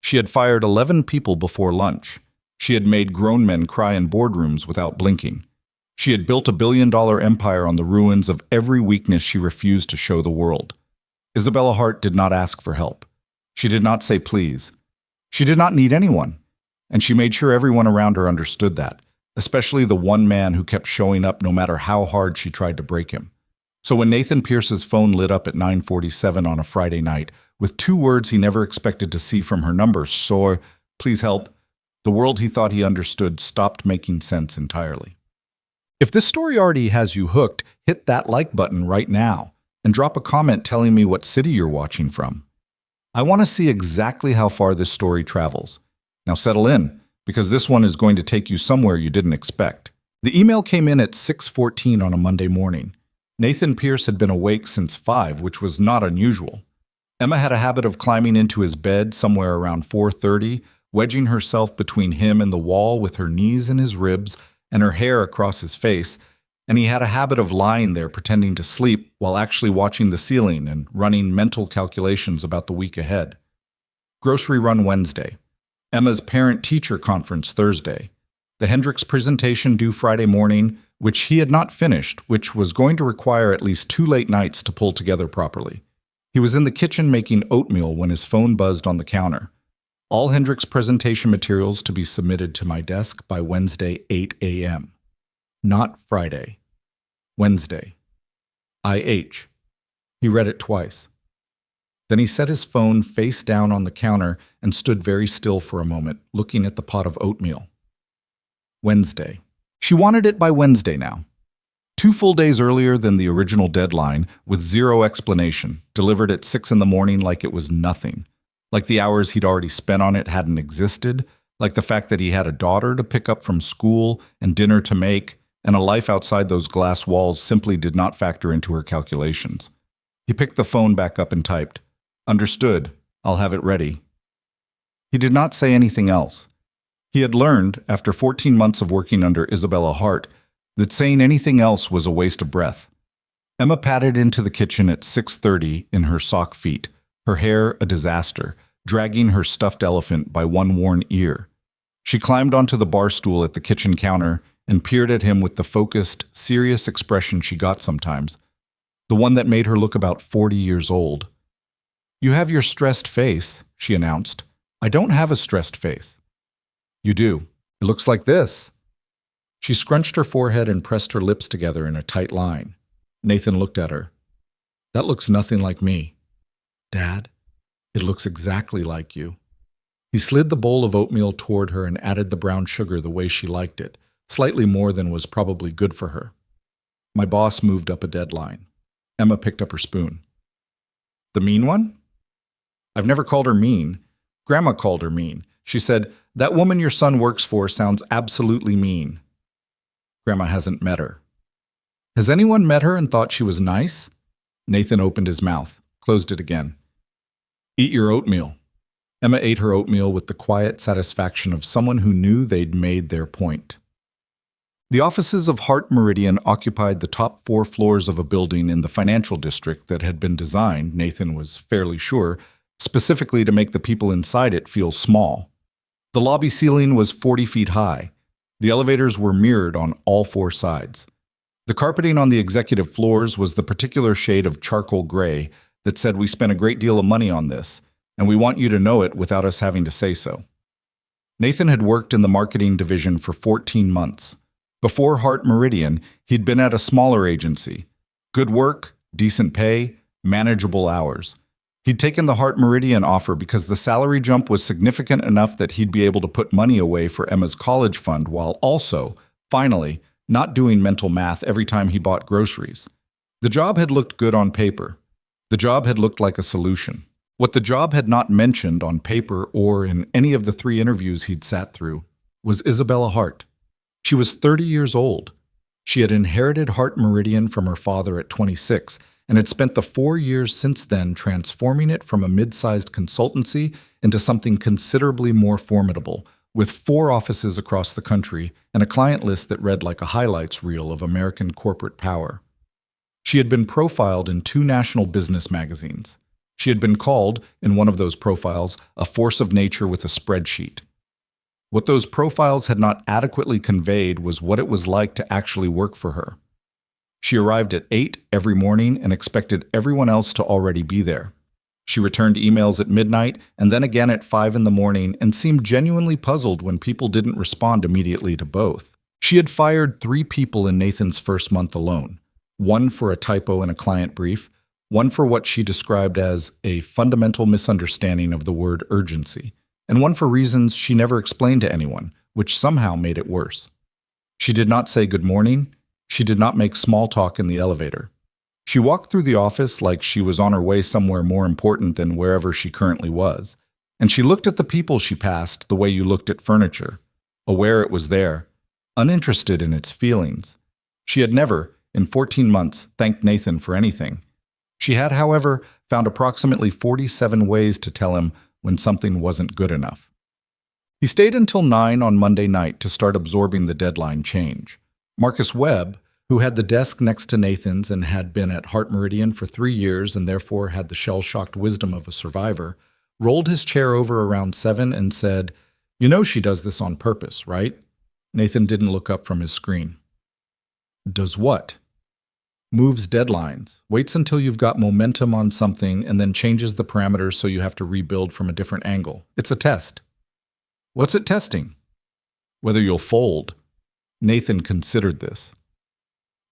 She had fired 11 people before lunch. She had made grown men cry in boardrooms without blinking. She had built a billion-dollar empire on the ruins of every weakness she refused to show the world. Isabella Hart did not ask for help. She did not say please. She did not need anyone. And she made sure everyone around her understood that, especially the one man who kept showing up no matter how hard she tried to break him. So when Nathan Pierce's phone lit up at 9:47 on a Friday night, with 2 words he never expected to see from her number, "So, please help," the world he thought he understood stopped making sense entirely. If this story already has you hooked, hit that like button right now and drop a comment telling me what city you're watching from. I want to see exactly how far this story travels. Now settle in, because this one is going to take you somewhere you didn't expect. The email came in at 6:14 on a Monday morning. Nathan Pierce had been awake since 5, which was not unusual. Emma had a habit of climbing into his bed somewhere around 4:30, wedging herself between him and the wall with her knees in his ribs and her hair across his face, and he had a habit of lying there pretending to sleep while actually watching the ceiling and running mental calculations about the week ahead. Grocery run Wednesday. Emma's parent-teacher conference Thursday. The Hendricks presentation due Friday morning, which he had not finished, which was going to require at least 2 late nights to pull together properly. He was in the kitchen making oatmeal when his phone buzzed on the counter. All Hendricks presentation materials to be submitted to my desk by Wednesday, 8 a.m. Not Friday. Wednesday. IH. He read it twice. Then he set his phone face down on the counter and stood very still for a moment, looking at the pot of oatmeal. Wednesday. She wanted it by Wednesday now. 2 full days earlier than the original deadline, with 0 explanation, delivered at 6 in the morning like it was nothing. Like the hours he'd already spent on it hadn't existed, like the fact that he had a daughter to pick up from school and dinner to make, and a life outside those glass walls simply did not factor into her calculations. He picked the phone back up and typed, "Understood. I'll have it ready." He did not say anything else. He had learned, after 14 months of working under Isabella Hart, that saying anything else was a waste of breath. Emma padded into the kitchen at 6:30 in her sock feet, her hair a disaster, dragging her stuffed elephant by one worn ear. She climbed onto the bar stool at the kitchen counter and peered at him with the focused, serious expression she got sometimes, the one that made her look about 40 years old. "You have your stressed face," she announced. "I don't have a stressed face." "You do. It looks like this." She scrunched her forehead and pressed her lips together in a tight line. Nathan looked at her. "That looks nothing like me." "Dad, it looks exactly like you." He slid the bowl of oatmeal toward her and added the brown sugar the way she liked it, slightly more than was probably good for her. "My boss moved up a deadline." Emma picked up her spoon. "The mean one?" "I've never called her mean. Grandma called her mean. She said, 'That woman your son works for sounds absolutely mean.'" "Grandma hasn't met her." "Has anyone met her and thought she was nice?" Nathan opened his mouth, closed it again. "Eat your oatmeal." Emma ate her oatmeal with the quiet satisfaction of someone who knew they'd made their point. The offices of Hart Meridian occupied the top 4 floors of a building in the financial district that had been designed, Nathan was fairly sure, specifically to make the people inside it feel small. The lobby ceiling was 40 feet high. The elevators were mirrored on all 4 sides. The carpeting on the executive floors was the particular shade of charcoal gray that said, "We spent a great deal of money on this, and we want you to know it without us having to say so." Nathan had worked in the marketing division for 14 months. Before Hart Meridian, he'd been at a smaller agency. Good work, decent pay, manageable hours. He'd taken the Hart Meridian offer because the salary jump was significant enough that he'd be able to put money away for Emma's college fund while also, finally, not doing mental math every time he bought groceries. The job had looked good on paper. The job had looked like a solution. What the job had not mentioned on paper or in any of the 3 interviews he'd sat through was Isabella Hart. She was 30 years old. She had inherited Hart Meridian from her father at 26 and had spent the 4 years since then transforming it from a mid-sized consultancy into something considerably more formidable, with 4 offices across the country and a client list that read like a highlights reel of American corporate power. She had been profiled in 2 national business magazines. She had been called, in one of those profiles, a force of nature with a spreadsheet. What those profiles had not adequately conveyed was what it was like to actually work for her. She arrived at 8 every morning and expected everyone else to already be there. She returned emails at midnight and then again at 5 in the morning and seemed genuinely puzzled when people didn't respond immediately to both. She had fired 3 people in Nathan's first month alone, one for a typo in a client brief, one for what she described as a fundamental misunderstanding of the word urgency, and one for reasons she never explained to anyone, which somehow made it worse. She did not say good morning. She did not make small talk in the elevator. She walked through the office like she was on her way somewhere more important than wherever she currently was, and she looked at the people she passed the way you looked at furniture, aware it was there, uninterested in its feelings. She had never, in 14 months, thanked Nathan for anything. She had, however, found approximately 47 ways to tell him when something wasn't good enough. He stayed until 9 on Monday night to start absorbing the deadline change. Marcus Webb, who had the desk next to Nathan's and had been at Heart Meridian for 3 years and therefore had the shell-shocked wisdom of a survivor, rolled his chair over around 7 and said, "You know she does this on purpose, right?" Nathan didn't look up from his screen. "Does what?" "Moves deadlines, waits until you've got momentum on something and then changes the parameters so you have to rebuild from a different angle. It's a test." "What's it testing?" "Whether you'll fold." Nathan considered this.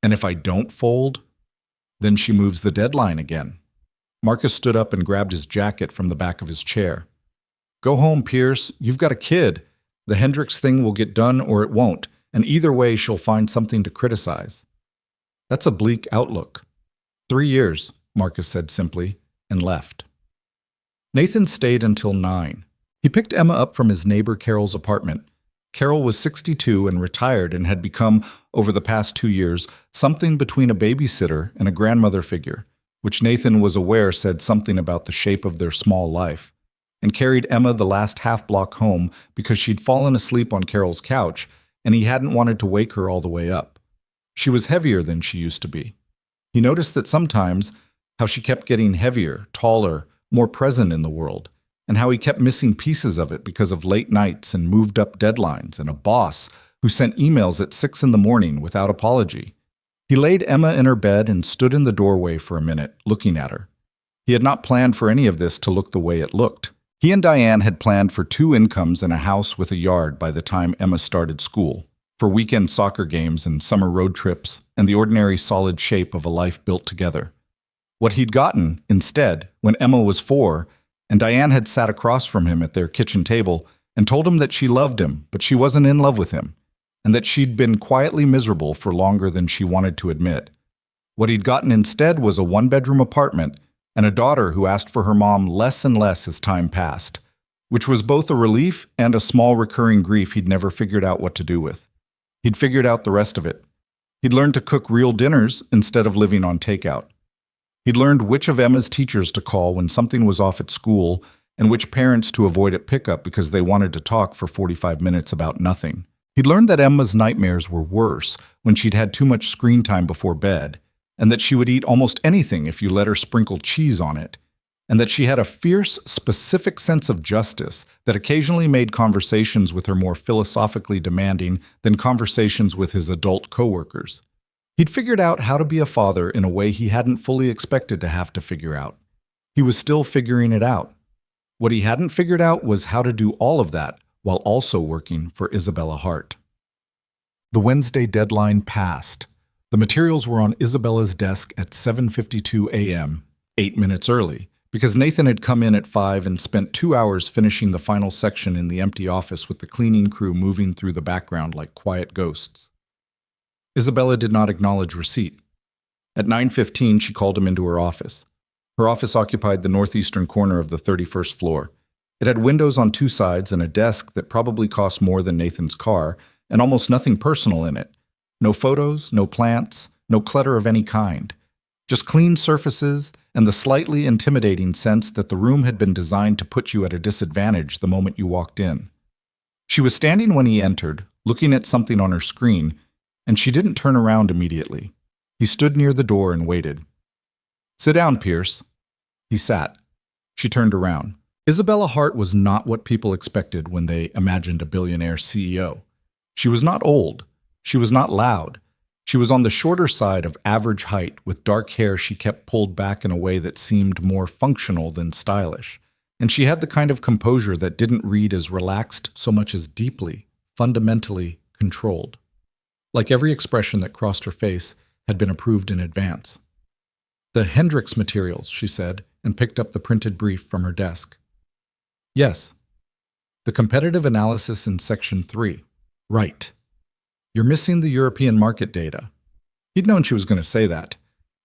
"And if I don't fold?" "Then she moves the deadline again." Marcus stood up and grabbed his jacket from the back of his chair. "Go home, Pierce. You've got a kid. The Hendricks thing will get done or it won't, and either way she'll find something to criticize." "That's a bleak outlook." 3 years, Marcus said simply, and left. Nathan stayed until 9. He picked Emma up from his neighbor Carol's apartment. Carol was 62 and retired and had become, over the past 2 years, something between a babysitter and a grandmother figure, which Nathan was aware said something about the shape of their small life, and carried Emma the last half-block home because she'd fallen asleep on Carol's couch and he hadn't wanted to wake her all the way up. She was heavier than she used to be. He noticed that sometimes how she kept getting heavier, taller, more present in the world, and how he kept missing pieces of it because of late nights and moved-up deadlines and a boss who sent emails at 6 in the morning without apology. He laid Emma in her bed and stood in the doorway for a minute, looking at her. He had not planned for any of this to look the way it looked. He and Diane had planned for 2 incomes and a house with a yard by the time Emma started school, for weekend soccer games and summer road trips, and the ordinary solid shape of a life built together. What he'd gotten, instead, when Emma was 4, and Diane had sat across from him at their kitchen table and told him that she loved him, but she wasn't in love with him, and that she'd been quietly miserable for longer than she wanted to admit. What he'd gotten instead was a 1-bedroom apartment and a daughter who asked for her mom less and less as time passed, which was both a relief and a small recurring grief he'd never figured out what to do with. He'd figured out the rest of it. He'd learned to cook real dinners instead of living on takeout. He'd learned which of Emma's teachers to call when something was off at school and which parents to avoid at pickup because they wanted to talk for 45 minutes about nothing. He'd learned that Emma's nightmares were worse when she'd had too much screen time before bed, and that she would eat almost anything if you let her sprinkle cheese on it, and that she had a fierce, specific sense of justice that occasionally made conversations with her more philosophically demanding than conversations with his adult coworkers. He'd figured out how to be a father in a way he hadn't fully expected to have to figure out. He was still figuring it out. What he hadn't figured out was how to do all of that while also working for Isabella Hart. The Wednesday deadline passed. The materials were on Isabella's desk at 7:52 a.m., 8 minutes early, because Nathan had come in at 5 and spent 2 hours finishing the final section in the empty office with the cleaning crew moving through the background like quiet ghosts. Isabella did not acknowledge receipt. At 9:15, she called him into her office. Her office occupied the northeastern corner of the 31st floor. It had windows on 2 sides and a desk that probably cost more than Nathan's car, and almost nothing personal in it. No photos, no plants, no clutter of any kind. Just clean surfaces and the slightly intimidating sense that the room had been designed to put you at a disadvantage the moment you walked in. She was standing when he entered, looking at something on her screen, and she didn't turn around immediately. He stood near the door and waited. "Sit down, Pierce." He sat. She turned around. Isabella Hart was not what people expected when they imagined a billionaire CEO. She was not old. She was not loud. She was on the shorter side of average height, with dark hair she kept pulled back in a way that seemed more functional than stylish. And she had the kind of composure that didn't read as relaxed so much as deeply, fundamentally controlled. Like every expression that crossed her face had been approved in advance. "The Hendrix materials," she said, and picked up the printed brief from her desk. "Yes. The competitive analysis in Section 3. Right. You're missing the European market data." He'd known she was going to say that.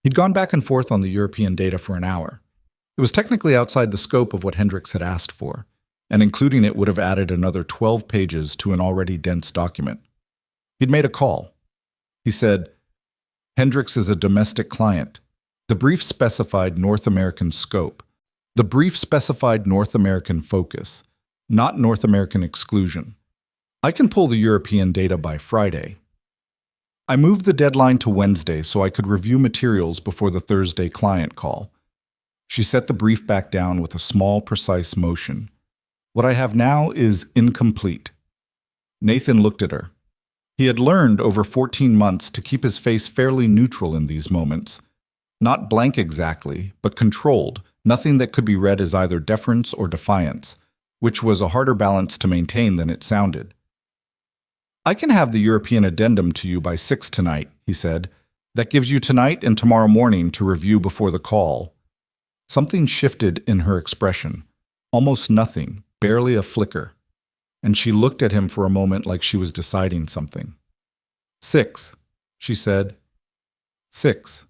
He'd gone back and forth on the European data for an hour. It was technically outside the scope of what Hendrix had asked for, and including it would have added another 12 pages to an already dense document. He'd made a call. He said, "Hendrix is a domestic client." The brief specified North American scope. The brief specified North American focus, not North American exclusion. "I can pull the European data by Friday." I moved the deadline to Wednesday so I could review materials before the Thursday client call. She set the brief back down with a small, precise motion. "What I have now is incomplete." Nathan looked at her. He had learned over 14 months to keep his face fairly neutral in these moments. Not blank exactly, but controlled, nothing that could be read as either deference or defiance, which was a harder balance to maintain than it sounded. "I can have the European addendum to you by 6 tonight," he said. "That gives you tonight and tomorrow morning to review before the call." Something shifted in her expression. Almost nothing, barely a flicker. And she looked at him for a moment like she was deciding something. 6, she said. 6.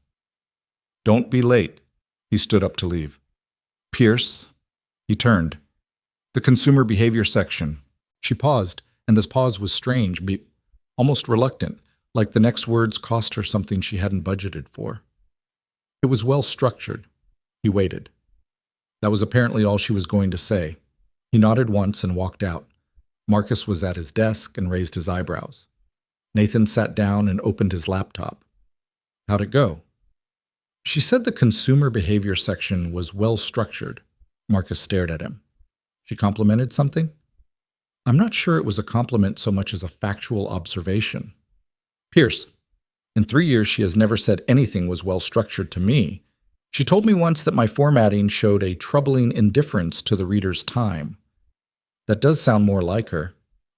"Don't be late." He stood up to leave. "Pierce." He turned. "The consumer behavior section." She paused, and this pause was strange, almost reluctant, like the next words cost her something she hadn't budgeted for. It was well structured. He waited. That was apparently all she was going to say. He nodded once and walked out. Marcus was at his desk and raised his eyebrows. Nathan sat down and opened his laptop. "How'd it go?" She said the consumer behavior section was well structured. Marcus stared at him. She complimented something? "I'm not sure it was a compliment so much as a factual observation." "Pierce, in 3 years she has never said anything was well structured to me. She told me once that my formatting showed a troubling indifference to the reader's time." "That does sound more like her."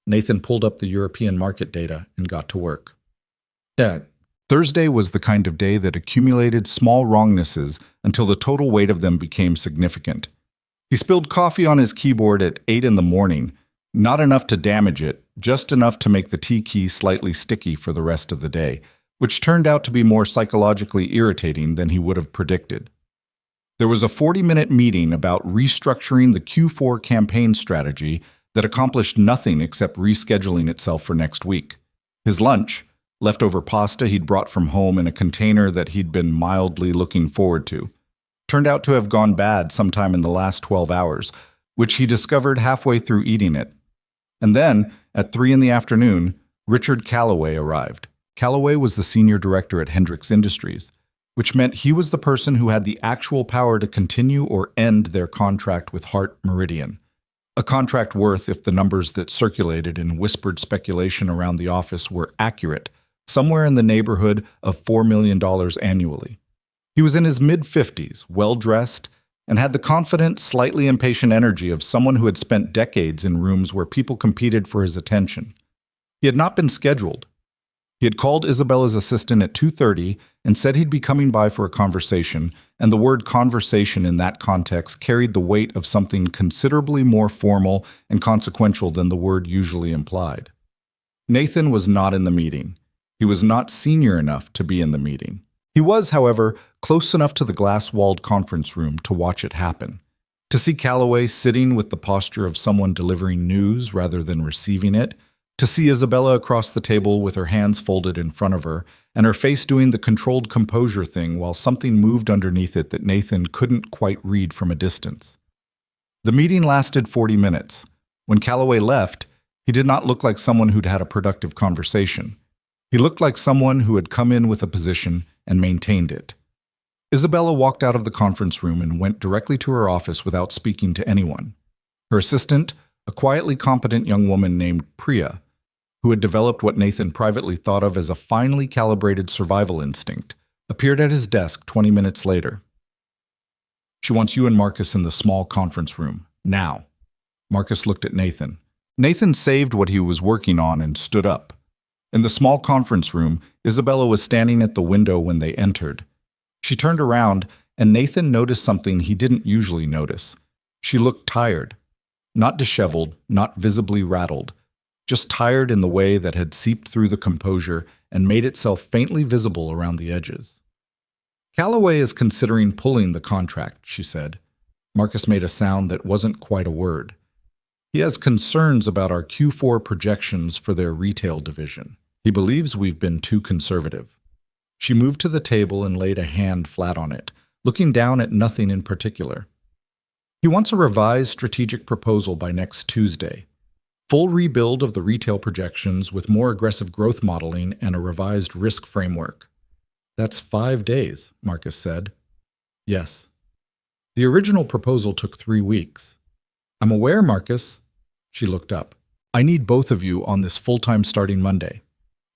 Nathan pulled up the European market data and got to work. "Yeah." Thursday was the kind of day that accumulated small wrongnesses until the total weight of them became significant. He spilled coffee on his keyboard at 8 in the morning, not enough to damage it, just enough to make the T key slightly sticky for the rest of the day, which turned out to be more psychologically irritating than he would have predicted. There was a 40-minute meeting about restructuring the Q4 campaign strategy that accomplished nothing except rescheduling itself for next week. His lunch, leftover pasta he'd brought from home in a container that he'd been mildly looking forward to, turned out to have gone bad sometime in the last 12 hours, which he discovered halfway through eating it. And then, at 3 in the afternoon, Richard Calloway arrived. Calloway was the senior director at Hendrix Industries, which meant he was the person who had the actual power to continue or end their contract with Hart Meridian. A contract worth, if the numbers that circulated in whispered speculation around the office were accurate, somewhere in the neighborhood of $4 million annually. He was in his mid-50s, well-dressed, and had the confident, slightly impatient energy of someone who had spent decades in rooms where people competed for his attention. He had not been scheduled. He had called Isabella's assistant at 2:30 and said he'd be coming by for a conversation, and the word conversation in that context carried the weight of something considerably more formal and consequential than the word usually implied. Nathan was not in the meeting. He was not senior enough to be in the meeting. He was, however, close enough to the glass-walled conference room to watch it happen. To see Calloway sitting with the posture of someone delivering news rather than receiving it, to see Isabella across the table with her hands folded in front of her, and her face doing the controlled composure thing while something moved underneath it that Nathan couldn't quite read from a distance. The meeting lasted 40 minutes. When Calloway left, he did not look like someone who'd had a productive conversation. He looked like someone who had come in with a position and maintained it. Isabella walked out of the conference room and went directly to her office without speaking to anyone. Her assistant, a quietly competent young woman named Priya, who had developed what Nathan privately thought of as a finely calibrated survival instinct, appeared at his desk 20 minutes later. "She wants you and Marcus in the small conference room, now." Marcus looked at Nathan. Nathan saved what he was working on and stood up. In the small conference room, Isabella was standing at the window when they entered. She turned around, and Nathan noticed something he didn't usually notice. She looked tired. Not disheveled, not visibly rattled, just tired in the way that had seeped through the composure and made itself faintly visible around the edges. "Callaway is considering pulling the contract," she said. Marcus made a sound that wasn't quite a word. "He has concerns about our Q4 projections for their retail division. He believes we've been too conservative." She moved to the table and laid a hand flat on it, looking down at nothing in particular. "He wants a revised strategic proposal by next Tuesday. Full rebuild of the retail projections with more aggressive growth modeling and a revised risk framework." "That's 5 days," Marcus said. "Yes. The original proposal took 3 weeks. I'm aware, Marcus." She looked up. "I need both of you on this full-time starting Monday.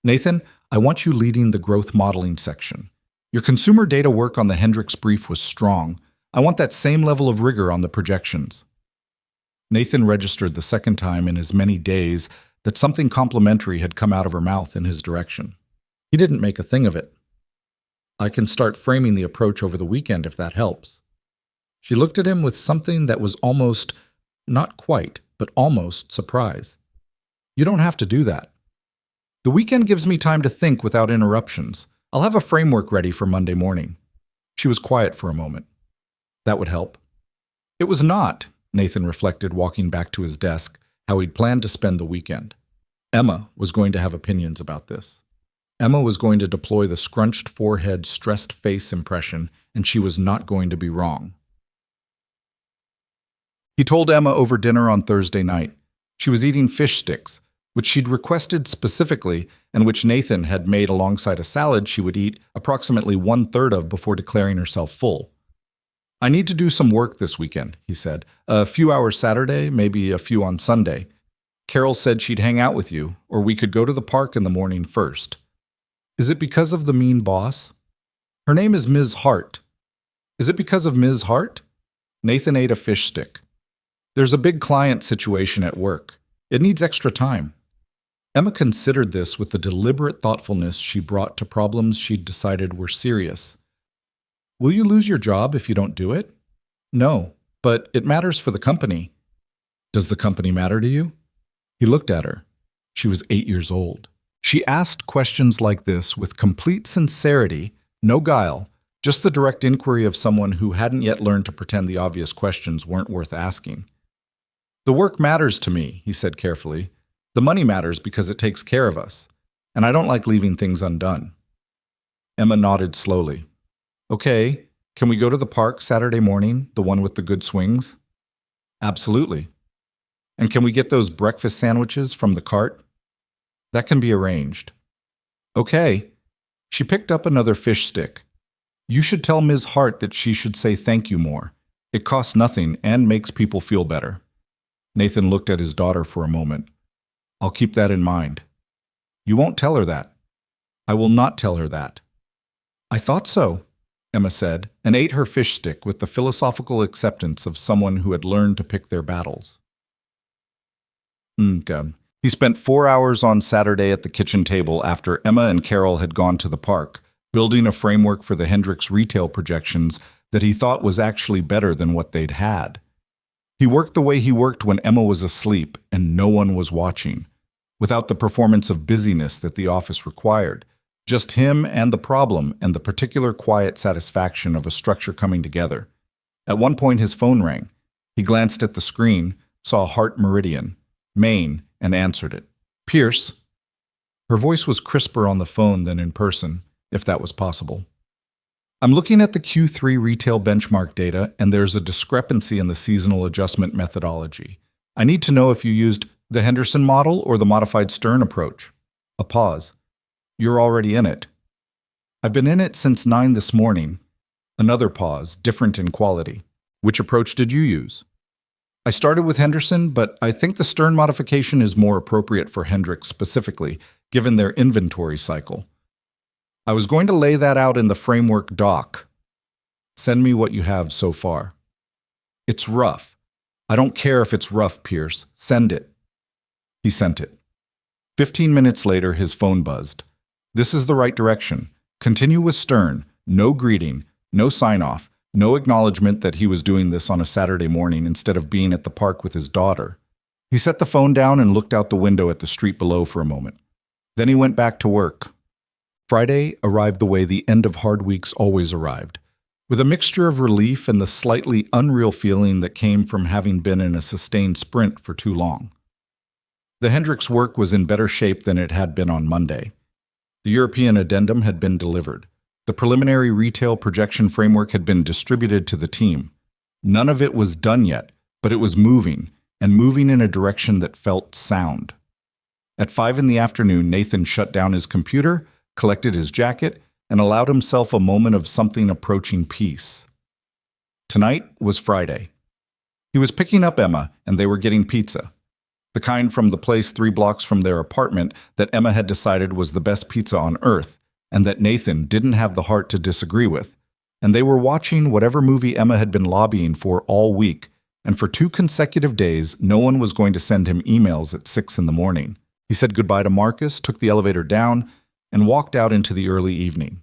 Nathan, I want you leading the growth modeling section. Your consumer data work on the Hendricks brief was strong. I want that same level of rigor on the projections." Nathan registered the second time in as many days that something complimentary had come out of her mouth in his direction. He didn't make a thing of it. "I can start framing the approach over the weekend if that helps." She looked at him with something that was almost, not quite, but almost surprise. "You don't have to do that. The weekend gives me time to think without interruptions. I'll have a framework ready for Monday morning." She was quiet for a moment. "That would help." It was not, Nathan reflected, walking back to his desk, how he'd planned to spend the weekend. Emma was going to have opinions about this. Emma was going to deploy the scrunched forehead, stressed face impression, and she was not going to be wrong. He told Emma over dinner on Thursday night. She was eating fish sticks, which she'd requested specifically and which Nathan had made alongside a salad she would eat approximately 1/3 of before declaring herself full. "I need to do some work this weekend," he said. "A few hours Saturday, maybe a few on Sunday. Carol said she'd hang out with you, or we could go to the park in the morning first." "Is it because of the mean boss?" "Her name is Ms. Hart." "Is it because of Ms. Hart?" Nathan ate a fish stick. "There's a big client situation at work. It needs extra time." Emma considered this with the deliberate thoughtfulness she brought to problems she'd decided were serious. "Will you lose your job if you don't do it?" "No, but it matters for the company." "Does the company matter to you?" He looked at her. She was 8 years old. She asked questions like this with complete sincerity, no guile, just the direct inquiry of someone who hadn't yet learned to pretend the obvious questions weren't worth asking. "The work matters to me," he said carefully. "The money matters because it takes care of us, and I don't like leaving things undone." Emma nodded slowly. "Okay, can we go to the park Saturday morning, the one with the good swings?" "Absolutely." "And can we get those breakfast sandwiches from the cart?" "That can be arranged." "Okay." She picked up another fish stick. "You should tell Ms. Hart that she should say thank you more. It costs nothing and makes people feel better." Nathan looked at his daughter for a moment. "I'll keep that in mind." "You won't tell her that." "I will not tell her that." "I thought so," Emma said, and ate her fish stick with the philosophical acceptance of someone who had learned to pick their battles. Good. He spent 4 hours on Saturday at the kitchen table after Emma and Carol had gone to the park, building a framework for the Hendricks retail projections that he thought was actually better than what they'd had. He worked the way he worked when Emma was asleep and no one was watching, without the performance of busyness that the office required, just him and the problem and the particular quiet satisfaction of a structure coming together. At one point his phone rang. He glanced at the screen, saw Hart Meridian, Maine, and answered it. "Pierce." Her voice was crisper on the phone than in person, if that was possible. "I'm looking at the Q3 retail benchmark data, and there's a discrepancy in the seasonal adjustment methodology. I need to know if you used the Henderson model or the modified Stern approach." A pause. "You're already in it." "I've been in it since 9 this morning. Another pause, different in quality. Which approach did you use? I started with Henderson, but I think the Stern modification is more appropriate for Hendrix specifically, given their inventory cycle. I was going to lay that out in the framework doc. Send me what you have so far. It's rough. I don't care if it's rough, Pierce. Send it. He sent it. 15 minutes later, his phone buzzed. This is the right direction. Continue with Stern. No greeting, no sign-off, no acknowledgement that he was doing this on a Saturday morning instead of being at the park with his daughter. He set the phone down and looked out the window at the street below for a moment. Then he went back to work. Friday arrived the way the end of hard weeks always arrived, with a mixture of relief and the slightly unreal feeling that came from having been in a sustained sprint for too long. The Hendrix work was in better shape than it had been on Monday. The European addendum had been delivered. The preliminary retail projection framework had been distributed to the team. None of it was done yet, but it was moving, and moving in a direction that felt sound. At 5 p.m, Nathan shut down his computer, collected his jacket, and allowed himself a moment of something approaching peace. Tonight was Friday. He was picking up Emma, and they were getting pizza. The kind from the place 3 blocks from their apartment that Emma had decided was the best pizza on earth, and that Nathan didn't have the heart to disagree with. And they were watching whatever movie Emma had been lobbying for all week, and for 2 consecutive days, no one was going to send him emails at 6 a.m. He said goodbye to Marcus, took the elevator down, and walked out into the early evening.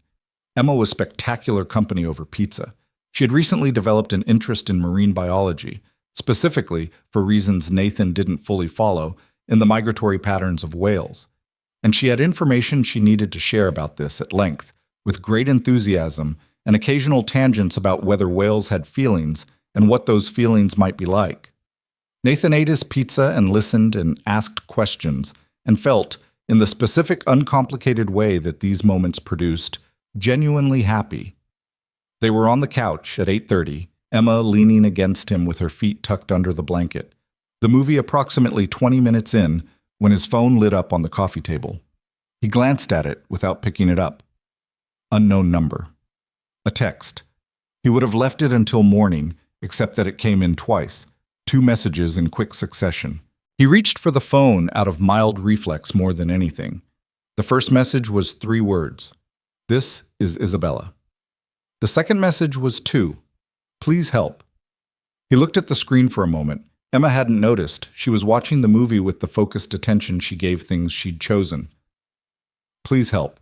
Emma was spectacular company over pizza. She had recently developed an interest in marine biology, specifically, for reasons Nathan didn't fully follow, in the migratory patterns of whales. And she had information she needed to share about this at length, with great enthusiasm and occasional tangents about whether whales had feelings and what those feelings might be like. Nathan ate his pizza and listened and asked questions, and felt, in the specific uncomplicated way that these moments produced, genuinely happy. They were on the couch at 8:30, Emma leaning against him with her feet tucked under the blanket. The movie approximately 20 minutes in, when his phone lit up on the coffee table. He glanced at it without picking it up. Unknown number. A text. He would have left it until morning, except that it came in twice, 2 messages in quick succession. He reached for the phone out of mild reflex more than anything. The first message was 3 words. This is Isabella. The second message was 2. Please help. He looked at the screen for a moment. Emma hadn't noticed. She was watching the movie with the focused attention she gave things she'd chosen. Please help.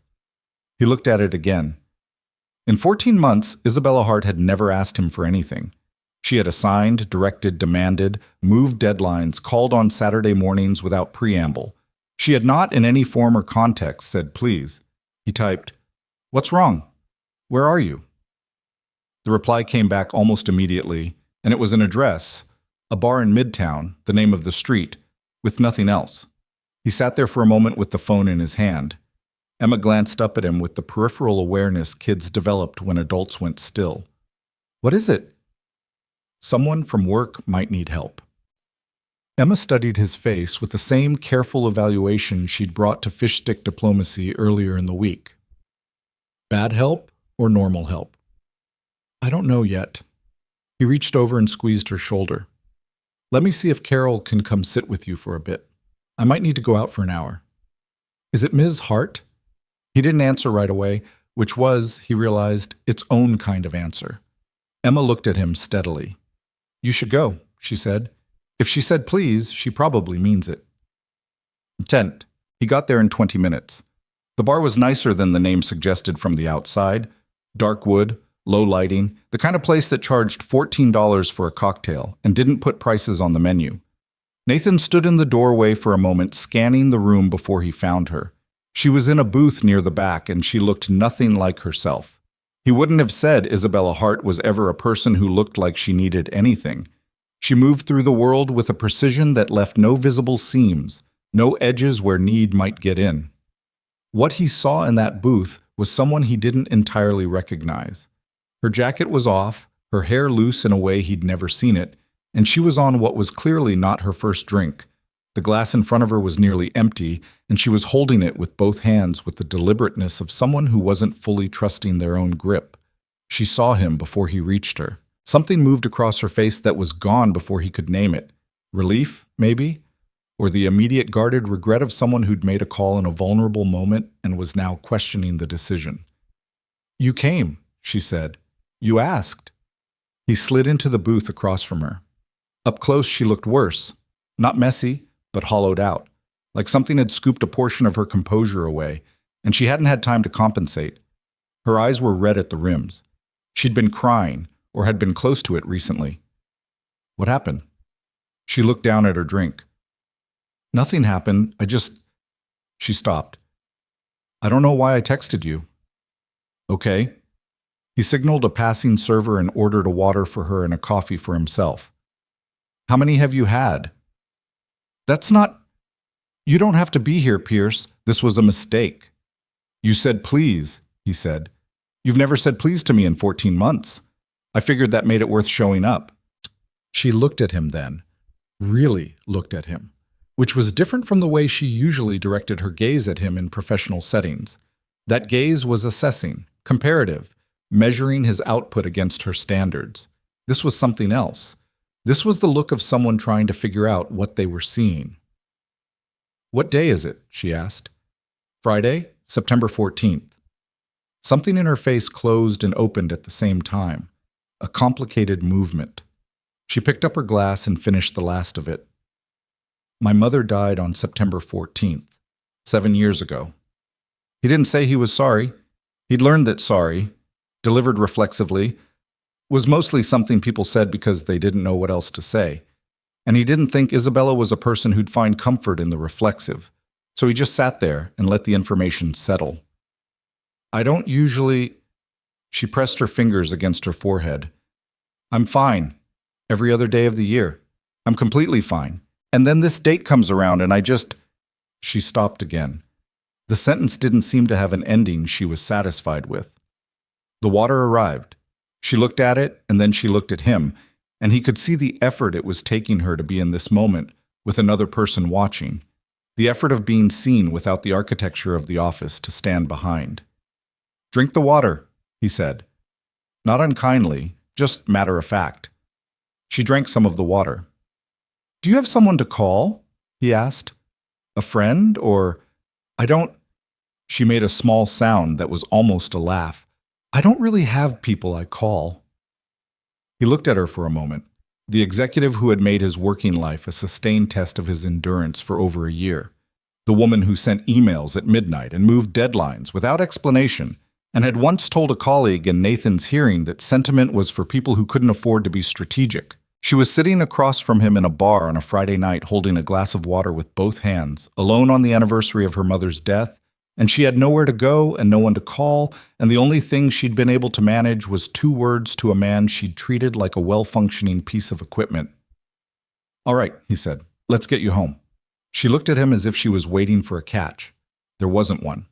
He looked at it again. In 14 months, Isabella Hart had never asked him for anything. She had assigned, directed, demanded, moved deadlines, called on Saturday mornings without preamble. She had not, in any form or context, said please. He typed, "What's wrong? Where are you?" The reply came back almost immediately, and it was an address, a bar in Midtown, the name of the street, with nothing else. He sat there for a moment with the phone in his hand. Emma glanced up at him with the peripheral awareness kids developed when adults went still. "What is it?" "Someone from work might need help." Emma studied his face with the same careful evaluation she'd brought to fish stick diplomacy earlier in the week. Bad help or normal help? "I don't know yet." He reached over and squeezed her shoulder. "Let me see if Carol can come sit with you for a bit. I might need to go out for an hour." "Is it Ms. Hart?" He didn't answer right away, which was, he realized, its own kind of answer. Emma looked at him steadily. "You should go," she said. If she said please, she probably means it. Tent. He got there in 20 minutes. The bar was nicer than the name suggested from the outside. Dark wood, low lighting, the kind of place that charged $14 for a cocktail and didn't put prices on the menu. Nathan stood in the doorway for a moment, scanning the room before he found her. She was in a booth near the back, and she looked nothing like herself. He wouldn't have said Isabella Hart was ever a person who looked like she needed anything. She moved through the world with a precision that left no visible seams, no edges where need might get in. What he saw in that booth was someone he didn't entirely recognize. Her jacket was off, her hair loose in a way he'd never seen it, and she was on what was clearly not her first drink. The glass in front of her was nearly empty, and she was holding it with both hands with the deliberateness of someone who wasn't fully trusting their own grip. She saw him before he reached her. Something moved across her face that was gone before he could name it. Relief, maybe? Or the immediate guarded regret of someone who'd made a call in a vulnerable moment and was now questioning the decision. "You came," she said. "You asked." He slid into the booth across from her. Up close, she looked worse. Not messy, but hollowed out, like something had scooped a portion of her composure away, and she hadn't had time to compensate. Her eyes were red at the rims. She'd been crying, or had been close to it recently. What happened? She looked down at her drink. Nothing happened, She stopped. "I don't know why I texted you." "Okay." He signaled a passing server and ordered a water for her and a coffee for himself. "How many have you had?" "That's not... You don't have to be here, Pierce. This was a mistake." "You said please," he said. "You've never said please to me in 14 months. I figured that made it worth showing up." She looked at him then. Really looked at him. Which was different from the way she usually directed her gaze at him in professional settings. That gaze was assessing, comparative, measuring his output against her standards. This was something else. This was the look of someone trying to figure out what they were seeing. "What day is it?" she asked. "Friday, September 14th. Something in her face closed and opened at the same time. A complicated movement. She picked up her glass and finished the last of it. "My mother died on September 14th, 7 years ago." He didn't say he was sorry. He'd learned that sorry, delivered reflexively, was mostly something people said because they didn't know what else to say. And he didn't think Isabella was a person who'd find comfort in the reflexive. So he just sat there and let the information settle. "I don't usually..." She pressed her fingers against her forehead. "I'm fine. Every other day of the year. I'm completely fine. And then this date comes around and I just..." She stopped again. The sentence didn't seem to have an ending she was satisfied with. The water arrived. She looked at it, and then she looked at him, and he could see the effort it was taking her to be in this moment with another person watching, the effort of being seen without the architecture of the office to stand behind. "Drink the water," he said. Not unkindly, just matter of fact. She drank some of the water. "Do you have someone to call?" he asked. "A friend, or..." "I don't..." She made a small sound that was almost a laugh. "I don't really have people I call." He looked at her for a moment, the executive who had made his working life a sustained test of his endurance for over a year, the woman who sent emails at midnight and moved deadlines without explanation, and had once told a colleague in Nathan's hearing that sentiment was for people who couldn't afford to be strategic. She was sitting across from him in a bar on a Friday night holding a glass of water with both hands, alone on the anniversary of her mother's death, and she had nowhere to go and no one to call, and the only thing she'd been able to manage was 2 words to a man she'd treated like a well-functioning piece of equipment. "All right," he said, "let's get you home." She looked at him as if she was waiting for a catch. There wasn't one.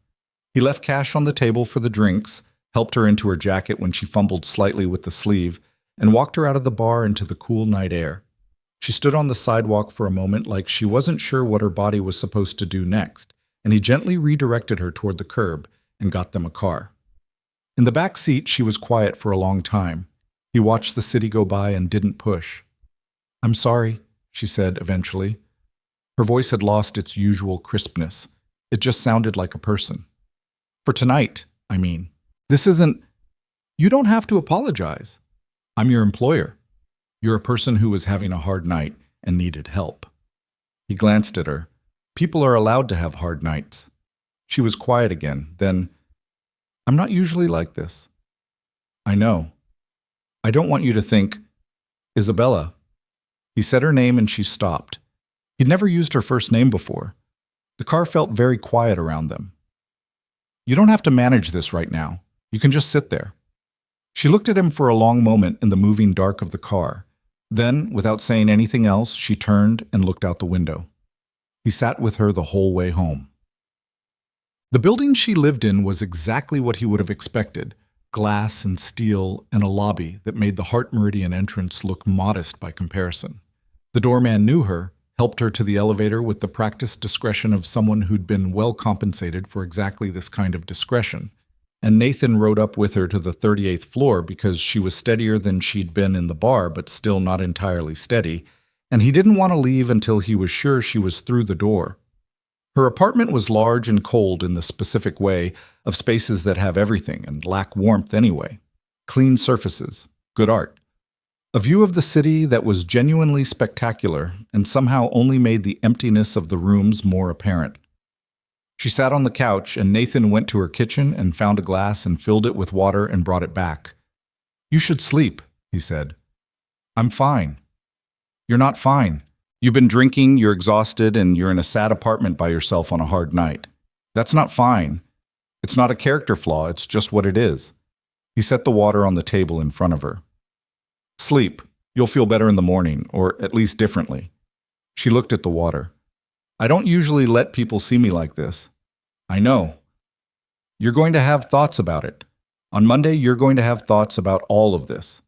He left cash on the table for the drinks, helped her into her jacket when she fumbled slightly with the sleeve, and walked her out of the bar into the cool night air. She stood on the sidewalk for a moment like she wasn't sure what her body was supposed to do next, and he gently redirected her toward the curb and got them a car. In the back seat, she was quiet for a long time. He watched the city go by and didn't push. "I'm sorry," she said eventually. Her voice had lost its usual crispness. It just sounded like a person. "For tonight, I mean. This isn't... You don't have to apologize. I'm your employer. You're a person who was having a hard night and needed help." He glanced at her. People are allowed to have hard nights. She was quiet again. Then, "I'm not usually like this." "I know. I don't want you to think..." "Isabella." He said her name and she stopped. He'd never used her first name before. The car felt very quiet around them. "You don't have to manage this right now. You can just sit there." She looked at him for a long moment in the moving dark of the car. Then, without saying anything else, she turned and looked out the window. He sat with her the whole way home. The building she lived in was exactly what he would have expected: glass and steel and a lobby that made the Heart Meridian entrance look modest by comparison. The doorman knew her, helped her to the elevator with the practiced discretion of someone who'd been well compensated for exactly this kind of discretion. and Nathan rode up with her to the 38th floor because she was steadier than she'd been in the bar, but still not entirely steady, and he didn't want to leave until he was sure she was through the door. Her apartment was large and cold in the specific way of spaces that have everything and lack warmth anyway. Clean surfaces, good art. A view of the city that was genuinely spectacular and somehow only made the emptiness of the rooms more apparent. She sat on the couch, and Nathan went to her kitchen and found a glass and filled it with water and brought it back. "You should sleep," he said. "I'm fine." "You're not fine. You've been drinking, you're exhausted, and you're in a sad apartment by yourself on a hard night. That's not fine. It's not a character flaw, it's just what it is." He set the water on the table in front of her. "Sleep. You'll feel better in the morning, or at least differently." She looked at the water. "I don't usually let people see me like this." "I know." "You're going to have thoughts about it. On Monday, you're going to have thoughts about all of this."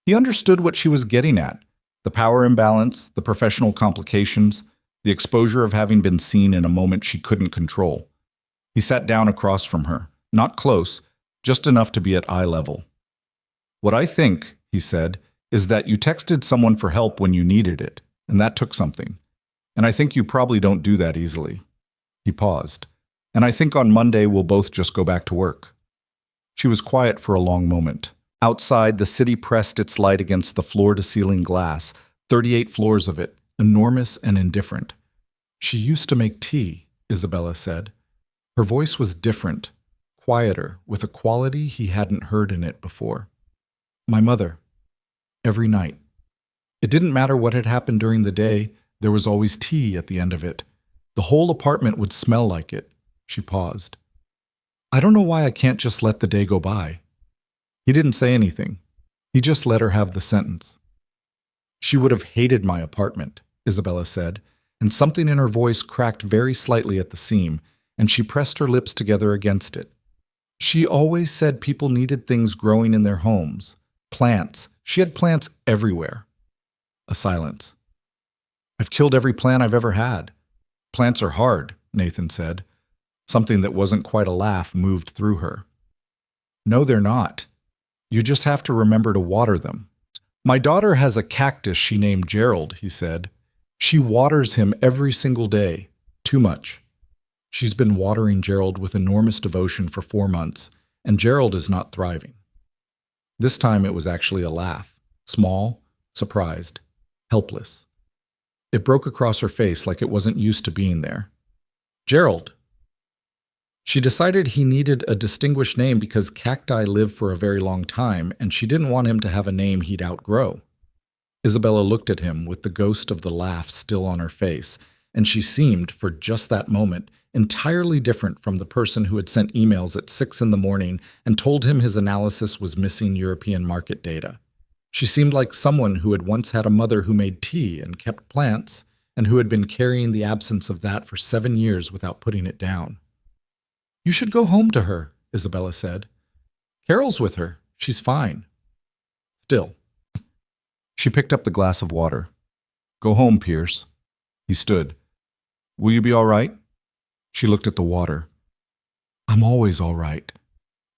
He understood what she was getting at. The power imbalance, the professional complications, the exposure of having been seen in a moment she couldn't control. He sat down across from her, not close, just enough to be at eye level. "What I think," he said, "is that you texted someone for help when you needed it, and that took something. And I think you probably don't do that easily." He paused. "And I think on Monday we'll both just go back to work." She was quiet for a long moment. Outside, the city pressed its light against the floor-to-ceiling glass, 38 floors of it, enormous and indifferent. "She used to make tea," Isabella said. Her voice was different, quieter, with a quality he hadn't heard in it before. "My mother. Every night. It didn't matter what had happened during the day, there was always tea at the end of it. The whole apartment would smell like it." She paused. "I don't know why I can't just let the day go by." He didn't say anything. He just let her have the sentence. "She would have hated my apartment," Isabella said, and something in her voice cracked very slightly at the seam, and she pressed her lips together against it. "She always said people needed things growing in their homes. Plants. She had plants everywhere." A silence. "I've killed every plant I've ever had." "Plants are hard," Nathan said. Something that wasn't quite a laugh moved through her. "No, they're not. You just have to remember to water them." "My daughter has a cactus she named Gerald," he said. "She waters him every single day. Too much. She's been watering Gerald with enormous devotion for 4 months, and Gerald is not thriving." This time it was actually a laugh. Small, surprised, helpless. It broke across her face like it wasn't used to being there. "Gerald." She decided he needed a distinguished name because cacti live for a very long time, and she didn't want him to have a name he'd outgrow. Isabella looked at him with the ghost of the laugh still on her face, and she seemed, for just that moment, entirely different from the person who had sent emails at 6 in the morning and told him his analysis was missing European market data. She seemed like someone who had once had a mother who made tea and kept plants, and who had been carrying the absence of that for 7 years without putting it down. "You should go home to her," Isabella said. "Carol's with her. She's fine." Still. She picked up the glass of water. "Go home, Pierce." He stood. "Will you be all right?" She looked at the water. "I'm always all right."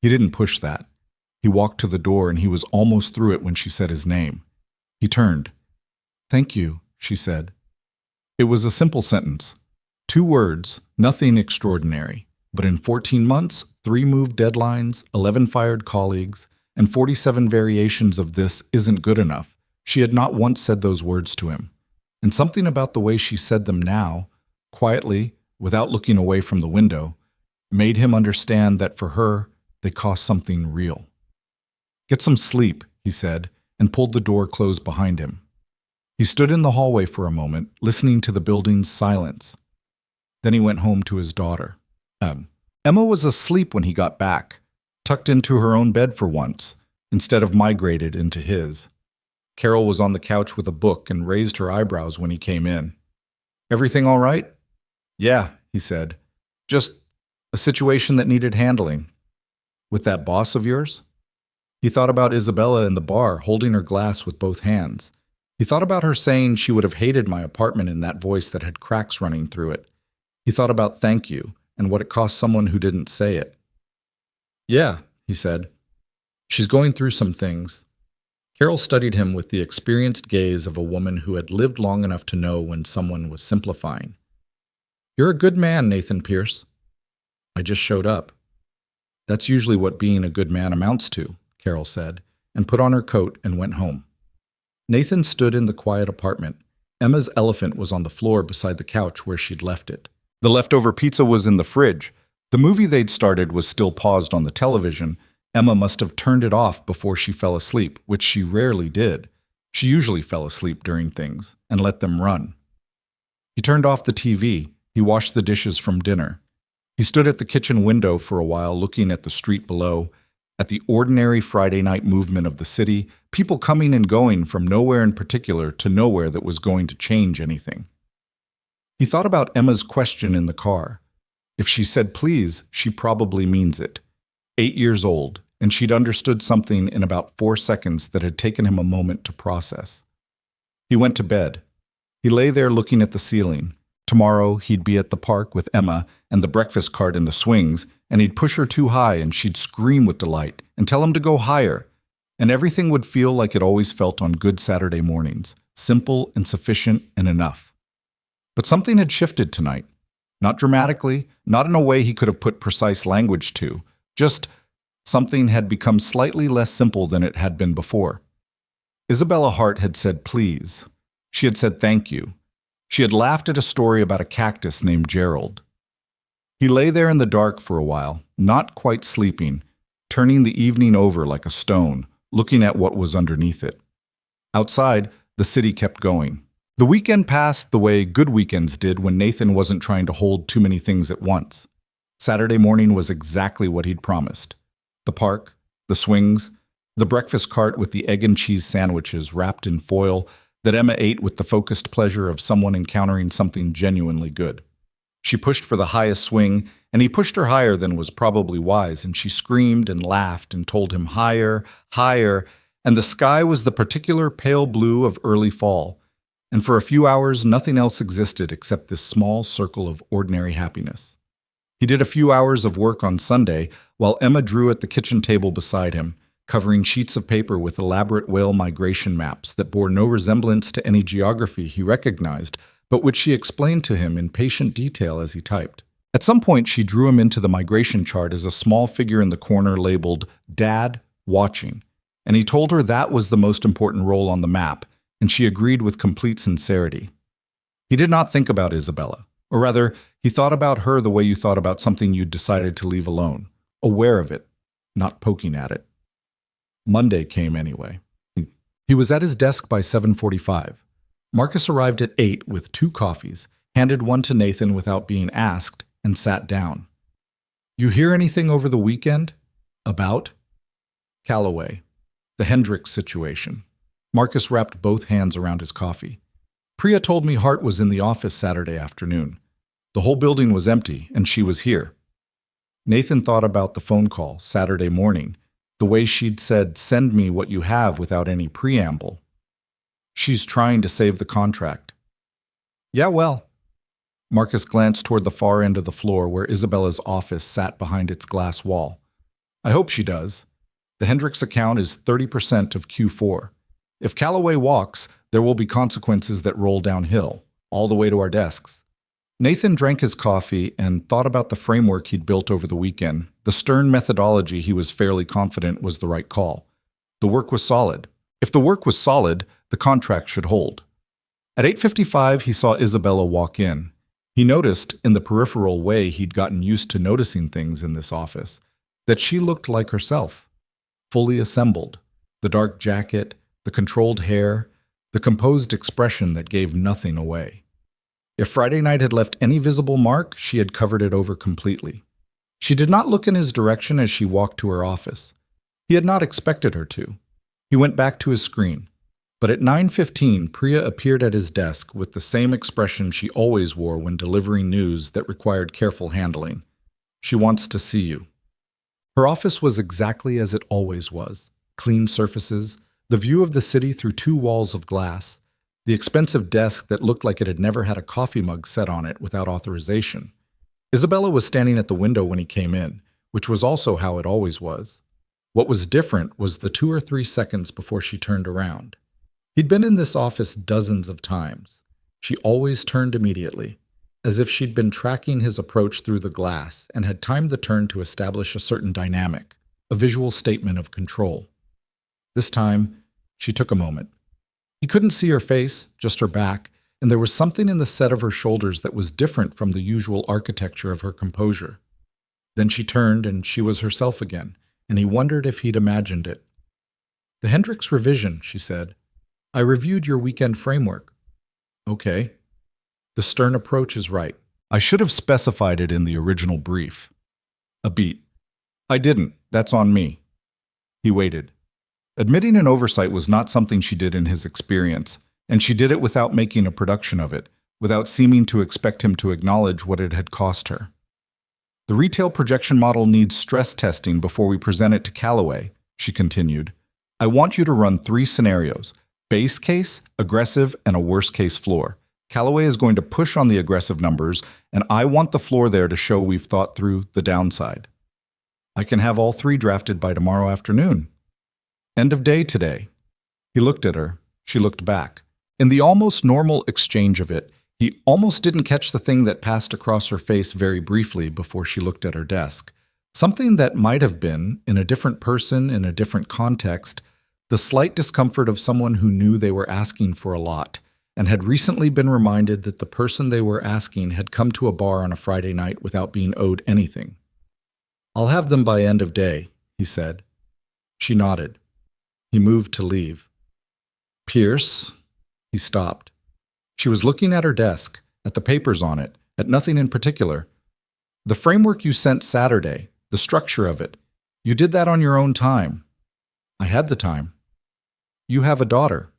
He didn't push that. He walked to the door, and he was almost through it when she said his name. He turned. "Thank you," she said. It was a simple sentence. 2 words, nothing extraordinary. But in 14 months, 3 moved deadlines, 11 fired colleagues, and 47 variations of "this isn't good enough," she had not once said those words to him. And something about the way she said them now, quietly, without looking away from the window, made him understand that for her, they cost something real. "Get some sleep," he said, and pulled the door closed behind him. He stood in the hallway for a moment, listening to the building's silence. Then he went home to his daughter. Emma was asleep when he got back, tucked into her own bed for once, instead of migrated into his. Carol was on the couch with a book and raised her eyebrows when he came in. "Everything all right?" "Yeah," he said. "Just a situation that needed handling." "With that boss of yours?" He thought about Isabella in the bar, holding her glass with both hands. He thought about her saying she would have hated my apartment in that voice that had cracks running through it. He thought about thank you, and what it cost someone who didn't say it. Yeah, he said. She's going through some things. Carol studied him with the experienced gaze of a woman who had lived long enough to know when someone was simplifying. You're a good man, Nathan Pierce. I just showed up. That's usually what being a good man amounts to, Carol said, and put on her coat and went home. Nathan stood in the quiet apartment. Emma's elephant was on the floor beside the couch where she'd left it. The leftover pizza was in the fridge. The movie they'd started was still paused on the television. Emma must have turned it off before she fell asleep, which she rarely did. She usually fell asleep during things and let them run. He turned off the TV. He washed the dishes from dinner. He stood at the kitchen window for a while, looking at the street below, at the ordinary Friday night movement of the city, people coming and going from nowhere in particular to nowhere that was going to change anything. He thought about Emma's question in the car. If she said please, she probably means it. 8 years old, and she'd understood something in about 4 seconds that had taken him a moment to process. He went to bed. He lay there looking at the ceiling. Tomorrow, he'd be at the park with Emma and the breakfast cart in the swings, and he'd push her too high and she'd scream with delight and tell him to go higher. And everything would feel like it always felt on good Saturday mornings, simple and sufficient and enough. But something had shifted tonight. Not dramatically, not in a way he could have put precise language to, just something had become slightly less simple than it had been before. Isabella Hart had said please. She had said thank you. She had laughed at a story about a cactus named Gerald. He lay there in the dark for a while, not quite sleeping, turning the evening over like a stone, looking at what was underneath it. Outside, the city kept going. The weekend passed the way good weekends did when Nathan wasn't trying to hold too many things at once. Saturday morning was exactly what he'd promised. The park, the swings, the breakfast cart with the egg and cheese sandwiches wrapped in foil that Emma ate with the focused pleasure of someone encountering something genuinely good. She pushed for the highest swing, and he pushed her higher than was probably wise, and she screamed and laughed and told him higher, higher, and the sky was the particular pale blue of early fall. And for a few hours, nothing else existed except this small circle of ordinary happiness. He did a few hours of work on Sunday while Emma drew at the kitchen table beside him, covering sheets of paper with elaborate whale migration maps that bore no resemblance to any geography he recognized, but which she explained to him in patient detail as he typed. At some point, she drew him into the migration chart as a small figure in the corner labeled Dad Watching, and he told her that was the most important role on the map, and she agreed with complete sincerity. He did not think about Isabella, or rather, he thought about her the way you thought about something you'd decided to leave alone, aware of it, not poking at it. Monday came anyway. He was at his desk by 7:45. Marcus arrived at 8 with 2 coffees, handed one to Nathan without being asked, and sat down. You hear anything over the weekend? About? Callaway. The Hendricks situation. Marcus wrapped both hands around his coffee. Priya told me Hart was in the office Saturday afternoon. The whole building was empty, and she was here. Nathan thought about the phone call Saturday morning, the way she'd said, send me what you have without any preamble. She's trying to save the contract. Yeah, well. Marcus glanced toward the far end of the floor where Isabella's office sat behind its glass wall. I hope she does. The Hendricks account is 30% of Q4. If Callaway walks, there will be consequences that roll downhill, all the way to our desks. Nathan drank his coffee and thought about the framework he'd built over the weekend, the stern methodology he was fairly confident was the right call. The work was solid. If the work was solid, the contract should hold. At 8:55, he saw Isabella walk in. He noticed, in the peripheral way he'd gotten used to noticing things in this office, that she looked like herself, fully assembled. The dark jacket, the controlled hair, the composed expression that gave nothing away. If Friday night had left any visible mark, she had covered it over completely. She did not look in his direction as she walked to her office. He had not expected her to. He went back to his screen. But at 9:15, Priya appeared at his desk with the same expression she always wore when delivering news that required careful handling. She wants to see you. Her office was exactly as it always was. Clean surfaces, the view of the city through 2 walls of glass, the expensive desk that looked like it had never had a coffee mug set on it without authorization. Isabella was standing at the window when he came in, which was also how it always was. What was different was the 2 or 3 seconds before she turned around. He'd been in this office dozens of times. She always turned immediately, as if she'd been tracking his approach through the glass and had timed the turn to establish a certain dynamic, a visual statement of control. This time, she took a moment. He couldn't see her face, just her back, and there was something in the set of her shoulders that was different from the usual architecture of her composure. Then she turned and she was herself again, and he wondered if he'd imagined it. "The Hendricks revision," she said. "I reviewed your weekend framework." "Okay." "The stern approach is right. I should have specified it in the original brief." A beat. "I didn't. That's on me." He waited. Admitting an oversight was not something she did in his experience, and she did it without making a production of it, without seeming to expect him to acknowledge what it had cost her. "The retail projection model needs stress testing before we present it to Callaway," she continued. "I want you to run 3 scenarios: base case, aggressive, and a worst case floor. Callaway is going to push on the aggressive numbers, and I want the floor there to show we've thought through the downside. I can have all 3 drafted by tomorrow afternoon. End of day today." He looked at her. She looked back. In the almost normal exchange of it, he almost didn't catch the thing that passed across her face very briefly before she looked at her desk. Something that might have been, in a different person, in a different context, the slight discomfort of someone who knew they were asking for a lot, and had recently been reminded that the person they were asking had come to a bar on a Friday night without being owed anything. "I'll have them by end of day," he said. She nodded. He moved to leave. "Pierce." He stopped. She was looking at her desk, at the papers on it, at nothing in particular. "The framework you sent Saturday, the structure of it, you did that on your own time." "I had the time." "You have a daughter."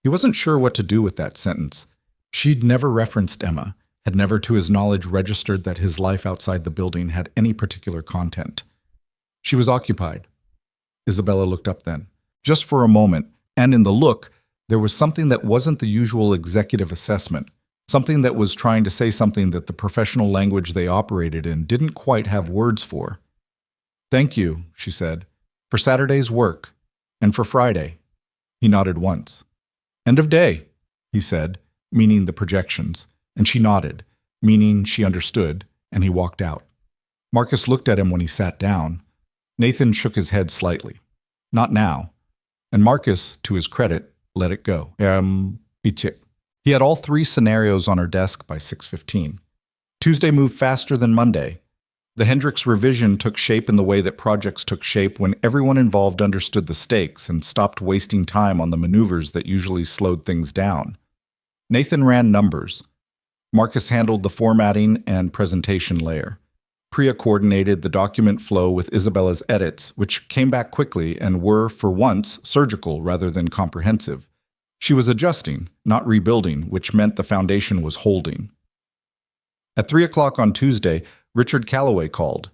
He wasn't sure what to do with that sentence. She'd never referenced Emma, had never to his knowledge registered that his life outside the building had any particular content. She was occupied. Isabella looked up then. Just for a moment, and in the look, there was something that wasn't the usual executive assessment, something that was trying to say something that the professional language they operated in didn't quite have words for. "Thank you," she said, "for Saturday's work, and for Friday." He nodded once. "End of day," he said, meaning the projections, and she nodded, meaning she understood, and he walked out. Marcus looked at him when he sat down. Nathan shook his head slightly. "Not now." And Marcus, to his credit, let it go. He had all 3 scenarios on her desk by 6:15. Tuesday moved faster than Monday. The Hendricks revision took shape in the way that projects took shape when everyone involved understood the stakes and stopped wasting time on the maneuvers that usually slowed things down. Nathan ran numbers. Marcus handled the formatting and presentation layer. Priya coordinated the document flow with Isabella's edits, which came back quickly and were, for once, surgical rather than comprehensive. She was adjusting, not rebuilding, which meant the foundation was holding. At 3 o'clock on Tuesday, Richard Callaway called.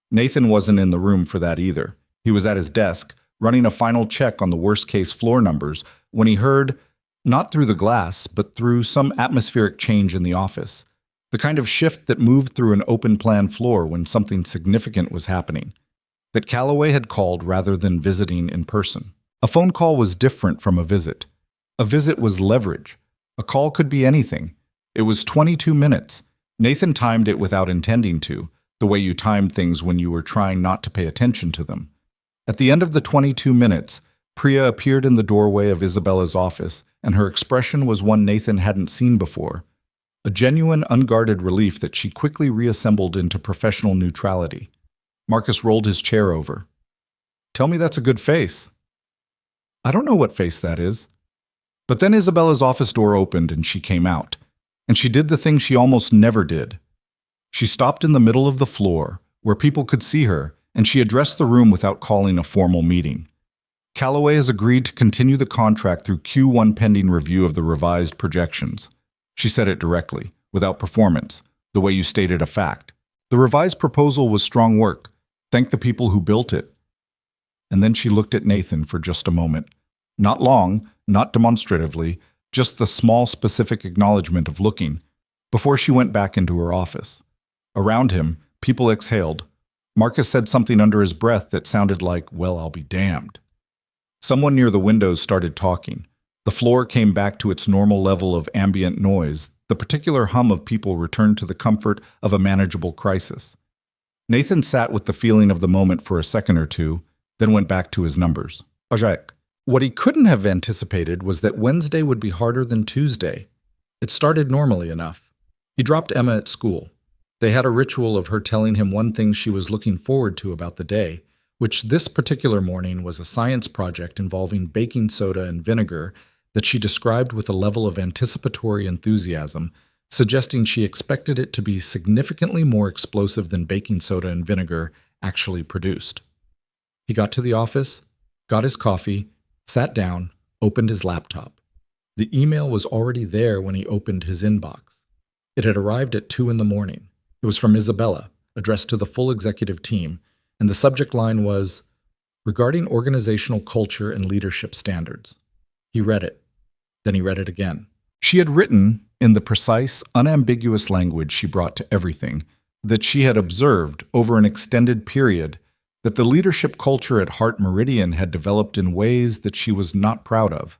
Nathan wasn't in the room for that either. He was at his desk, running a final check on the worst-case floor numbers, when he heard, not through the glass, but through some atmospheric change in the office. The kind of shift that moved through an open-plan floor when something significant was happening. That Callaway had called rather than visiting in person. A phone call was different from a visit. A visit was leverage. A call could be anything. It was 22 minutes. Nathan timed it without intending to, the way you timed things when you were trying not to pay attention to them. At the end of the 22 minutes, Priya appeared in the doorway of Isabella's office, and her expression was one Nathan hadn't seen before. A genuine, unguarded relief that she quickly reassembled into professional neutrality. Marcus rolled his chair over. "Tell me that's a good face." "I don't know what face that is." But then Isabella's office door opened and she came out. And she did the thing she almost never did. She stopped in the middle of the floor, where people could see her, and she addressed the room without calling a formal meeting. "Callaway has agreed to continue the contract through Q1 pending review of the revised projections." She said it directly, without performance, the way you stated a fact. "The revised proposal was strong work. Thank the people who built it." And then she looked at Nathan for just a moment. Not long, not demonstratively, just the small specific acknowledgement of looking, before she went back into her office. Around him, people exhaled. Marcus said something under his breath that sounded like, "Well, I'll be damned." Someone near the windows started talking. The floor came back to its normal level of ambient noise. The particular hum of people returned to the comfort of a manageable crisis. Nathan sat with the feeling of the moment for a second or two, then went back to his numbers. What he couldn't have anticipated was that Wednesday would be harder than Tuesday. It started normally enough. He dropped Emma at school. They had a ritual of her telling him one thing she was looking forward to about the day, which this particular morning was a science project involving baking soda and vinegar that she described with a level of anticipatory enthusiasm, suggesting she expected it to be significantly more explosive than baking soda and vinegar actually produced. He got to the office, got his coffee, sat down, opened his laptop. The email was already there when he opened his inbox. It had arrived at 2 in the morning. It was from Isabella, addressed to the full executive team, and the subject line was, "Regarding organizational culture and leadership standards." He read it. Then he read it again. She had written, in the precise, unambiguous language she brought to everything, that she had observed, over an extended period, that the leadership culture at Heart Meridian had developed in ways that she was not proud of,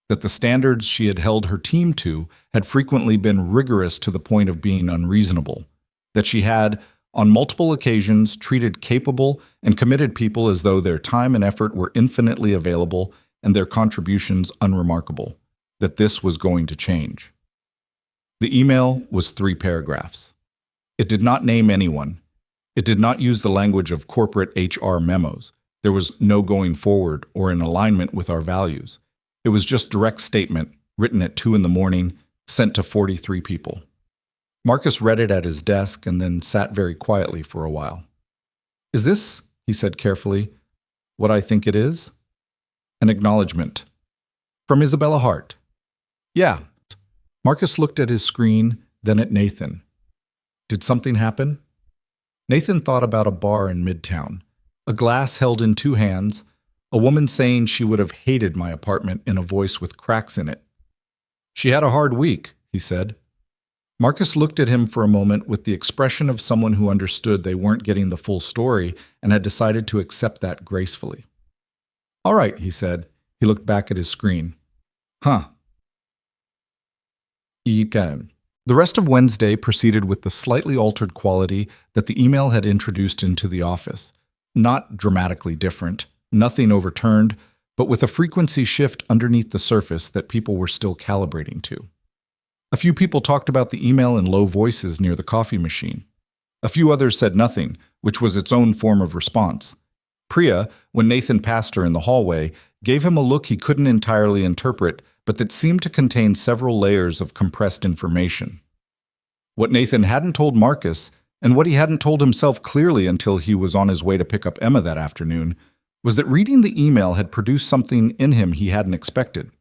that the standards she had held her team to had frequently been rigorous to the point of being unreasonable, that she had, on multiple occasions, treated capable and committed people as though their time and effort were infinitely available and their contributions unremarkable, that this was going to change. The email was 3 paragraphs. It did not name anyone. It did not use the language of corporate HR memos. There was no going forward or in alignment with our values. It was just direct statement, written at 2 in the morning, sent to 43 people. Marcus read it at his desk and then sat very quietly for a while. "Is this," he said carefully, "what I think it is?" An acknowledgement. From Isabella Hart. "Yeah." Marcus looked at his screen, then at Nathan. "Did something happen?" Nathan thought about a bar in Midtown, a glass held in 2 hands, a woman saying she would have hated my apartment in a voice with cracks in it. "She had a hard week," he said. Marcus looked at him for a moment with the expression of someone who understood they weren't getting the full story and had decided to accept that gracefully. "All right," he said. He looked back at his screen. "Huh." The rest of Wednesday proceeded with the slightly altered quality that the email had introduced into the office. Not dramatically different, nothing overturned, but with a frequency shift underneath the surface that people were still calibrating to. A few people talked about the email in low voices near the coffee machine. A few others said nothing, which was its own form of response. Priya, when Nathan passed her in the hallway, gave him a look he couldn't entirely interpret, but that seemed to contain several layers of compressed information. What Nathan hadn't told Marcus, and what he hadn't told himself clearly until he was on his way to pick up Emma that afternoon, was that reading the email had produced something in him he hadn't expected.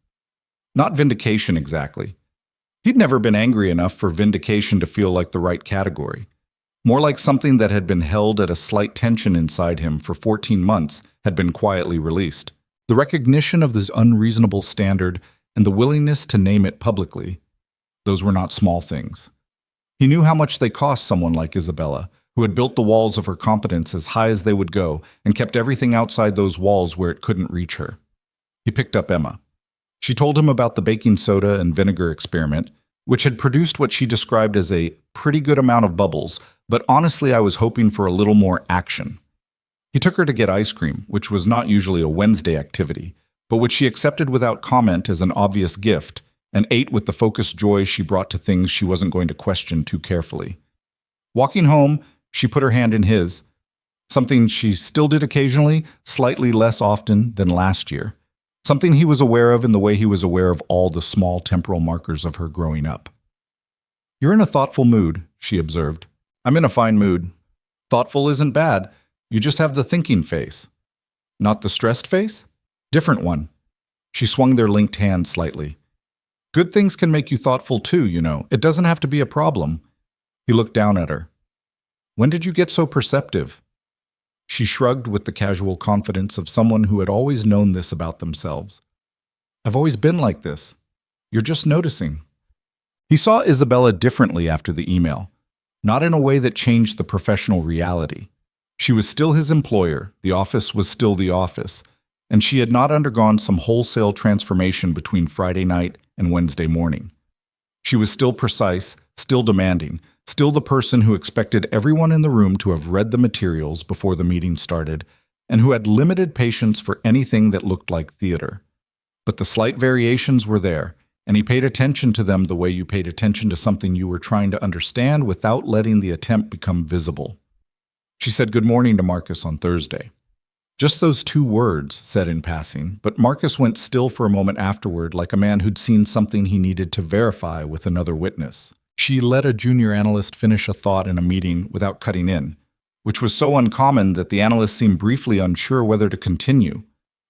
Not vindication exactly. He'd never been angry enough for vindication to feel like the right category. More like something that had been held at a slight tension inside him for 14 months had been quietly released. The recognition of this unreasonable standard and the willingness to name it publicly, those were not small things. He knew how much they cost someone like Isabella, who had built the walls of her competence as high as they would go and kept everything outside those walls where it couldn't reach her. He picked up Emma. She told him about the baking soda and vinegar experiment, which had produced what she described as a pretty good amount of bubbles, but honestly I was hoping for a little more action. He took her to get ice cream, which was not usually a Wednesday activity, but which she accepted without comment as an obvious gift, and ate with the focused joy she brought to things she wasn't going to question too carefully. Walking home, she put her hand in his, something she still did occasionally, slightly less often than last year, something he was aware of in the way he was aware of all the small temporal markers of her growing up. "You're in a thoughtful mood," she observed. "I'm in a fine mood. Thoughtful isn't bad. You just have the thinking face." "Not the stressed face?" "Different one." She swung their linked hands slightly. "Good things can make you thoughtful too, you know. It doesn't have to be a problem." He looked down at her. "When did you get so perceptive?" She shrugged with the casual confidence of someone who had always known this about themselves. "I've always been like this. You're just noticing." He saw Isabella differently after the email, not in a way that changed the professional reality. She was still his employer, the office was still the office, and she had not undergone some wholesale transformation between Friday night and Wednesday morning. She was still precise, still demanding, still the person who expected everyone in the room to have read the materials before the meeting started, and who had limited patience for anything that looked like theater. But the slight variations were there, and he paid attention to them the way you paid attention to something you were trying to understand without letting the attempt become visible. She said good morning to Marcus on Thursday. Just those 2 words, said in passing, but Marcus went still for a moment afterward like a man who'd seen something he needed to verify with another witness. She let a junior analyst finish a thought in a meeting without cutting in, which was so uncommon that the analyst seemed briefly unsure whether to continue.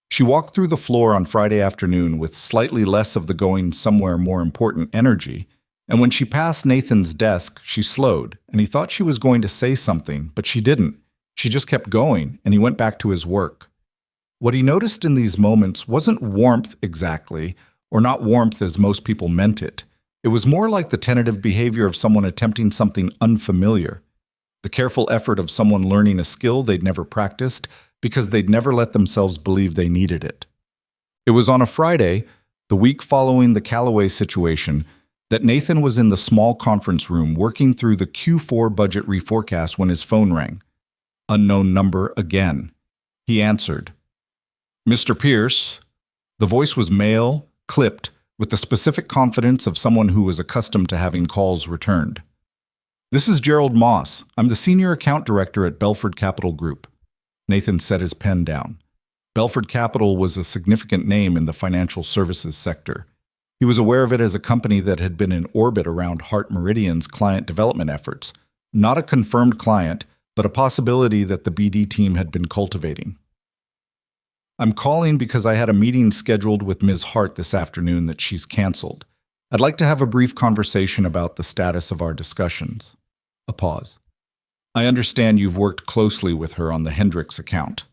She walked through the floor on Friday afternoon with slightly less of the going somewhere more important energy, and when she passed Nathan's desk, she slowed, and he thought she was going to say something, but she didn't. She just kept going, and he went back to his work. What he noticed in these moments wasn't warmth exactly, or not warmth as most people meant it. It was more like the tentative behavior of someone attempting something unfamiliar, the careful effort of someone learning a skill they'd never practiced because they'd never let themselves believe they needed it. It was on a Friday, the week following the Callaway situation, that Nathan was in the small conference room working through the Q4 budget reforecast when his phone rang. Unknown number again. He answered. Mr. Pierce. The voice was male, clipped, with the specific confidence of someone who was accustomed to having calls returned. This is Gerald Moss. I'm the senior account director at Belford Capital Group. Nathan set his pen down. Belford Capital was a significant name in the financial services sector. He was aware of it as a company that had been in orbit around Hart Meridian's client development efforts, not a confirmed client, but a possibility that the BD team had been cultivating. I'm calling because I had a meeting scheduled with Ms. Hart this afternoon that she's canceled. I'd like to have a brief conversation about the status of our discussions. A pause. I understand you've worked closely with her on the Hendricks account.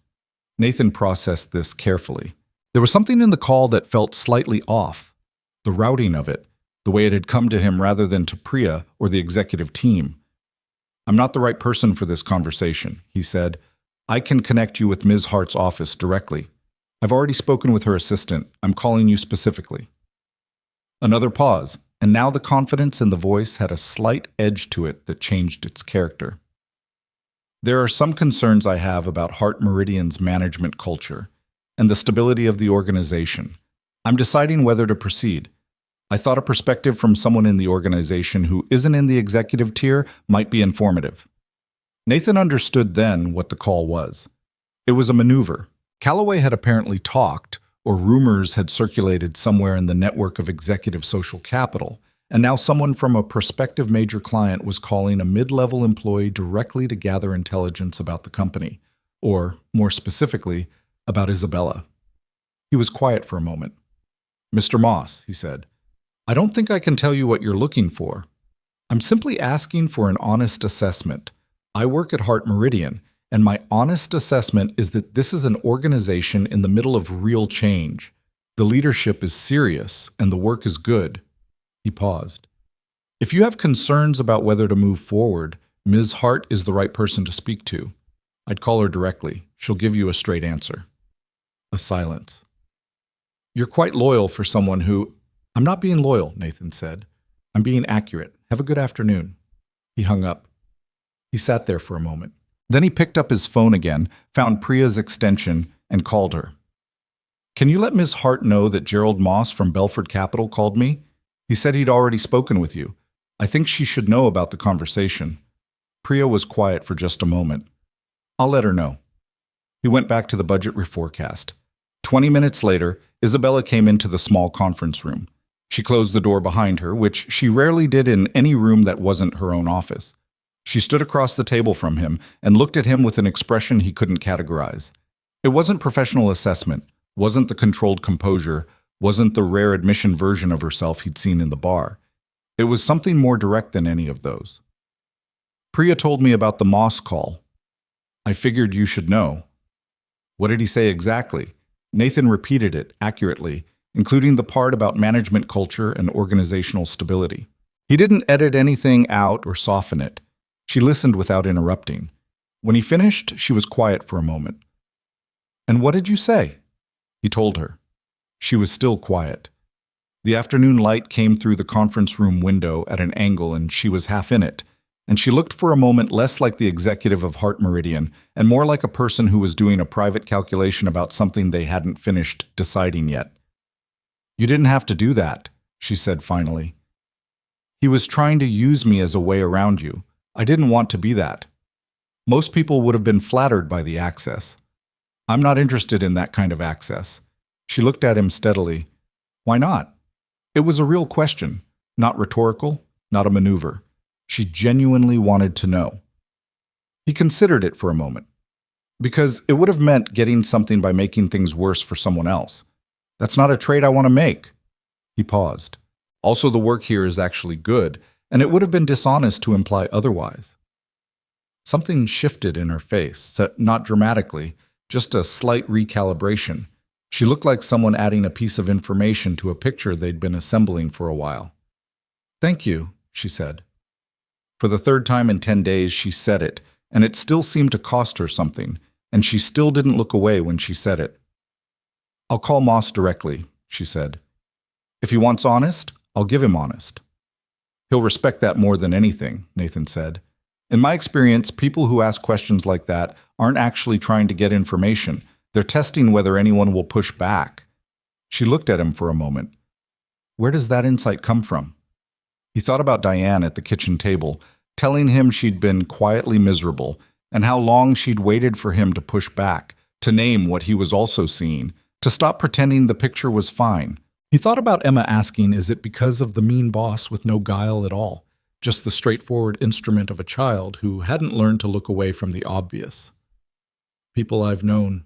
Nathan processed this carefully. There was something in the call that felt slightly off. The routing of it, the way it had come to him rather than to Priya or the executive team. I'm not the right person for this conversation, he said. I can connect you with Ms. Hart's office directly. I've already spoken with her assistant. I'm calling you specifically. Another pause, and now the confidence in the voice had a slight edge to it that changed its character. There are some concerns I have about Hart Meridian's management culture and the stability of the organization. I'm deciding whether to proceed. I thought a perspective from someone in the organization who isn't in the executive tier might be informative. Nathan understood then what the call was. It was a maneuver. Callaway had apparently talked, or rumors had circulated somewhere in the network of executive social capital, and now someone from a prospective major client was calling a mid-level employee directly to gather intelligence about the company, or, more specifically, about Isabella. He was quiet for a moment. Mr. Moss, he said, I don't think I can tell you what you're looking for. I'm simply asking for an honest assessment. I work at Hart Meridian, and my honest assessment is that this is an organization in the middle of real change. The leadership is serious, and the work is good. He paused. If you have concerns about whether to move forward, Ms. Hart is the right person to speak to. I'd call her directly. She'll give you a straight answer. A silence. You're quite loyal for someone who... I'm not being loyal, Nathan said. I'm being accurate. Have a good afternoon. He hung up. He sat there for a moment. Then he picked up his phone again, found Priya's extension, and called her. Can you let Ms. Hart know that Gerald Moss from Belford Capital called me? He said he'd already spoken with you. I think she should know about the conversation. Priya was quiet for just a moment. I'll let her know. He went back to the budget reforecast. 20 minutes later, Isabella came into the small conference room. She closed the door behind her, which she rarely did in any room that wasn't her own office. She stood across the table from him and looked at him with an expression he couldn't categorize. It wasn't professional assessment, wasn't the controlled composure, wasn't the rare admission version of herself he'd seen in the bar. It was something more direct than any of those. Priya told me about the Moss call. I figured you should know. What did he say exactly? Nathan repeated it accurately, including the part about management culture and organizational stability. He didn't edit anything out or soften it. She listened without interrupting. When he finished, she was quiet for a moment. "And what did you say?" He told her. She was still quiet. The afternoon light came through the conference room window at an angle, and she was half in it, and she looked for a moment less like the executive of Heart Meridian and more like a person who was doing a private calculation about something they hadn't finished deciding yet. "You didn't have to do that," she said finally. "He was trying to use me as a way around you. I didn't want to be that. Most people would have been flattered by the access. I'm not interested in that kind of access." She looked at him steadily. "Why not?" It was a real question, not rhetorical, not a maneuver. She genuinely wanted to know. He considered it for a moment. "Because it would have meant getting something by making things worse for someone else. That's not a trade I want to make." He paused. "Also, the work here is actually good, and it would have been dishonest to imply otherwise." Something shifted in her face, not dramatically, just a slight recalibration. She looked like someone adding a piece of information to a picture they'd been assembling for a while. "Thank you," she said. For the third time in 10 days, she said it, and it still seemed to cost her something, and she still didn't look away when she said it. "I'll call Moss directly," she said. "If he wants honest, I'll give him honest." "He'll respect that more than anything," Nathan said. "In my experience, people who ask questions like that aren't actually trying to get information. They're testing whether anyone will push back." She looked at him for a moment. Where does that insight come from? He thought about Diane at the kitchen table, telling him she'd been quietly miserable, and how long she'd waited for him to push back, to name what he was also seeing, to stop pretending the picture was fine. He thought about Emma asking, is it because of the mean boss with no guile at all, just the straightforward instrument of a child who hadn't learned to look away from the obvious? "People I've known,"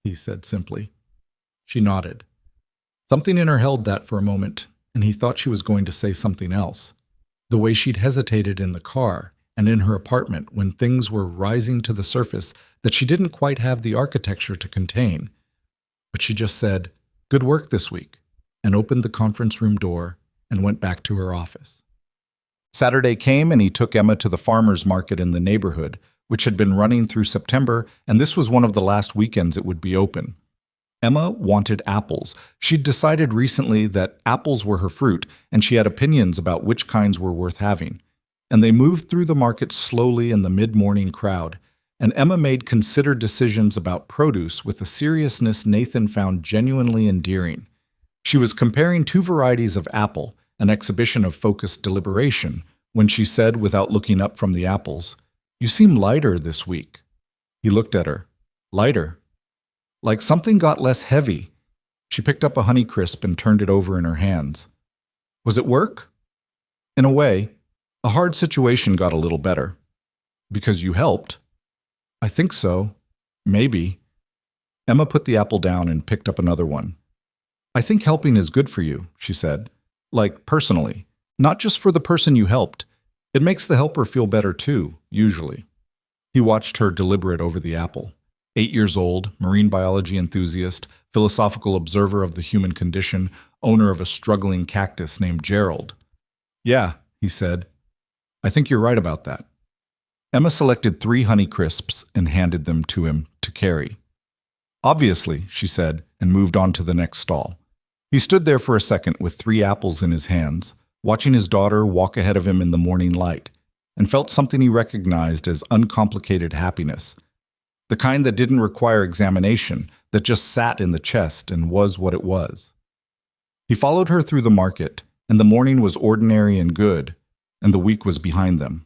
he said simply. She nodded. Something in her held that for a moment, and he thought she was going to say something else. The way she'd hesitated in the car and in her apartment when things were rising to the surface that she didn't quite have the architecture to contain. But she just said, "Good work this week," and opened the conference room door and went back to her office. Saturday came and he took Emma to the farmer's market in the neighborhood, which had been running through September, and this was one of the last weekends it would be open. Emma wanted apples. She'd decided recently that apples were her fruit, and she had opinions about which kinds were worth having. And they moved through the market slowly in the mid-morning crowd, and Emma made considered decisions about produce with a seriousness Nathan found genuinely endearing. She was comparing two varieties of apple, an exhibition of focused deliberation, when she said, without looking up from the apples, "You seem lighter this week." He looked at her. Lighter? Like something got less heavy. She picked up a Honeycrisp and turned it over in her hands. "Was it work?" "In a way. A hard situation got a little better." "Because you helped?" "I think so. Maybe." Emma put the apple down and picked up another one. "I think helping is good for you," she said. "Like, personally. Not just for the person you helped. It makes the helper feel better too, usually." He watched her deliberate over the apple. 8 years old, marine biology enthusiast, philosophical observer of the human condition, owner of a struggling cactus named Gerald. "Yeah," he said. "I think you're right about that." Emma selected 3 Honeycrisps and handed them to him to carry. "Obviously," she said, and moved on to the next stall. He stood there for a second with 3 apples in his hands, watching his daughter walk ahead of him in the morning light, and felt something he recognized as uncomplicated happiness. The kind that didn't require examination, that just sat in the chest and was what it was. He followed her through the market, and the morning was ordinary and good, and the week was behind them.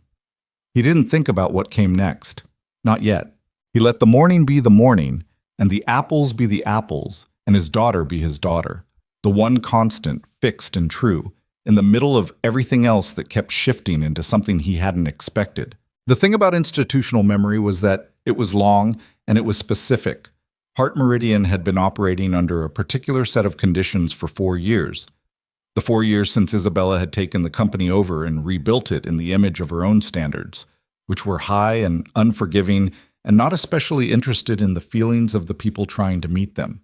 He didn't think about what came next. Not yet. He let the morning be the morning, and the apples be the apples, and his daughter be his daughter. The one constant, fixed and true, in the middle of everything else that kept shifting into something he hadn't expected. The thing about institutional memory was that it was long and it was specific. Heart Meridian had been operating under a particular set of conditions for 4 years. The 4 years since Isabella had taken the company over and rebuilt it in the image of her own standards, which were high and unforgiving and not especially interested in the feelings of the people trying to meet them.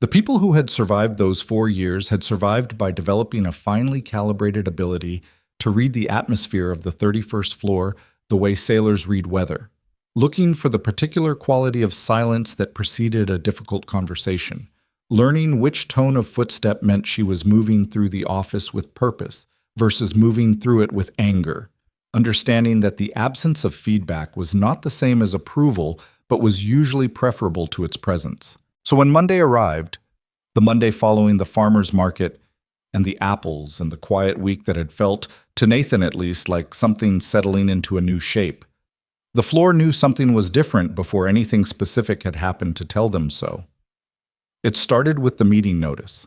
The people who had survived those 4 years had survived by developing a finely calibrated ability to read the atmosphere of the 31st floor the way sailors read weather. looking for the particular quality of silence that preceded a difficult conversation, learning which tone of footstep meant she was moving through the office with purpose versus moving through it with anger, understanding that the absence of feedback was not the same as approval, but was usually preferable to its presence. So when Monday arrived, the Monday following the farmer's market, and the apples and the quiet week that had felt, to Nathan at least, like something settling into a new shape, the floor knew something was different before anything specific had happened to tell them so. It started with the meeting notice.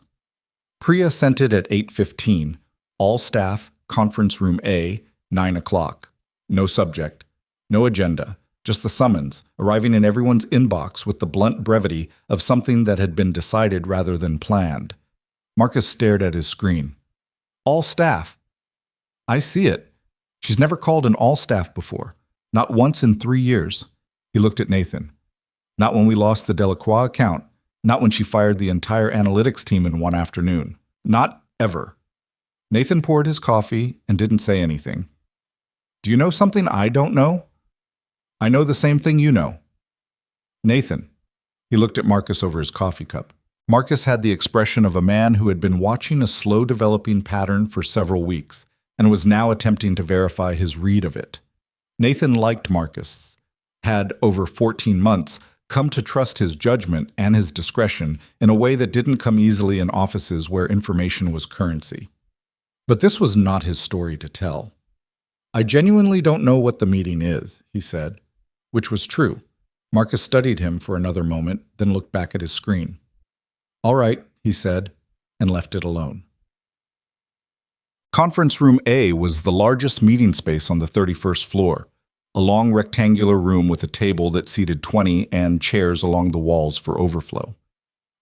Priya sent it at 8:15, all staff, conference room A, 9 o'clock. No subject, no agenda, just the summons, arriving in everyone's inbox with the blunt brevity of something that had been decided rather than planned. Marcus stared at his screen. All staff. I see it. She's never called an all staff before. Not once in 3 years. He looked at Nathan. Not when we lost the Delacroix account. Not when she fired the entire analytics team in one afternoon. Not ever. Nathan poured his coffee and didn't say anything. Do you know something I don't know? I know the same thing you know. Nathan. He looked at Marcus over his coffee cup. Marcus had the expression of a man who had been watching a slow-developing pattern for several weeks and was now attempting to verify his read of it. Nathan liked Marcus, had, over 14 months, come to trust his judgment and his discretion in a way that didn't come easily in offices where information was currency. But this was not his story to tell. I genuinely don't know what the meeting is, he said, which was true. Marcus studied him for another moment, then looked back at his screen. All right, he said, and left it alone. Conference room A was the largest meeting space on the 31st floor, a long rectangular room with a table that seated 20 and chairs along the walls for overflow.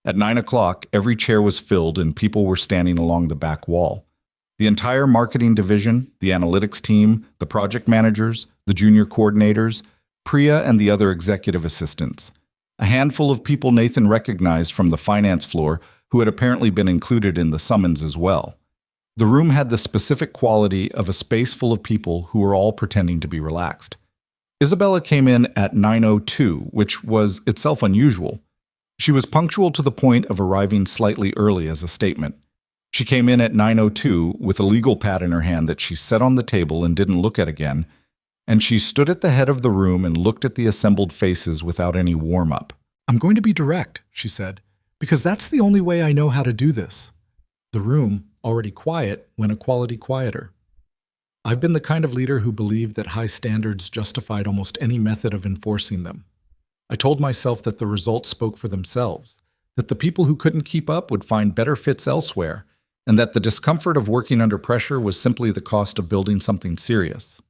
At 9 o'clock, every chair was filled and people were standing along the back wall. The entire marketing division, the analytics team, the project managers, the junior coordinators, Priya and the other executive assistants. A handful of people Nathan recognized from the finance floor who had apparently been included in the summons as well. The room had the specific quality of a space full of people who were all pretending to be relaxed. Isabella came in at 9:02, which was itself unusual. She was punctual to the point of arriving slightly early as a statement. She came in at 9:02 with a legal pad in her hand that she set on the table and didn't look at again, and she stood at the head of the room and looked at the assembled faces without any warm-up. I'm going to be direct, she said, because that's the only way I know how to do this. The room, already quiet, went a quality quieter. I've been the kind of leader who believed that high standards justified almost any method of enforcing them. I told myself that the results spoke for themselves, that the people who couldn't keep up would find better fits elsewhere, and that the discomfort of working under pressure was simply the cost of building something serious.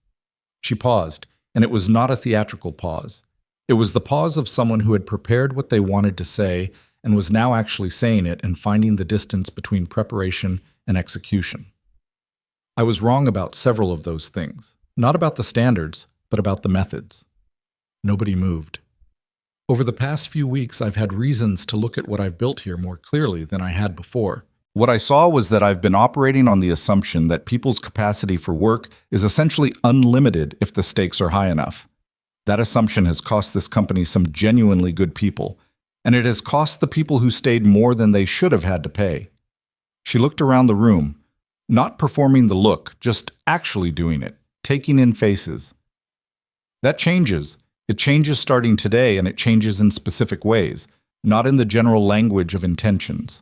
She paused, and it was not a theatrical pause. It was the pause of someone who had prepared what they wanted to say and was now actually saying it and finding the distance between preparation and execution. I was wrong about several of those things, not about the standards, but about the methods. Nobody moved. Over the past few weeks, I've had reasons to look at what I've built here more clearly than I had before. What I saw was that I've been operating on the assumption that people's capacity for work is essentially unlimited if the stakes are high enough. That assumption has cost this company some genuinely good people, and it has cost the people who stayed more than they should have had to pay. She looked around the room, not performing the look, just actually doing it, taking in faces. That changes. It changes starting today, and it changes in specific ways, not in the general language of intentions.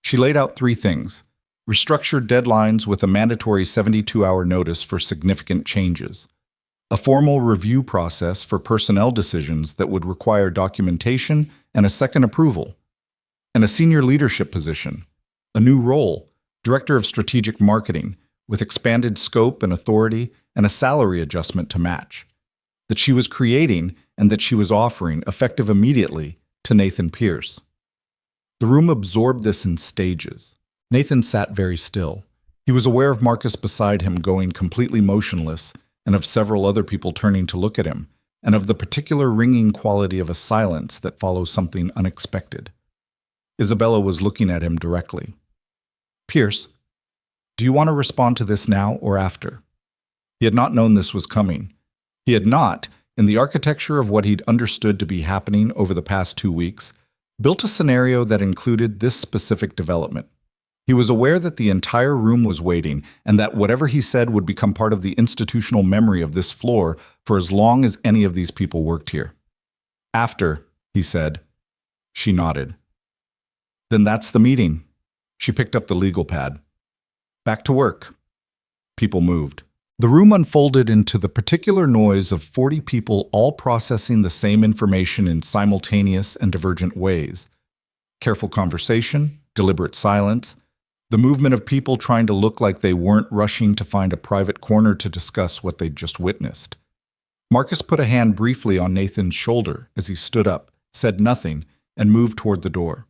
She laid out 3 things: restructured deadlines with a mandatory 72-hour notice for significant changes, a formal review process for personnel decisions that would require documentation and a second approval, and a senior leadership position, a new role, Director of Strategic Marketing, with expanded scope and authority and a salary adjustment to match, that she was creating and that she was offering, effective immediately, to Nathan Pierce. The room absorbed this in stages. Nathan sat very still. He was aware of Marcus beside him going completely motionless, and of several other people turning to look at him, and of the particular ringing quality of a silence that follows something unexpected. Isabella was looking at him directly. Pierce, do you want to respond to this now or after? He had not known this was coming. He had not, in the architecture of what he'd understood to be happening over the past 2 weeks, built a scenario that included this specific development. He was aware that the entire room was waiting and that whatever he said would become part of the institutional memory of this floor for as long as any of these people worked here. After, he said. She nodded. Then that's the meeting. She picked up the legal pad. Back to work. People moved. The room unfolded into the particular noise of 40 people all processing the same information in simultaneous and divergent ways. Careful conversation, deliberate silence, the movement of people trying to look like they weren't rushing to find a private corner to discuss what they'd just witnessed. Marcus put a hand briefly on Nathan's shoulder as he stood up, said nothing, and moved toward the door.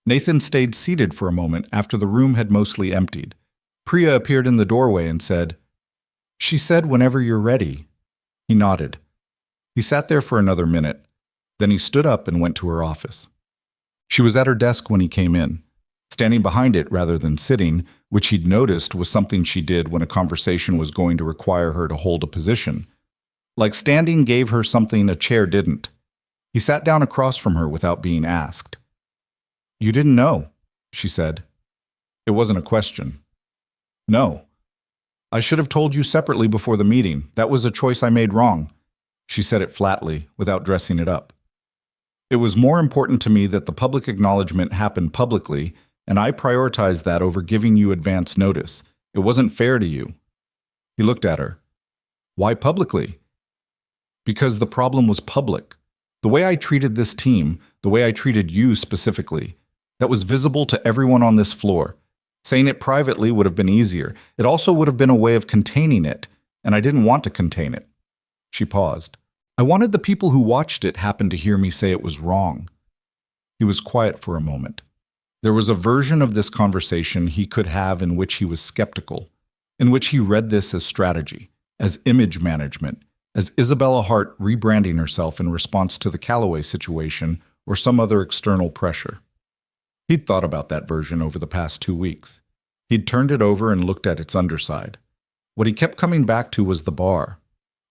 Nathan stayed seated for a moment after the room had mostly emptied. Priya appeared in the doorway and said, "She said whenever you're ready." He nodded. He sat there for another minute. Then he stood up and went to her office. She was at her desk when he came in, standing behind it rather than sitting, which he'd noticed was something she did when a conversation was going to require her to hold a position. Like standing gave her something a chair didn't. He sat down across from her without being asked. "You didn't know," she said. It wasn't a question. "No. I should have told you separately before the meeting. That was a choice I made wrong." She said it flatly, without dressing it up. "It was more important to me that the public acknowledgement happened publicly, and I prioritized that over giving you advance notice. It wasn't fair to you." He looked at her. "Why publicly?" "Because the problem was public. The way I treated this team, the way I treated you specifically, that was visible to everyone on this floor. Saying it privately would have been easier. It also would have been a way of containing it, and I didn't want to contain it." She paused. "I wanted the people who watched it happen to hear me say it was wrong." He was quiet for a moment. There was a version of this conversation he could have in which he was skeptical, in which he read this as strategy, as image management, as Isabella Hart rebranding herself in response to the Calloway situation or some other external pressure. He'd thought about that version over the past 2 weeks. He'd turned it over and looked at its underside. What he kept coming back to was the bar,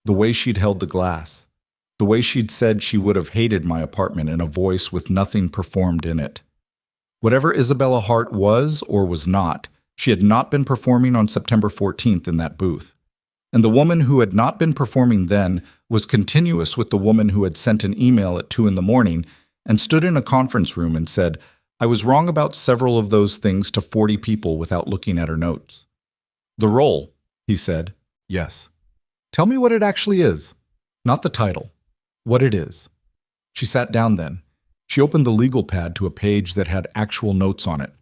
the way she'd held the glass, the way she'd said she would have hated my apartment in a voice with nothing performed in it. Whatever Isabella Hart was or was not, she had not been performing on September 14th in that booth. And the woman who had not been performing then was continuous with the woman who had sent an email at 2 a.m. and stood in a conference room and said, "I was wrong about several of those things" to 40 people without looking at her notes. "The role," he said. "Yes. Tell me what it actually is. Not the title. What it is." She sat down then. She opened the legal pad to a page that had actual notes on it.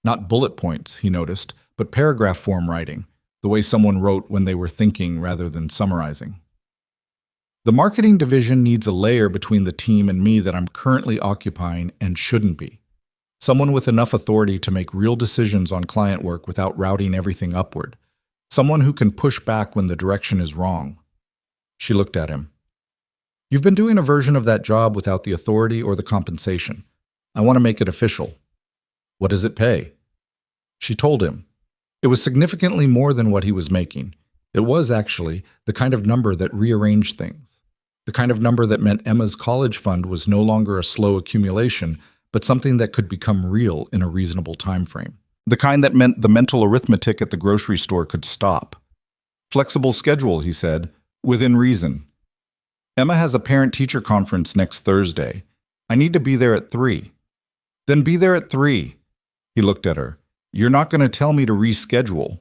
Not bullet points, he noticed, but paragraph form writing, the way someone wrote when they were thinking rather than summarizing. "The marketing division needs a layer between the team and me that I'm currently occupying and shouldn't be. Someone with enough authority to make real decisions on client work without routing everything upward. Someone who can push back when the direction is wrong." She looked at him. "You've been doing a version of that job without the authority or the compensation. I want to make it official." "What does it pay?" She told him. It was significantly more than what he was making. It was, actually, the kind of number that rearranged things. The kind of number that meant Emma's college fund was no longer a slow accumulation, but something that could become real in a reasonable time frame. The kind that meant the mental arithmetic at the grocery store could stop. "Flexible schedule," he said, "within reason. Emma has a parent-teacher conference next Thursday. I need to be there at 3. "Then be there at 3. He looked at her. "You're not going to tell me to reschedule."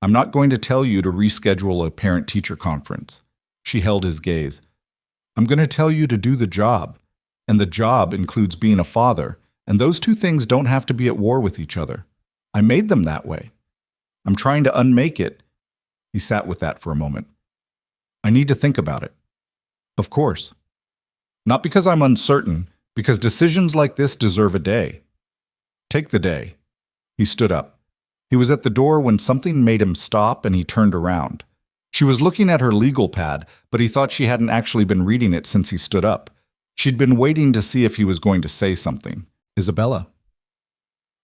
"I'm not going to tell you to reschedule a parent-teacher conference." She held his gaze. "I'm going to tell you to do the job. And the job includes being a father, and those two things don't have to be at war with each other. I made them that way. I'm trying to unmake it." He sat with that for a moment. "I need to think about it." "Of course. Not because I'm uncertain, because decisions like this deserve a day." "Take the day." He stood up. He was at the door when something made him stop and he turned around. She was looking at her legal pad, but he thought she hadn't actually been reading it since he stood up. She'd been waiting to see if he was going to say something. "Isabella."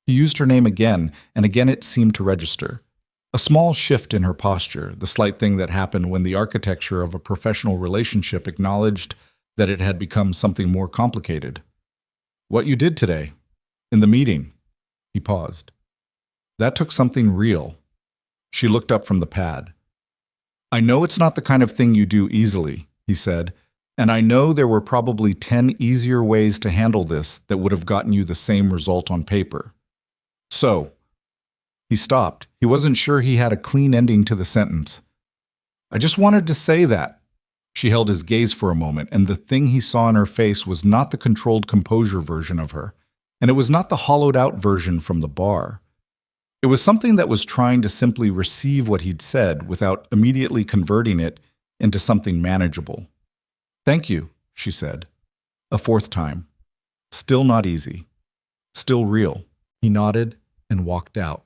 He used her name again, and again it seemed to register. A small shift in her posture, the slight thing that happened when the architecture of a professional relationship acknowledged that it had become something more complicated. What you did today, in the meeting, he paused. That took something real. She looked up from the pad. I know it's not the kind of thing you do easily, he said, and I know there were probably 10 easier ways to handle this that would have gotten you the same result on paper. So, he stopped. He wasn't sure he had a clean ending to the sentence. I just wanted to say that. She held his gaze for a moment, and the thing he saw in her face was not the controlled composure version of her, and it was not the hollowed-out version from the bar. It was something that was trying to simply receive what he'd said without immediately converting it into something manageable. Thank you, she said. A fourth time. Still not easy. Still real. He nodded and walked out.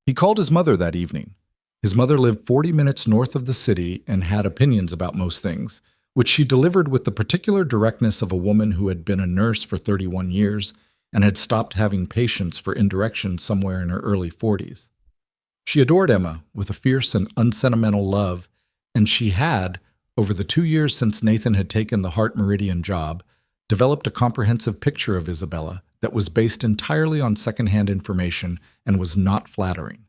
He called his mother that evening. His mother lived 40 minutes north of the city and had opinions about most things, which she delivered with the particular directness of a woman who had been a nurse for 31 years and had stopped having patience for indirection somewhere in her early 40s. She adored Emma with a fierce and unsentimental love, and she had, over the 2 years since Nathan had taken the Heart Meridian job, developed a comprehensive picture of Isabella that was based entirely on secondhand information and was not flattering.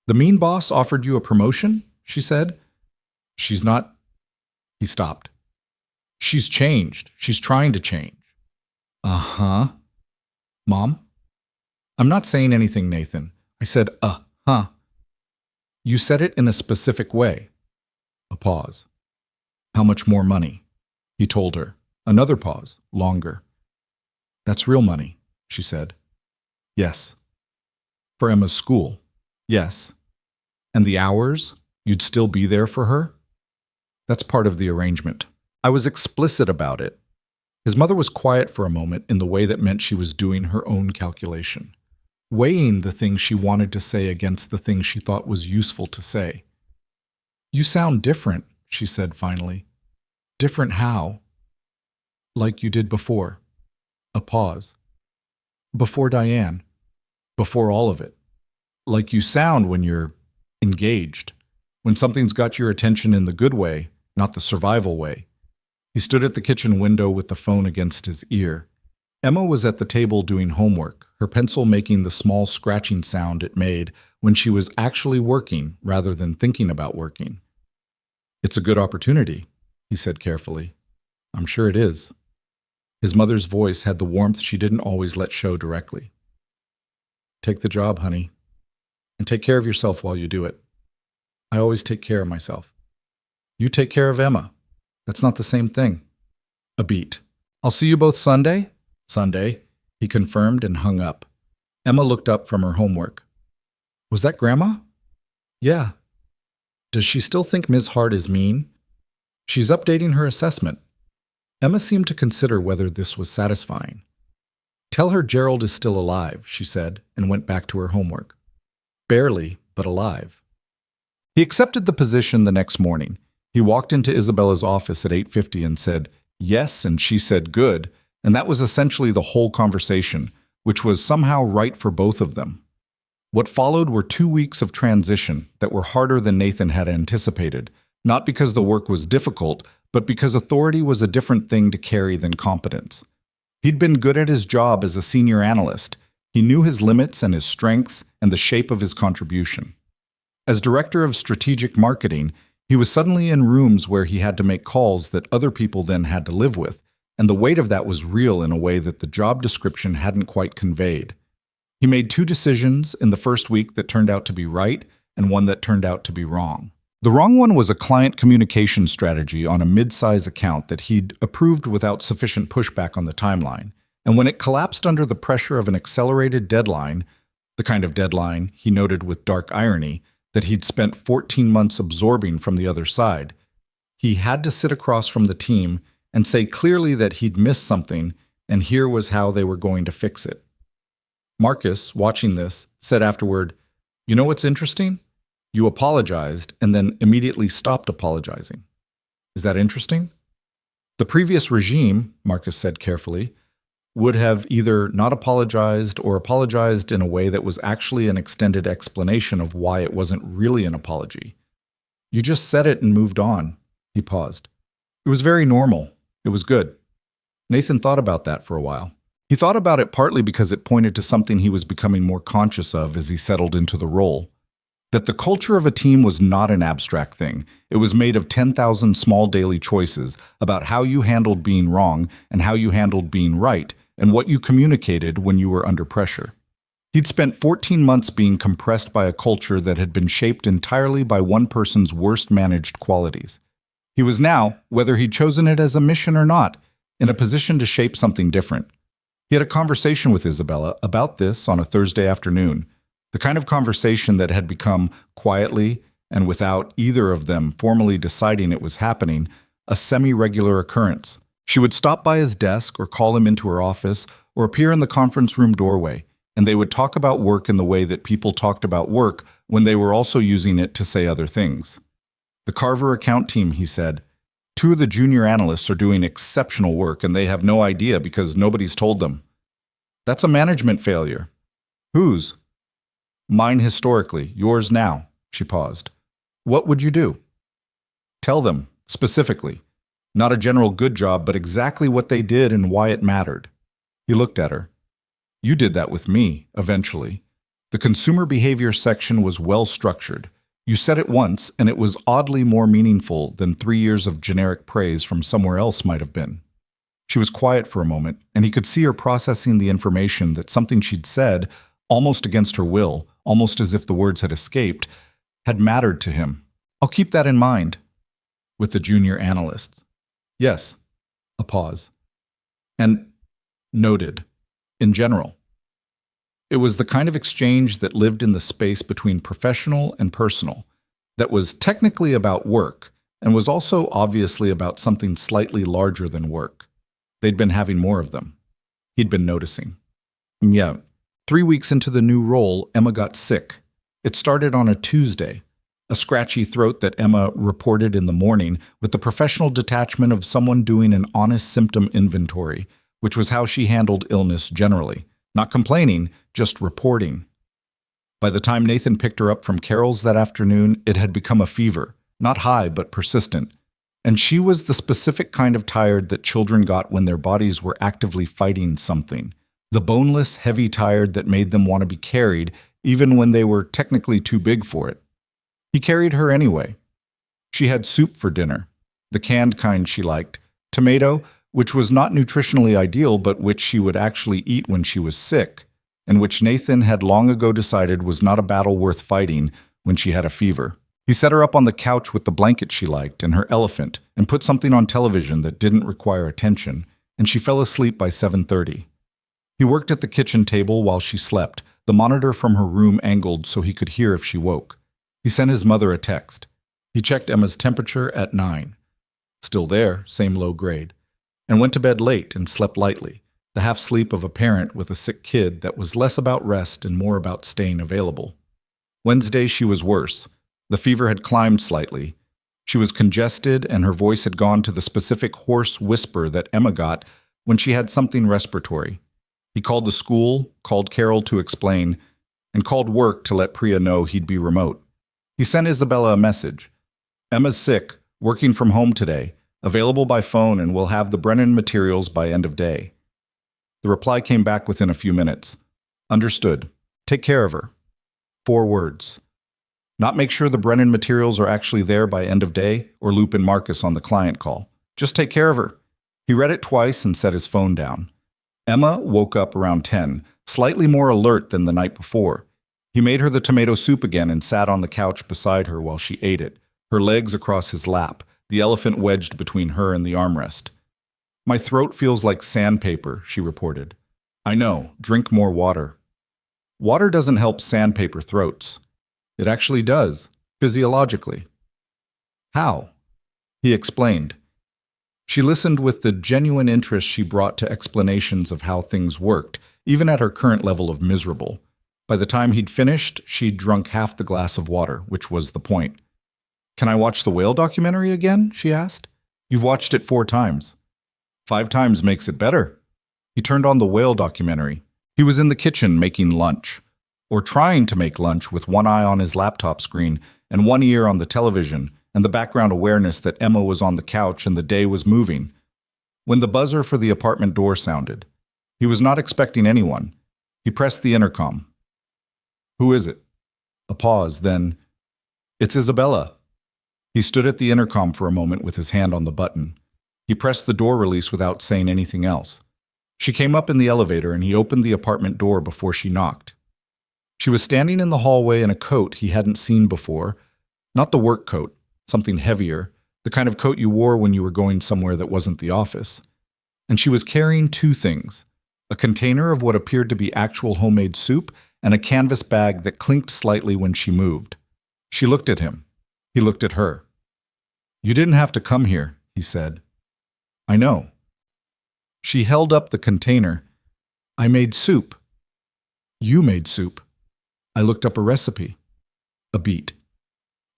The mean boss offered you a promotion? She said. She's not... He stopped. She's changed. She's trying to change. Uh-huh. Mom? I'm not saying anything, Nathan. I said, uh-huh. You said it in a specific way. A pause. How much more money? He told her. Another pause, longer. That's real money, she said. Yes. For Emma's school. Yes. And the hours? You'd still be there for her? That's part of the arrangement. I was explicit about it. His mother was quiet for a moment in the way that meant she was doing her own calculation, weighing the things she wanted to say against the things she thought was useful to say. You sound different, she said finally. Different how? Like you did before. A pause. Before Diane. Before all of it. Like you sound when you're engaged. When something's got your attention in the good way, not the survival way. He stood at the kitchen window with the phone against his ear. Emma was at the table doing homework, her pencil making the small scratching sound it made when she was actually working rather than thinking about working. It's a good opportunity, he said carefully. I'm sure it is. His mother's voice had the warmth she didn't always let show directly. Take the job, honey. And take care of yourself while you do it. I always take care of myself. You take care of Emma. That's not the same thing. A beat. I'll see you both Sunday? Sunday, he confirmed and hung up. Emma looked up from her homework. Was that Grandma? Yeah. Does she still think Ms. Hart is mean? She's updating her assessment. Emma seemed to consider whether this was satisfying. Tell her Gerald is still alive, she said, and went back to her homework. Barely, but alive. He accepted the position the next morning. He walked into Isabella's office at 8:50 and said, yes, and she said good, and that was essentially the whole conversation, which was somehow right for both of them. What followed were 2 weeks of transition that were harder than Nathan had anticipated, not because the work was difficult, but because authority was a different thing to carry than competence. He'd been good at his job as a senior analyst. He knew his limits and his strengths and the shape of his contribution. As director of strategic marketing, he was suddenly in rooms where he had to make calls that other people then had to live with, and the weight of that was real in a way that the job description hadn't quite conveyed. He made 2 decisions in the first week that turned out to be right and one that turned out to be wrong. The wrong one was a client communication strategy on a mid-size account that he'd approved without sufficient pushback on the timeline, and when it collapsed under the pressure of an accelerated deadline, the kind of deadline, he noted with dark irony, that he'd spent 14 months absorbing from the other side, he had to sit across from the team and say clearly that he'd missed something, and here was how they were going to fix it. Marcus, watching this, said afterward, "You know what's interesting? You apologized and then immediately stopped apologizing. Is that interesting?" The previous regime, Marcus said carefully, would have either not apologized or apologized in a way that was actually an extended explanation of why it wasn't really an apology. You just said it and moved on. He paused. It was very normal. It was good. Nathan thought about that for a while. He thought about it partly because it pointed to something he was becoming more conscious of as he settled into the role. That the culture of a team was not an abstract thing. It was made of 10,000 small daily choices about how you handled being wrong and how you handled being right and what you communicated when you were under pressure. He'd spent 14 months being compressed by a culture that had been shaped entirely by one person's worst managed qualities. He was now, whether he'd chosen it as a mission or not, in a position to shape something different. He had a conversation with Isabella about this on a Thursday afternoon, the kind of conversation that had become, quietly and without either of them formally deciding it was happening, a semi-regular occurrence. She would stop by his desk or call him into her office or appear in the conference room doorway, and they would talk about work in the way that people talked about work when they were also using it to say other things. The Carver account team, he said, 2 of the junior analysts are doing exceptional work and they have no idea because nobody's told them. That's a management failure. Whose? Mine historically, yours now, she paused. What would you do? Tell them, specifically. Not a general good job, but exactly what they did and why it mattered. He looked at her. You did that with me, eventually. The consumer behavior section was well structured. You said it once, and it was oddly more meaningful than 3 years of generic praise from somewhere else might have been. She was quiet for a moment, and he could see her processing the information that something she'd said, almost against her will, almost as if the words had escaped, had mattered to him. I'll keep that in mind. With the junior analysts. Yes. A pause. And noted. In general. It was the kind of exchange that lived in the space between professional and personal, that was technically about work, and was also obviously about something slightly larger than work. They'd been having more of them. He'd been noticing. Yeah. 3 weeks into the new role, Emma got sick. It started on a Tuesday. A scratchy throat that Emma reported in the morning with the professional detachment of someone doing an honest symptom inventory, which was how she handled illness generally. Not complaining, just reporting. By the time Nathan picked her up from Carol's that afternoon, it had become a fever. Not high, but persistent. And she was the specific kind of tired that children got when their bodies were actively fighting something. The boneless, heavy tired that made them want to be carried, even when they were technically too big for it. He carried her anyway. She had soup for dinner, the canned kind she liked, tomato, which was not nutritionally ideal but which she would actually eat when she was sick, and which Nathan had long ago decided was not a battle worth fighting when she had a fever. He set her up on the couch with the blanket she liked and her elephant and put something on television that didn't require attention, and she fell asleep by 7:30. He worked at the kitchen table while she slept, the monitor from her room angled so he could hear if she woke. He sent his mother a text. He checked Emma's temperature at 9. Still there, same low grade. And went to bed late and slept lightly, the half-sleep of a parent with a sick kid that was less about rest and more about staying available. Wednesday she was worse. The fever had climbed slightly. She was congested and her voice had gone to the specific hoarse whisper that Emma got when she had something respiratory. He called the school, called Carol to explain, and called work to let Priya know he'd be remote. He sent Isabella a message. Emma's sick, working from home today, available by phone and will have the Brennan materials by end of day. The reply came back within a few minutes. Understood. Take care of her. 4 words. Not make sure the Brennan materials are actually there by end of day or loop in Marcus on the client call. Just take care of her. He read it twice and set his phone down. Emma woke up around 10, slightly more alert than the night before. He made her the tomato soup again and sat on the couch beside her while she ate it, her legs across his lap, the elephant wedged between her and the armrest. My throat feels like sandpaper, she reported. I know, drink more water. Water doesn't help sandpaper throats. It actually does, physiologically. How? He explained. She listened with the genuine interest she brought to explanations of how things worked, even at her current level of miserable. By the time he'd finished, she'd drunk half the glass of water, which was the point. Can I watch the whale documentary again? She asked. You've watched it 4 times. 5 times makes it better. He turned on the whale documentary. He was in the kitchen making lunch, or trying to make lunch with one eye on his laptop screen and one ear on the television, and the background awareness that Emma was on the couch and the day was moving. When the buzzer for the apartment door sounded, he was not expecting anyone. He pressed the intercom. "Who is it?" A pause, then, "It's Isabella." He stood at the intercom for a moment with his hand on the button. He pressed the door release without saying anything else. She came up in the elevator and he opened the apartment door before she knocked. She was standing in the hallway in a coat he hadn't seen before, not the work coat, something heavier, the kind of coat you wore when you were going somewhere that wasn't the office. And she was carrying two things, a container of what appeared to be actual homemade soup and a canvas bag that clinked slightly when she moved. She looked at him. He looked at her. "You didn't have to come here," he said. "I know." She held up the container. "I made soup." "You made soup." "I looked up a recipe." A beat.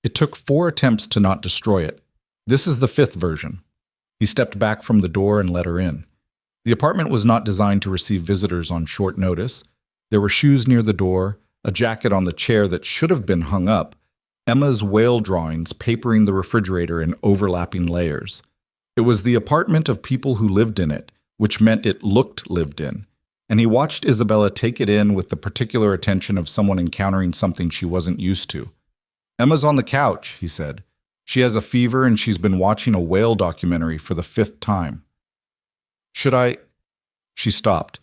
It took 4 attempts to not destroy it. This is the 5th version. He stepped back from the door and let her in. The apartment was not designed to receive visitors on short notice. There were shoes near the door, a jacket on the chair that should have been hung up, Emma's whale drawings papering the refrigerator in overlapping layers. It was the apartment of people who lived in it, which meant it looked lived in. And he watched Isabella take it in with the particular attention of someone encountering something she wasn't used to. "Emma's on the couch," he said. "She has a fever and she's been watching a whale documentary for the 5th time. Should I?" She stopped.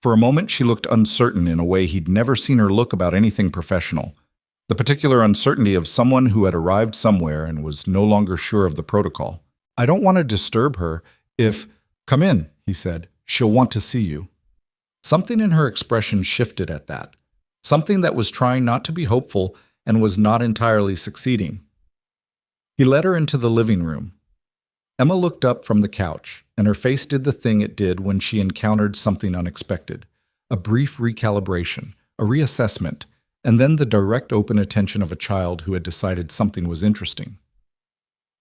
For a moment she looked uncertain in a way he'd never seen her look about anything professional. The particular uncertainty of someone who had arrived somewhere and was no longer sure of the protocol. "I don't want to disturb her if—" "Come in," he said. "She'll want to see you." Something in her expression shifted at that. Something that was trying not to be hopeful and was not entirely succeeding. He led her into the living room. Emma looked up from the couch, and her face did the thing it did when she encountered something unexpected. A brief recalibration, a reassessment, and then the direct open attention of a child who had decided something was interesting.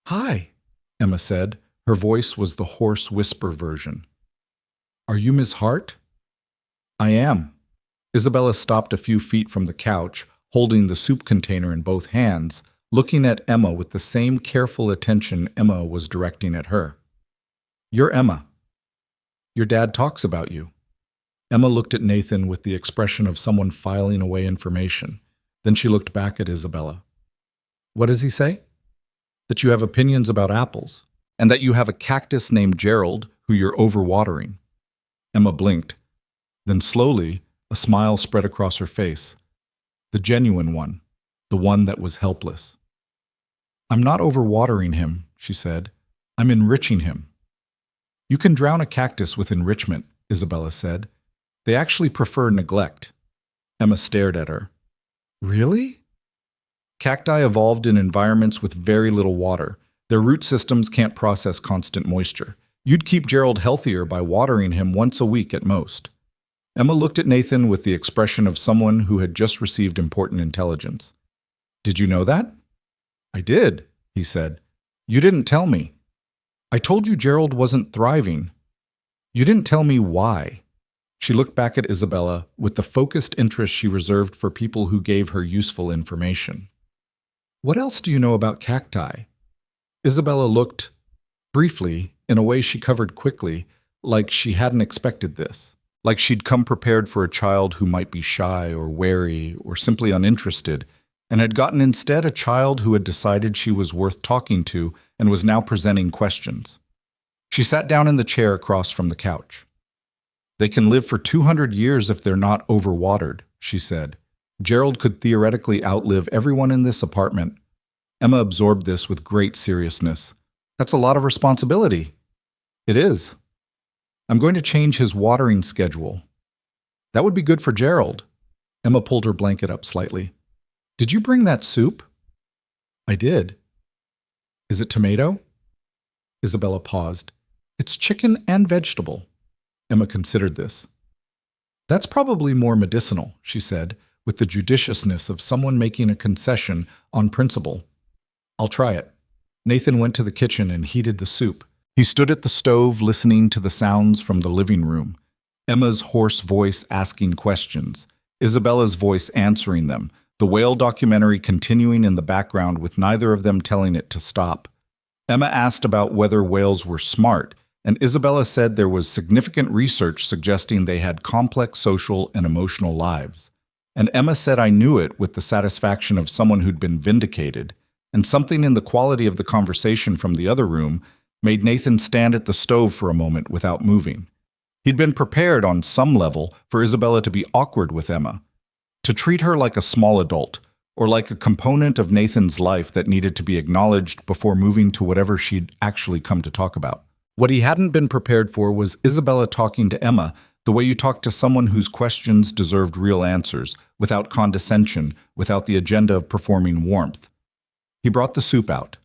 "Hi," Emma said. Her voice was the hoarse whisper version. "Are you Miss Hart?" "I am." Isabella stopped a few feet from the couch, holding the soup container in both hands, looking at Emma with the same careful attention Emma was directing at her. "You're Emma. Your dad talks about you." Emma looked at Nathan with the expression of someone filing away information. Then she looked back at Isabella. "What does he say?" "That you have opinions about apples, and that you have a cactus named Gerald who you're overwatering." Emma blinked. Then slowly, a smile spread across her face. The genuine one, the one that was helpless. "I'm not overwatering him," she said. "I'm enriching him." "You can drown a cactus with enrichment," Isabella said. "They actually prefer neglect." Emma stared at her. "Really?" "Cacti evolved in environments with very little water. Their root systems can't process constant moisture. You'd keep Gerald healthier by watering him once a week at most." Emma looked at Nathan with the expression of someone who had just received important intelligence. "Did you know that?" "I did," he said. "You didn't tell me." "I told you Gerald wasn't thriving." "You didn't tell me why." She looked back at Isabella with the focused interest she reserved for people who gave her useful information. "What else do you know about cacti?" Isabella looked, briefly, in a way she covered quickly, like she hadn't expected this. Like she'd come prepared for a child who might be shy or wary or simply uninterested, and had gotten instead a child who had decided she was worth talking to and was now presenting questions. She sat down in the chair across from the couch. "They can live for 200 years if they're not overwatered," she said. "Gerald could theoretically outlive everyone in this apartment." Emma absorbed this with great seriousness. "That's a lot of responsibility." "It is." "I'm going to change his watering schedule." "That would be good for Gerald." Emma pulled her blanket up slightly. "Did you bring that soup?" "I did." "Is it tomato?" Isabella paused. "It's chicken and vegetable." Emma considered this. "That's probably more medicinal," she said, with the judiciousness of someone making a concession on principle. "I'll try it." Nathan went to the kitchen and heated the soup. He stood at the stove listening to the sounds from the living room, Emma's hoarse voice asking questions, Isabella's voice answering them, the whale documentary continuing in the background with neither of them telling it to stop. Emma asked about whether whales were smart, and Isabella said there was significant research suggesting they had complex social and emotional lives. And Emma said I knew it with the satisfaction of someone who'd been vindicated, and something in the quality of the conversation from the other room made Nathan stand at the stove for a moment without moving. He'd been prepared on some level for Isabella to be awkward with Emma, to treat her like a small adult, or like a component of Nathan's life that needed to be acknowledged before moving to whatever she'd actually come to talk about. What he hadn't been prepared for was Isabella talking to Emma the way you talk to someone whose questions deserved real answers, without condescension, without the agenda of performing warmth. He brought the soup out.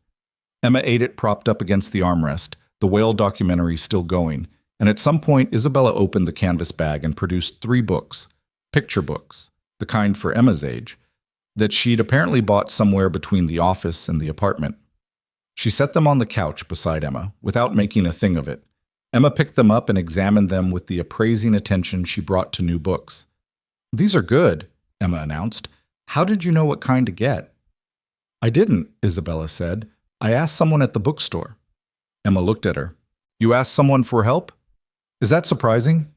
Emma ate it propped up against the armrest, the whale documentary still going, and at some point Isabella opened the canvas bag and produced 3 books, picture books, the kind for Emma's age, that she'd apparently bought somewhere between the office and the apartment. She set them on the couch beside Emma, without making a thing of it. Emma picked them up and examined them with the appraising attention she brought to new books. "These are good," Emma announced. "How did you know what kind to get?" "I didn't," Isabella said. "I asked someone at the bookstore." Emma looked at her. "You asked someone for help? Is that surprising?"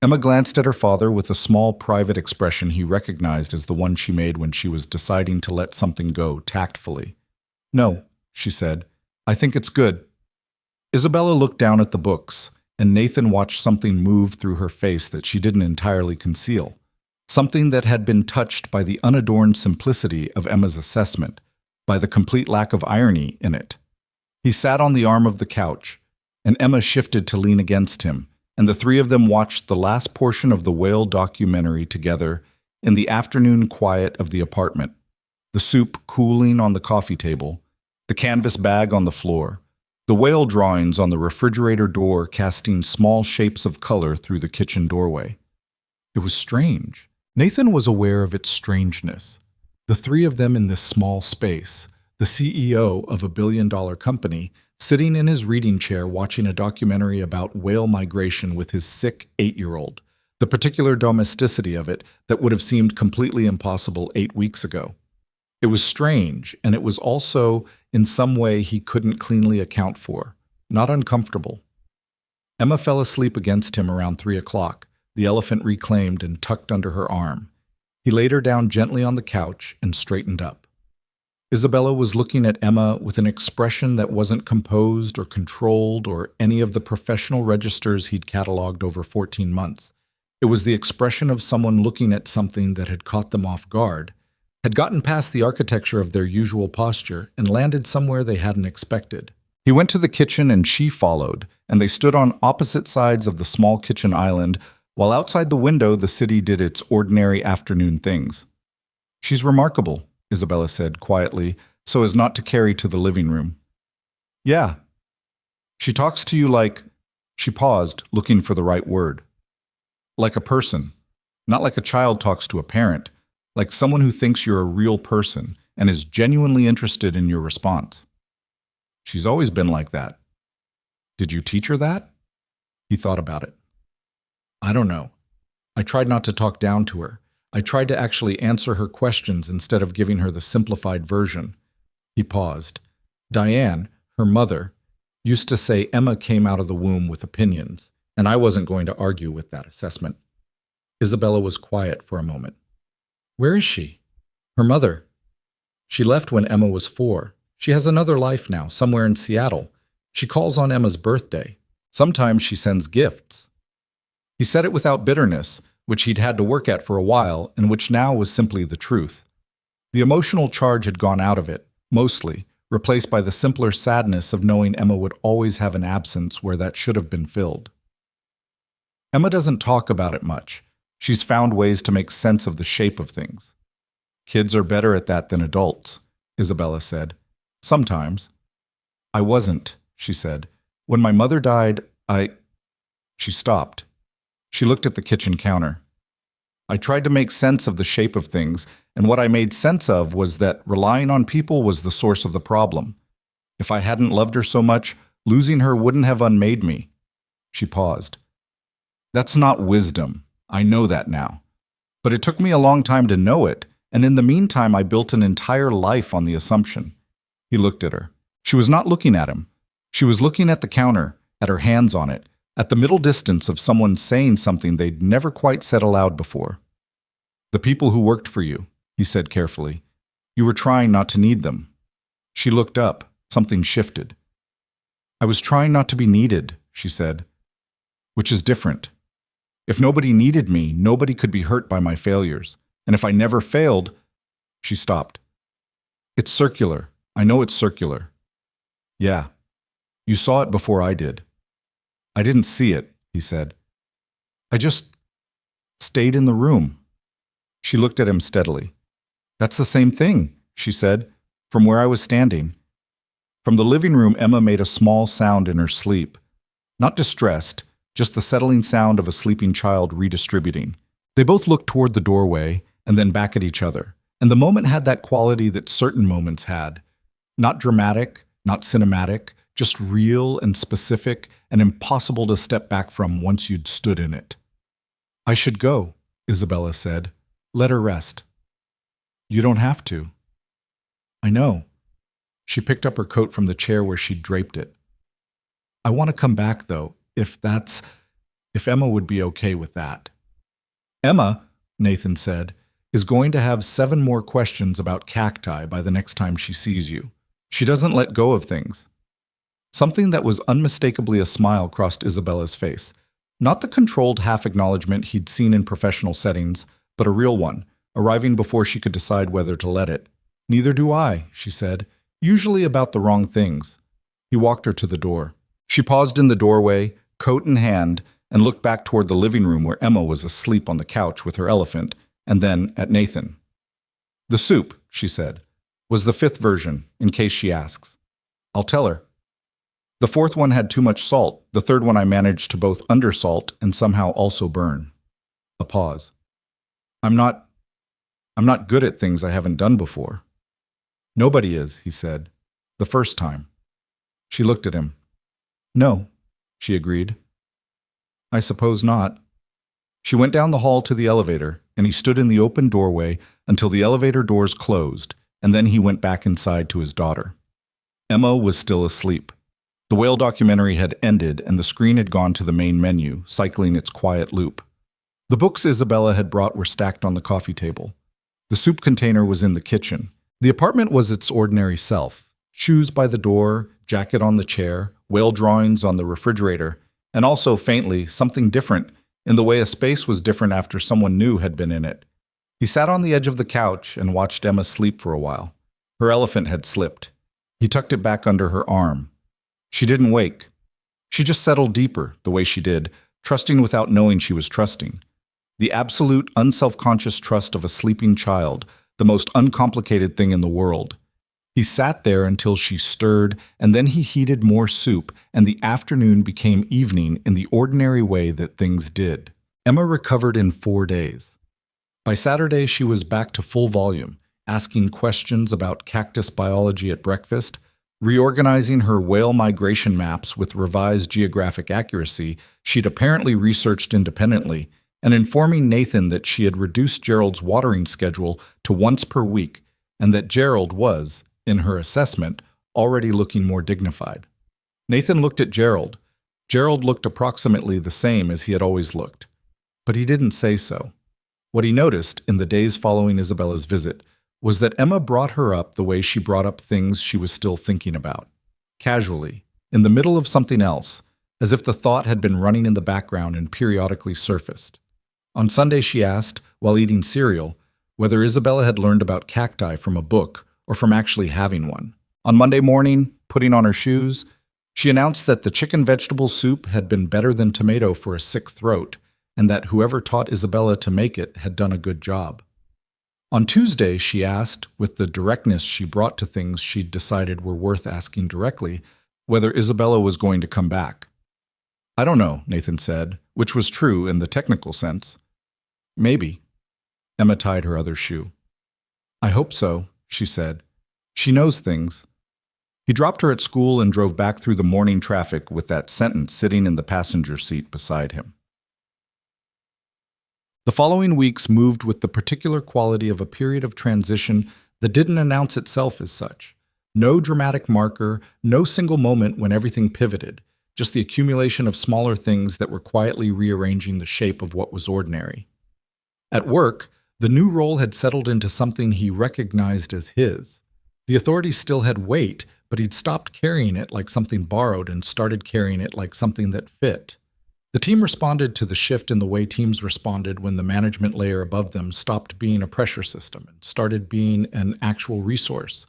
Emma glanced at her father with a small private expression he recognized as the one she made when she was deciding to let something go tactfully. "No," she said. "I think it's good." Isabella looked down at the books, and Nathan watched something move through her face that she didn't entirely conceal, something that had been touched by the unadorned simplicity of Emma's assessment, by the complete lack of irony in it. He sat on the arm of the couch, and Emma shifted to lean against him, and the 3 of them watched the last portion of the whale documentary together in the afternoon quiet of the apartment, the soup cooling on the coffee table, the canvas bag on the floor, the whale drawings on the refrigerator door casting small shapes of color through the kitchen doorway. It was strange. Nathan was aware of its strangeness. The 3 of them in this small space, the CEO of a billion-dollar company, sitting in his reading chair watching a documentary about whale migration with his sick 8-year-old, the particular domesticity of it that would have seemed completely impossible 8 weeks ago. It was strange, and it was also, in some way, he couldn't cleanly account for, not uncomfortable. Emma fell asleep against him around 3 o'clock, the elephant reclaimed and tucked under her arm. He laid her down gently on the couch and straightened up. Isabella was looking at Emma with an expression that wasn't composed or controlled or any of the professional registers he'd cataloged over 14 months. It was the expression of someone looking at something that had caught them off guard, had gotten past the architecture of their usual posture and landed somewhere they hadn't expected. He went to the kitchen and she followed, and they stood on opposite sides of the small kitchen island, while outside the window the city did its ordinary afternoon things. "She's remarkable," Isabella said quietly, so as not to carry to the living room. "Yeah. She talks to you like—" She paused, looking for the right word. "Like a person. Not like a child talks to a parent. Like someone who thinks you're a real person and is genuinely interested in your response. She's always been like that." "Did you teach her that?" He thought about it. "I don't know. I tried not to talk down to her. I tried to actually answer her questions instead of giving her the simplified version." He paused. "Diane, her mother, used to say Emma came out of the womb with opinions, and I wasn't going to argue with that assessment." Isabella was quiet for a moment. "Where is she?" "Her mother. She left when Emma was 4. She has another life now, somewhere in Seattle. She calls on Emma's birthday. Sometimes she sends gifts." He said it without bitterness, which he'd had to work at for a while, and which now was simply the truth. The emotional charge had gone out of it, mostly, replaced by the simpler sadness of knowing Emma would always have an absence where that should have been filled. Emma doesn't talk about it much. She's found ways to make sense of the shape of things. "Kids are better at that than adults," Isabella said. "Sometimes." "I wasn't," she said. "When my mother died, She stopped. She looked at the kitchen counter. "I tried to make sense of the shape of things, and what I made sense of was that relying on people was the source of the problem. If I hadn't loved her so much, losing her wouldn't have unmade me." She paused. That's not wisdom. I know that now. But it took me a long time to know it, and in the meantime I built an entire life on the assumption. He looked at her. She was not looking at him. She was looking at the counter, at her hands on it, at the middle distance of someone saying something they'd never quite said aloud before. The people who worked for you, he said carefully. You were trying not to need them. She looked up. Something shifted. I was trying not to be needed, she said, which is different. If nobody needed me, nobody could be hurt by my failures. And if I never failed, she stopped. It's circular. I know it's circular. Yeah. You saw it before I did. I didn't see it, he said. I just stayed in the room. She looked at him steadily. That's the same thing, she said, from where I was standing. From the living room, Emma made a small sound in her sleep. Not distressed, just the settling sound of a sleeping child redistributing. They both looked toward the doorway and then back at each other, and the moment had that quality that certain moments had. Not dramatic, not cinematic, just real and specific and impossible to step back from once you'd stood in it. I should go, Isabella said. Let her rest. You don't have to. I know. She picked up her coat from the chair where she'd draped it. I want to come back, though, if Emma would be okay with that. Emma, Nathan said, is going to have 7 more questions about cacti by the next time she sees you. She doesn't let go of things. Something that was unmistakably a smile crossed Isabella's face. Not the controlled half-acknowledgement he'd seen in professional settings, but a real one, arriving before she could decide whether to let it. Neither do I, she said, usually about the wrong things. He walked her to the door. She paused in the doorway, coat in hand, and looked back toward the living room where Emma was asleep on the couch with her elephant, and then at Nathan. The soup, she said, was the 5th version, in case she asks. I'll tell her. The 4th one had too much salt. The 3rd one I managed to both undersalt and somehow also burn. A pause. I'm not good at things I haven't done before. Nobody is, he said. The first time. She looked at him. No, she agreed. I suppose not. She went down the hall to the elevator, and he stood in the open doorway until the elevator doors closed, and then he went back inside to his daughter. Emma was still asleep. The whale documentary had ended, and the screen had gone to the main menu, cycling its quiet loop. The books Isabella had brought were stacked on the coffee table. The soup container was in the kitchen. The apartment was its ordinary self. Shoes by the door, jacket on the chair, whale drawings on the refrigerator, and also, faintly, something different in the way a space was different after someone new had been in it. He sat on the edge of the couch and watched Emma sleep for a while. Her elephant had slipped. He tucked it back under her arm. She didn't wake. She just settled deeper, the way she did, trusting without knowing she was trusting. The absolute, unselfconscious trust of a sleeping child, the most uncomplicated thing in the world. He sat there until she stirred, and then he heated more soup, and the afternoon became evening in the ordinary way that things did. Emma recovered in 4 days. By Saturday, she was back to full volume, asking questions about cactus biology at breakfast, reorganizing her whale migration maps with revised geographic accuracy she'd apparently researched independently, and informing Nathan that she had reduced Gerald's watering schedule to once per week, and that Gerald was, in her assessment, already looking more dignified. Nathan looked at Gerald. Gerald looked approximately the same as he had always looked. But he didn't say so. What he noticed, in the days following Isabella's visit, was that Emma brought her up the way she brought up things she was still thinking about. Casually, in the middle of something else, as if the thought had been running in the background and periodically surfaced. On Sunday she asked, while eating cereal, whether Isabella had learned about cacti from a book or from actually having one. On Monday morning, putting on her shoes, she announced that the chicken vegetable soup had been better than tomato for a sick throat, and that whoever taught Isabella to make it had done a good job. On Tuesday, she asked, with the directness she brought to things she'd decided were worth asking directly, whether Isabella was going to come back. I don't know, Nathan said, which was true in the technical sense. Maybe. Emma tied her other shoe. I hope so, she said. She knows things. He dropped her at school and drove back through the morning traffic with that sentence sitting in the passenger seat beside him. The following weeks moved with the particular quality of a period of transition that didn't announce itself as such. No dramatic marker, no single moment when everything pivoted, just the accumulation of smaller things that were quietly rearranging the shape of what was ordinary. At work, the new role had settled into something he recognized as his. The authority still had weight, but he'd stopped carrying it like something borrowed and started carrying it like something that fit. The team responded to the shift in the way teams responded when the management layer above them stopped being a pressure system and started being an actual resource,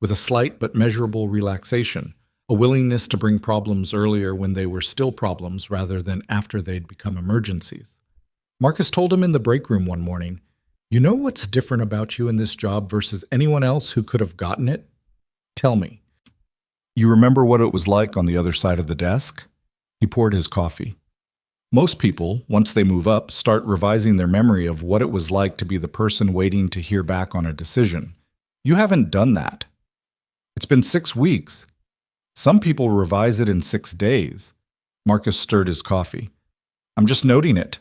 with a slight but measurable relaxation, a willingness to bring problems earlier when they were still problems rather than after they'd become emergencies. Marcus told him in the break room one morning, "You know what's different about you in this job versus anyone else who could have gotten it? Tell me." "You remember what it was like on the other side of the desk?" He poured his coffee. Most people, once they move up, start revising their memory of what it was like to be the person waiting to hear back on a decision. You haven't done that. It's been 6 weeks. Some people revise it in 6 days. Marcus stirred his coffee. "I'm just noting it."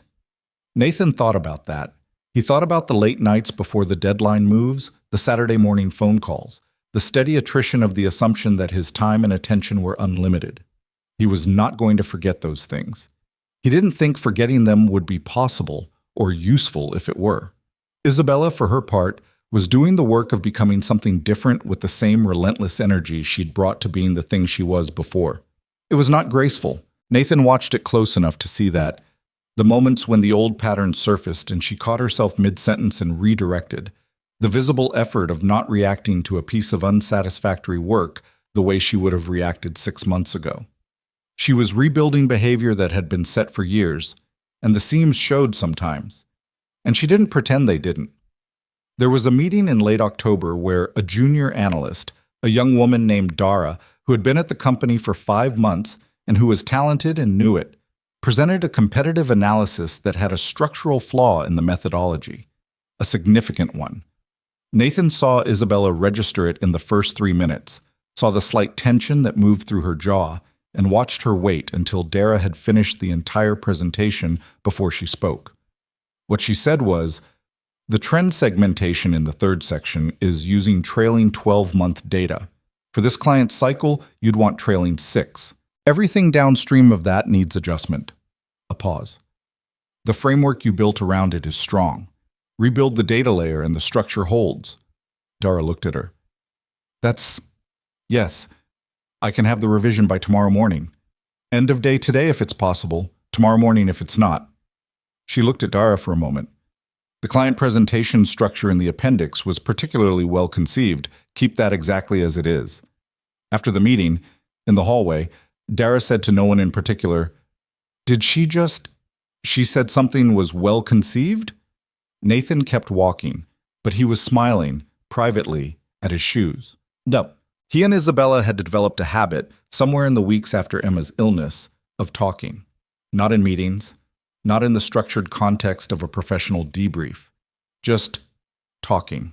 Nathan thought about that. He thought about the late nights before the deadline moves, the Saturday morning phone calls, the steady attrition of the assumption that his time and attention were unlimited. He was not going to forget those things. He didn't think forgetting them would be possible or useful if it were. Isabella, for her part, was doing the work of becoming something different with the same relentless energy she'd brought to being the thing she was before. It was not graceful. Nathan watched it close enough to see that. The moments when the old pattern surfaced and she caught herself mid-sentence and redirected. The visible effort of not reacting to a piece of unsatisfactory work the way she would have reacted 6 months ago. She was rebuilding behavior that had been set for years, and the seams showed sometimes. And she didn't pretend they didn't. There was a meeting in late October where a junior analyst, a young woman named Dara, who had been at the company for 5 months and who was talented and knew it, presented a competitive analysis that had a structural flaw in the methodology, a significant one. Nathan saw Isabella register it in the first 3 minutes, saw the slight tension that moved through her jaw, and watched her wait until Dara had finished the entire presentation before she spoke. What she said was, "The trend segmentation in the third section is using trailing 12-month data. For this client cycle, you'd want trailing 6. Everything downstream of that needs adjustment." A pause. "The framework you built around it is strong. Rebuild the data layer and the structure holds." Dara looked at her. Yes. I can have the revision by tomorrow morning. End of day today if it's possible, tomorrow morning if it's not." She looked at Dara for a moment. The client presentation structure in the appendix was particularly well conceived. Keep that exactly as it is. After the meeting, in the hallway, Dara said to no one in particular, She said something was well conceived?" Nathan kept walking, but he was smiling, privately, at his shoes. No. He and Isabella had developed a habit, somewhere in the weeks after Emma's illness, of talking. Not in meetings, not in the structured context of a professional debrief. Just talking.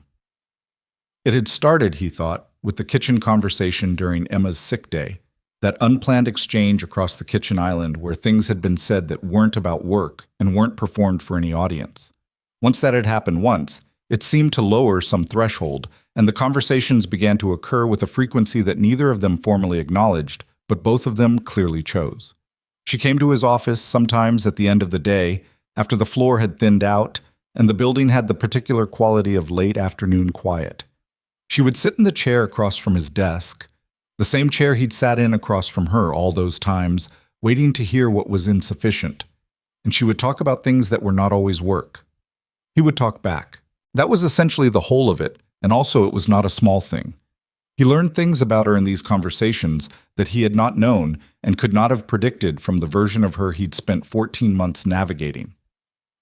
It had started, he thought, with the kitchen conversation during Emma's sick day, that unplanned exchange across the kitchen island where things had been said that weren't about work and weren't performed for any audience. Once that had happened once, it seemed to lower some threshold, and the conversations began to occur with a frequency that neither of them formally acknowledged, but both of them clearly chose. She came to his office sometimes at the end of the day, after the floor had thinned out, and the building had the particular quality of late afternoon quiet. She would sit in the chair across from his desk, the same chair he'd sat in across from her all those times, waiting to hear what was insufficient, and she would talk about things that were not always work. He would talk back. That was essentially the whole of it, and also it was not a small thing. He learned things about her in these conversations that he had not known and could not have predicted from the version of her he'd spent 14 months navigating.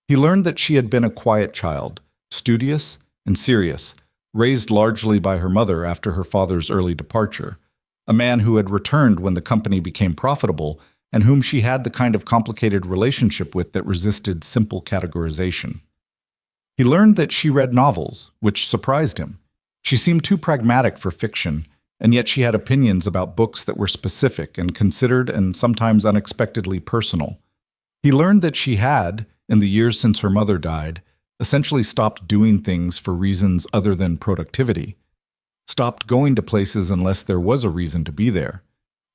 He learned that she had been a quiet child, studious and serious, raised largely by her mother after her father's early departure, a man who had returned when the company became profitable and whom she had the kind of complicated relationship with that resisted simple categorization. He learned that she read novels, which surprised him. She seemed too pragmatic for fiction, and yet she had opinions about books that were specific and considered and sometimes unexpectedly personal. He learned that she had, in the years since her mother died, essentially stopped doing things for reasons other than productivity, stopped going to places unless there was a reason to be there,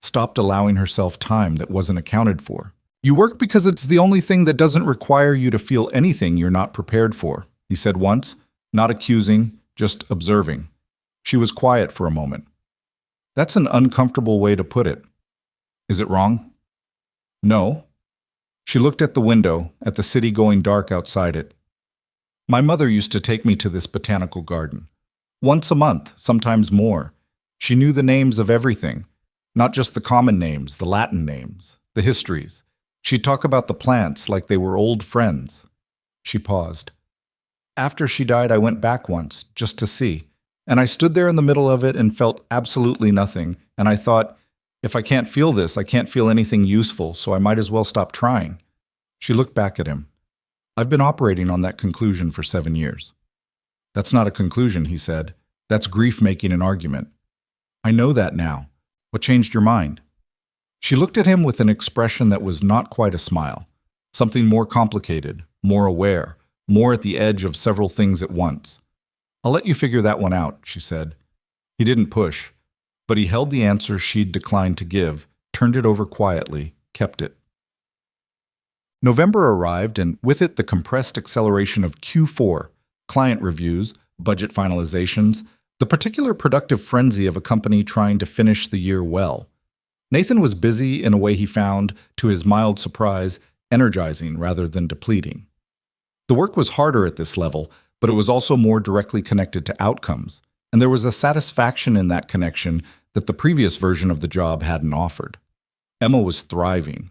stopped allowing herself time that wasn't accounted for. You work because it's the only thing that doesn't require you to feel anything you're not prepared for, he said once, not accusing, just observing. She was quiet for a moment. That's an uncomfortable way to put it. Is it wrong? No. She looked at the window, at the city going dark outside it. My mother used to take me to this botanical garden. Once a month, sometimes more. She knew the names of everything, not just the common names, the Latin names, the histories. She'd talk about the plants like they were old friends. She paused. After she died, I went back once, just to see. And I stood there in the middle of it and felt absolutely nothing. And I thought, if I can't feel this, I can't feel anything useful, so I might as well stop trying. She looked back at him. I've been operating on that conclusion for 7 years. That's not a conclusion, he said. That's grief making an argument. I know that now. What changed your mind? She looked at him with an expression that was not quite a smile. Something more complicated, more aware, more at the edge of several things at once. I'll let you figure that one out, she said. He didn't push, but he held the answer she'd declined to give, turned it over quietly, kept it. November arrived, and with it the compressed acceleration of Q4, client reviews, budget finalizations, the particular productive frenzy of a company trying to finish the year well. Nathan was busy in a way he found, to his mild surprise, energizing rather than depleting. The work was harder at this level, but it was also more directly connected to outcomes, and there was a satisfaction in that connection that the previous version of the job hadn't offered. Emma was thriving.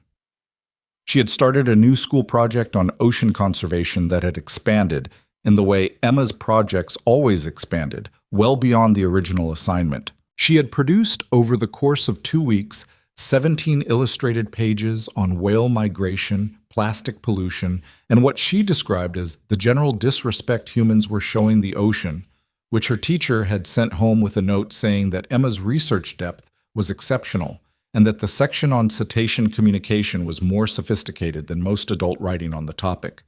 She had started a new school project on ocean conservation that had expanded in the way Emma's projects always expanded, well beyond the original assignment. She had produced, over the course of 2 weeks, 17 illustrated pages on whale migration, plastic pollution, and what she described as the general disrespect humans were showing the ocean, which her teacher had sent home with a note saying that Emma's research depth was exceptional, and that the section on cetacean communication was more sophisticated than most adult writing on the topic.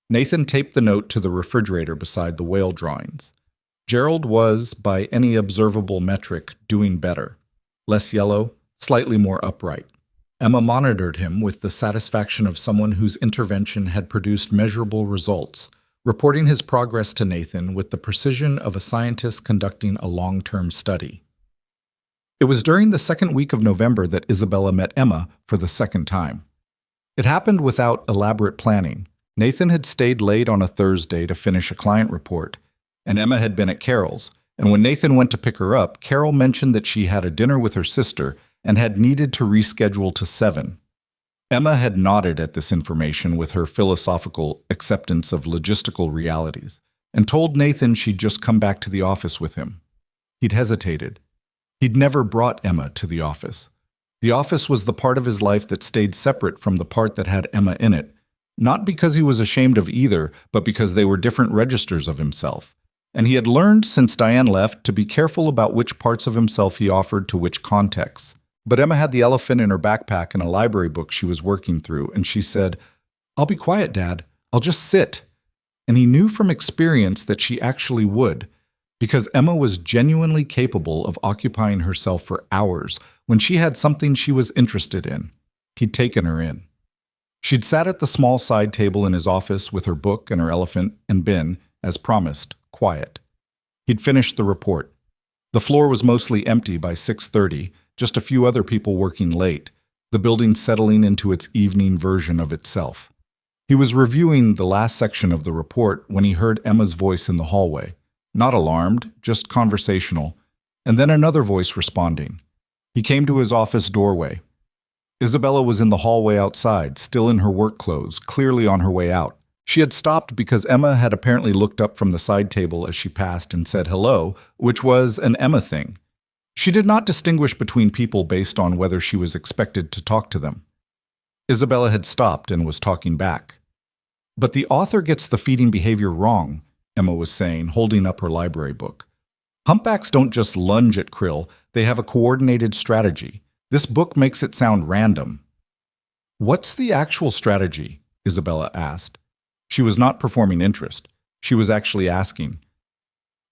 Nathan taped the note to the refrigerator beside the whale drawings. Gerald was, by any observable metric, doing better. Less yellow, slightly more upright. Emma monitored him with the satisfaction of someone whose intervention had produced measurable results, reporting his progress to Nathan with the precision of a scientist conducting a long-term study. It was during the second week of November that Isabella met Emma for the second time. It happened without elaborate planning. Nathan had stayed late on a Thursday to finish a client report, and Emma had been at Carol's, and when Nathan went to pick her up, Carol mentioned that she had a dinner with her sister and had needed to reschedule to 7. Emma had nodded at this information with her philosophical acceptance of logistical realities, and told Nathan she'd just come back to the office with him. He'd hesitated. He'd never brought Emma to the office. The office was the part of his life that stayed separate from the part that had Emma in it, not because he was ashamed of either, but because they were different registers of himself. And he had learned since Diane left to be careful about which parts of himself he offered to which contexts. But Emma had the elephant in her backpack and a library book she was working through, and she said, "I'll be quiet, Dad. I'll just sit." And he knew from experience that she actually would, because Emma was genuinely capable of occupying herself for hours when she had something she was interested in. He'd taken her in. She'd sat at the small side table in his office with her book and her elephant and been, as promised, quiet. He'd finished the report. The floor was mostly empty by 6:30, just a few other people working late, the building settling into its evening version of itself. He was reviewing the last section of the report when he heard Emma's voice in the hallway. Not alarmed, just conversational, and then another voice responding. He came to his office doorway. Isabella was in the hallway outside, still in her work clothes, clearly on her way out. She had stopped because Emma had apparently looked up from the side table as she passed and said hello, which was an Emma thing. She did not distinguish between people based on whether she was expected to talk to them. Isabella had stopped and was talking back. But the author gets the feeding behavior wrong, Emma was saying, holding up her library book. Humpbacks don't just lunge at krill, they have a coordinated strategy. This book makes it sound random. What's the actual strategy? Isabella asked. She was not performing interest. She was actually asking.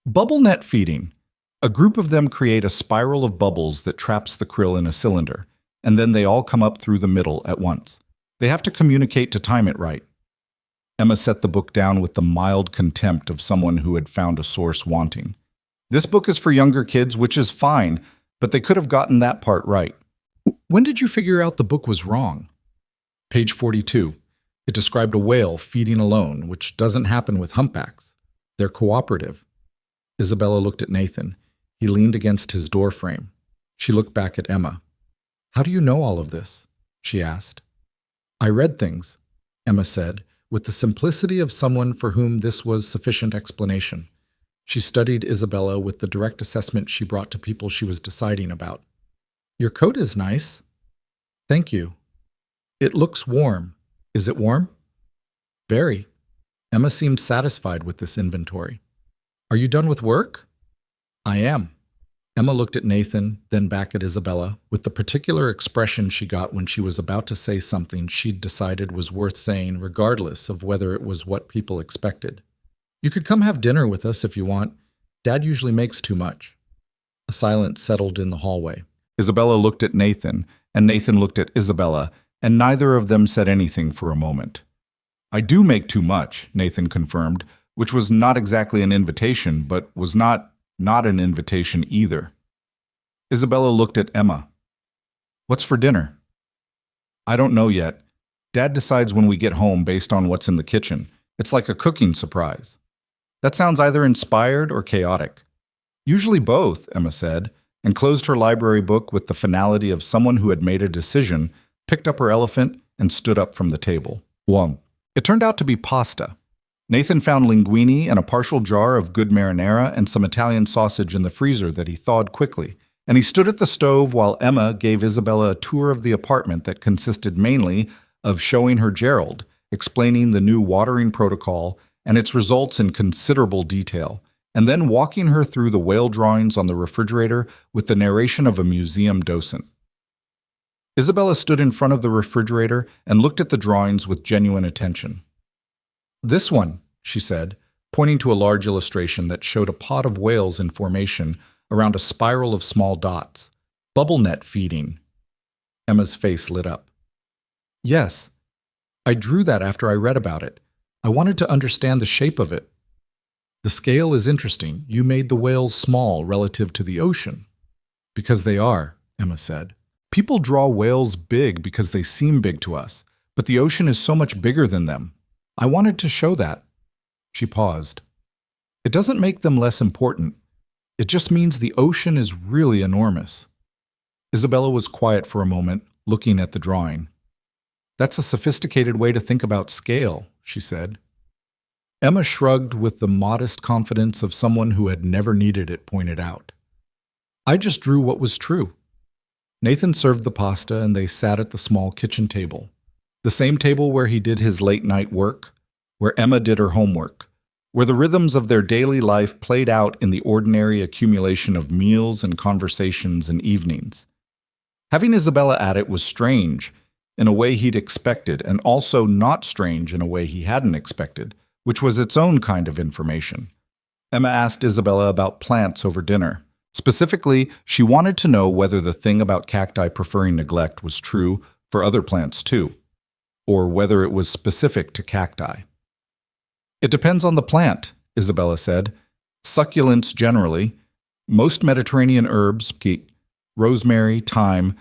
Bubble net feeding. A group of them create a spiral of bubbles that traps the krill in a cylinder, and then they all come up through the middle at once. They have to communicate to time it right. Emma set the book down with the mild contempt of someone who had found a source wanting. This book is for younger kids, which is fine, but they could have gotten that part right. When did you figure out the book was wrong? Page 42. It described a whale feeding alone, which doesn't happen with humpbacks. They're cooperative. Isabella looked at Nathan. He leaned against his door frame. She looked back at Emma. How do you know all of this? She asked. I read things, Emma said, with the simplicity of someone for whom this was sufficient explanation. She studied Isabella with the direct assessment she brought to people she was deciding about. Your coat is nice. Thank you. It looks warm. Is it warm? Very. Emma seemed satisfied with this inventory. Are you done with work? I am. Emma looked at Nathan, then back at Isabella, with the particular expression she got when she was about to say something she'd decided was worth saying regardless of whether it was what people expected. You could come have dinner with us if you want. Dad usually makes too much. A silence settled in the hallway. Isabella looked at Nathan, and Nathan looked at Isabella, and neither of them said anything for a moment. I do make too much, Nathan confirmed, which was not exactly an invitation, but was not an invitation either. Isabella looked at Emma. What's for dinner? I don't know yet. Dad decides when we get home based on what's in the kitchen. It's like a cooking surprise. That sounds either inspired or chaotic. Usually both, Emma said, and closed her library book with the finality of someone who had made a decision, picked up her elephant, and stood up from the table. One. It turned out to be pasta. Nathan found linguine and a partial jar of good marinara and some Italian sausage in the freezer that he thawed quickly, and he stood at the stove while Emma gave Isabella a tour of the apartment that consisted mainly of showing her Gerald, explaining the new watering protocol and its results in considerable detail, and then walking her through the whale drawings on the refrigerator with the narration of a museum docent. Isabella stood in front of the refrigerator and looked at the drawings with genuine attention. This one, she said, pointing to a large illustration that showed a pod of whales in formation around a spiral of small dots. Bubble net feeding. Emma's face lit up. Yes, I drew that after I read about it. I wanted to understand the shape of it. The scale is interesting. You made the whales small relative to the ocean. Because they are, Emma said. People draw whales big because they seem big to us, but the ocean is so much bigger than them. I wanted to show that. She paused. It doesn't make them less important. It just means the ocean is really enormous. Isabella was quiet for a moment, looking at the drawing. That's a sophisticated way to think about scale, she said. Emma shrugged with the modest confidence of someone who had never needed it pointed out. I just drew what was true. Nathan served the pasta and they sat at the small kitchen table. The same table where he did his late-night work, where Emma did her homework, where the rhythms of their daily life played out in the ordinary accumulation of meals and conversations and evenings. Having Isabella at it was strange, in a way he'd expected, and also not strange in a way he hadn't expected, which was its own kind of information. Emma asked Isabella about plants over dinner. Specifically, she wanted to know whether the thing about cacti preferring neglect was true for other plants too, or whether it was specific to cacti. It depends on the plant, Isabella said. Succulents generally, most Mediterranean herbs, rosemary, thyme,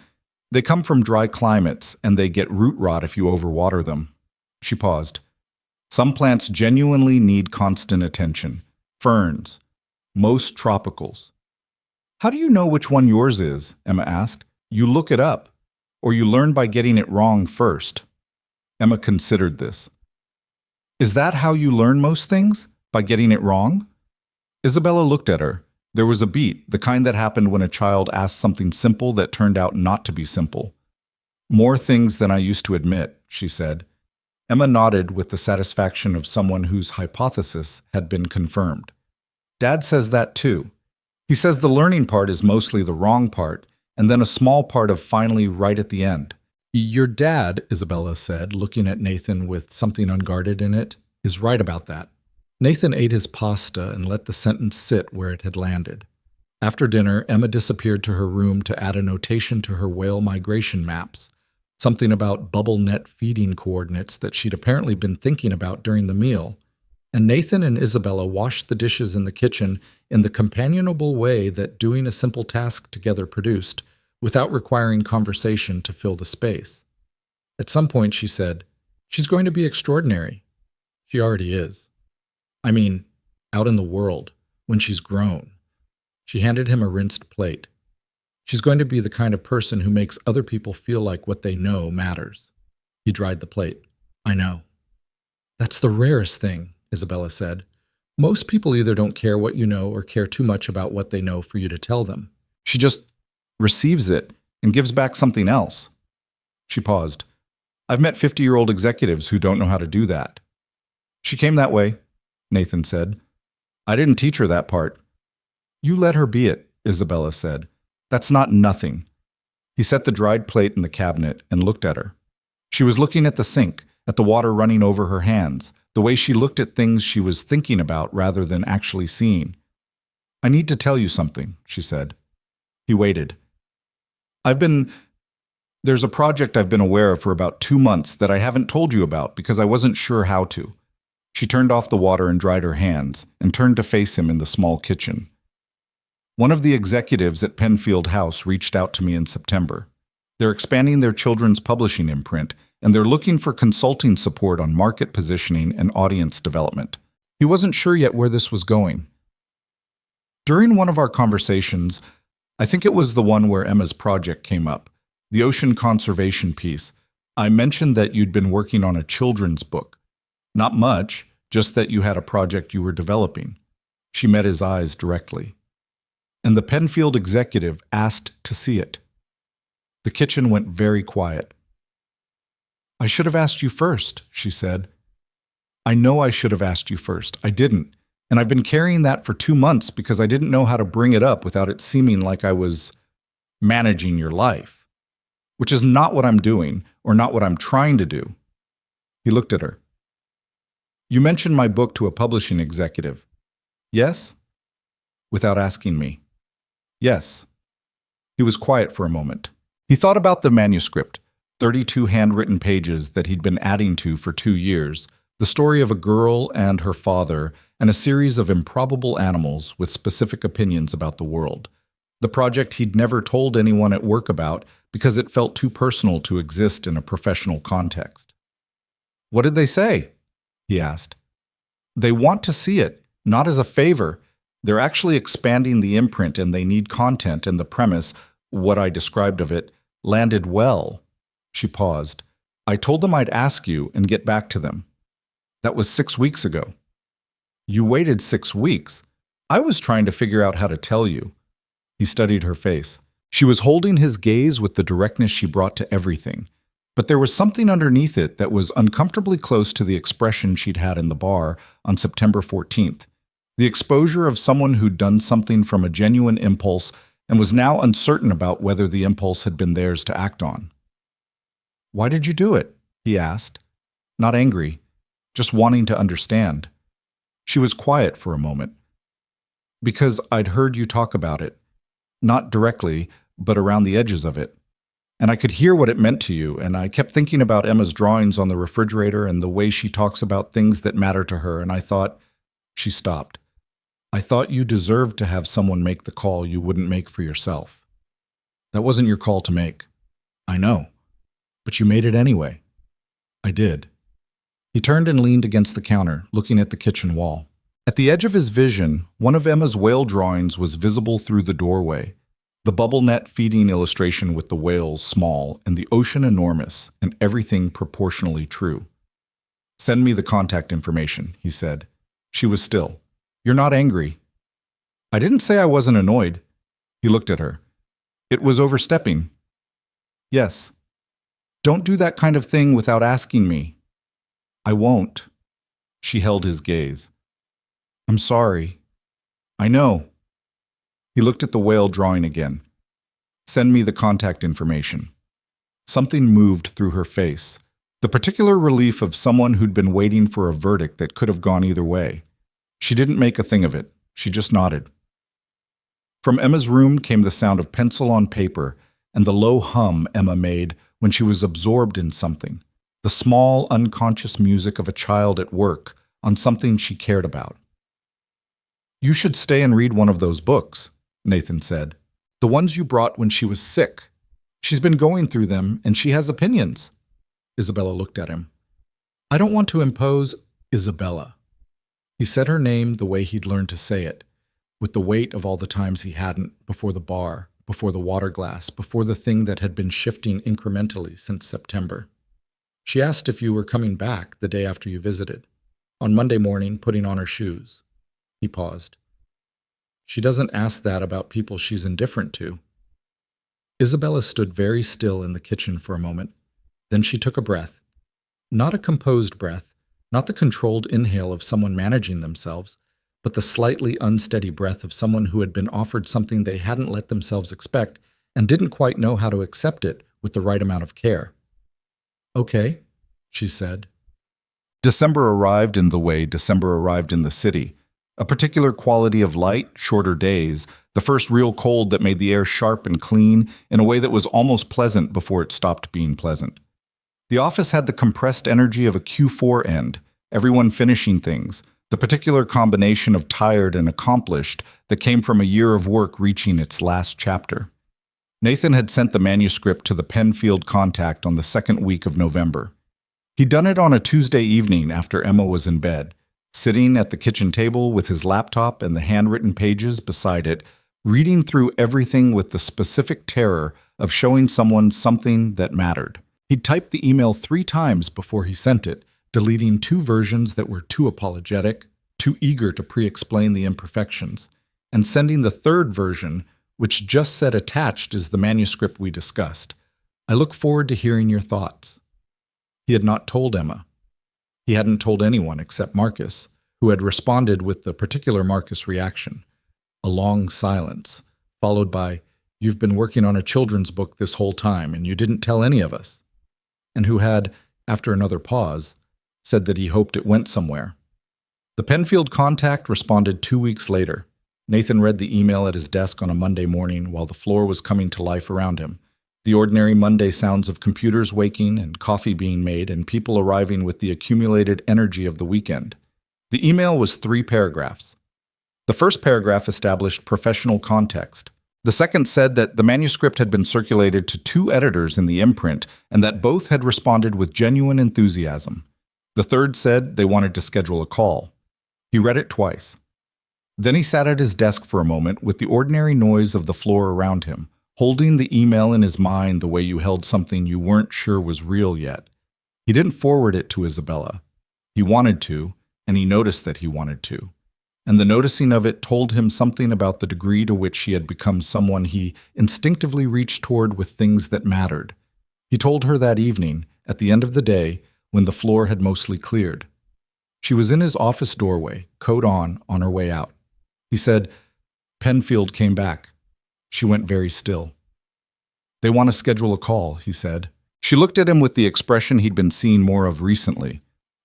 they come from dry climates and they get root rot if you overwater them. She paused. Some plants genuinely need constant attention. Ferns, most tropicals. How do you know which one yours is? Emma asked. You look it up, or you learn by getting it wrong first. Emma considered this. Is that how you learn most things? By getting it wrong? Isabella looked at her. There was a beat, the kind that happened when a child asked something simple that turned out not to be simple. More things than I used to admit, she said. Emma nodded with the satisfaction of someone whose hypothesis had been confirmed. Dad says that too. He says the learning part is mostly the wrong part, and then a small part of finally right at the end. Your dad, Isabella said, looking at Nathan with something unguarded in it, is right about that. Nathan ate his pasta and let the sentence sit where it had landed. After dinner, Emma disappeared to her room to add a notation to her whale migration maps, something about bubble net feeding coordinates that she'd apparently been thinking about during the meal. And Nathan and Isabella washed the dishes in the kitchen in the companionable way that doing a simple task together produced, without requiring conversation to fill the space. At some point, she said, "She's going to be extraordinary." She already is. I mean, out in the world, when she's grown. She handed him a rinsed plate. She's going to be the kind of person who makes other people feel like what they know matters. He dried the plate. I know. That's the rarest thing, Isabella said. Most people either don't care what you know or care too much about what they know for you to tell them. She just receives it and gives back something else. She paused. I've met 50-year-old executives who don't know how to do that. She came that way, Nathan said. I didn't teach her that part. You let her be it, Isabella said. That's not nothing. He set the dried plate in the cabinet and looked at her. She was looking at the sink, at the water running over her hands, the way she looked at things she was thinking about rather than actually seeing. I need to tell you something, she said. He waited. There's a project I've been aware of for about 2 months that I haven't told you about because I wasn't sure how to. She turned off the water and dried her hands and turned to face him in the small kitchen. One of the executives at Penfield House reached out to me in September. They're expanding their children's publishing imprint, and they're looking for consulting support on market positioning and audience development. He wasn't sure yet where this was going. During one of our conversations, I think it was the one where Emma's project came up, the ocean conservation piece, I mentioned that you'd been working on a children's book. Not much, just that you had a project you were developing. She met his eyes directly. And the Penfield executive asked to see it. The kitchen went very quiet. I should have asked you first, she said. I know I should have asked you first. I didn't. And I've been carrying that for 2 months because I didn't know how to bring it up without it seeming like I was managing your life, which is not what I'm doing or not what I'm trying to do. He looked at her. You mentioned my book to a publishing executive. Yes? Without asking me. Yes. He was quiet for a moment. He thought about the manuscript, 32 handwritten pages that he'd been adding to for 2 years, the story of a girl and her father, and a series of improbable animals with specific opinions about the world. The project he'd never told anyone at work about because it felt too personal to exist in a professional context. What did they say? He asked. They want to see it, not as a favor. They're actually expanding the imprint and they need content, and the premise, what I described of it, landed well. She paused. I told them I'd ask you and get back to them. That was 6 weeks ago. You waited 6 weeks. I was trying to figure out how to tell you. He studied her face. She was holding his gaze with the directness she brought to everything. But there was something underneath it that was uncomfortably close to the expression she'd had in the bar on September 14th. The exposure of someone who'd done something from a genuine impulse and was now uncertain about whether the impulse had been theirs to act on. Why did you do it? He asked. Not angry, just wanting to understand. She was quiet for a moment. Because I'd heard you talk about it. Not directly, but around the edges of it. And I could hear what it meant to you, and I kept thinking about Emma's drawings on the refrigerator and the way she talks about things that matter to her, and I thought... She stopped. I thought you deserved to have someone make the call you wouldn't make for yourself. That wasn't your call to make. I know. But you made it anyway. I did. He turned and leaned against the counter, looking at the kitchen wall. At the edge of his vision, one of Emma's whale drawings was visible through the doorway. The bubble net feeding illustration with the whales small and the ocean enormous and everything proportionally true. Send me the contact information, he said. She was still. You're not angry. I didn't say I wasn't annoyed. He looked at her. It was overstepping. Yes. Don't do that kind of thing without asking me. I won't. She held his gaze. I'm sorry. I know. He looked at the whale drawing again. Send me the contact information. Something moved through her face, The particular relief of someone who'd been waiting for a verdict that could have gone either way. She didn't make a thing of it. She just nodded. From Emma's room came the sound of pencil on paper and the low hum Emma made when she was absorbed in something, the small, unconscious music of a child at work on something she cared about. "You should stay and read one of those books," Nathan said. "The ones you brought when she was sick. She's been going through them, and she has opinions." Isabella looked at him. "I don't want to impose Isabella." He said her name the way he'd learned to say it, with the weight of all the times he hadn't, before the bar, before the water glass, before the thing that had been shifting incrementally since September. "She asked if you were coming back the day after you visited, on Monday morning, putting on her shoes." He paused. "She doesn't ask that about people she's indifferent to." Isabella stood very still in the kitchen for a moment. Then she took a breath. Not a composed breath, not the controlled inhale of someone managing themselves, but the slightly unsteady breath of someone who had been offered something they hadn't let themselves expect and didn't quite know how to accept it with the right amount of care. "Okay," she said. December arrived in the way December arrived in the city. A particular quality of light, shorter days, the first real cold that made the air sharp and clean in a way that was almost pleasant before it stopped being pleasant. The office had the compressed energy of a Q4 end, everyone finishing things, the particular combination of tired and accomplished that came from a year of work reaching its last chapter. Nathan had sent the manuscript to the Penfield contact on the second week of November. He'd done it on a Tuesday evening after Emma was in bed, sitting at the kitchen table with his laptop and the handwritten pages beside it, reading through everything with the specific terror of showing someone something that mattered. He'd typed the email 3 times before he sent it, deleting 2 versions that were too apologetic, too eager to pre-explain the imperfections, and sending the 3rd version, which just said attached is the manuscript we discussed. "I look forward to hearing your thoughts." He had not told Emma. He hadn't told anyone except Marcus, who had responded with the particular Marcus reaction. A long silence, followed by, "You've been working on a children's book this whole time, and you didn't tell any of us." And who had, after another pause, said that he hoped it went somewhere. The Penfield contact responded 2 weeks later. Nathan read the email at his desk on a Monday morning while the floor was coming to life around him. The ordinary Monday sounds of computers waking and coffee being made and people arriving with the accumulated energy of the weekend. The email was 3 paragraphs. The first paragraph established professional context. The second said that the manuscript had been circulated to 2 editors in the imprint and that both had responded with genuine enthusiasm. The third said they wanted to schedule a call. He read it twice. Then he sat at his desk for a moment with the ordinary noise of the floor around him, holding the email in his mind the way you held something you weren't sure was real yet. He didn't forward it to Isabella. He wanted to, and he noticed that he wanted to. And the noticing of it told him something about the degree to which he had become someone he instinctively reached toward with things that mattered. He told her that evening, at the end of the day, when the floor had mostly cleared. She was in his office doorway, coat on her way out. He said, "Penfield came back." She went very still. "They want to schedule a call," he said. She looked at him with the expression he'd been seeing more of recently,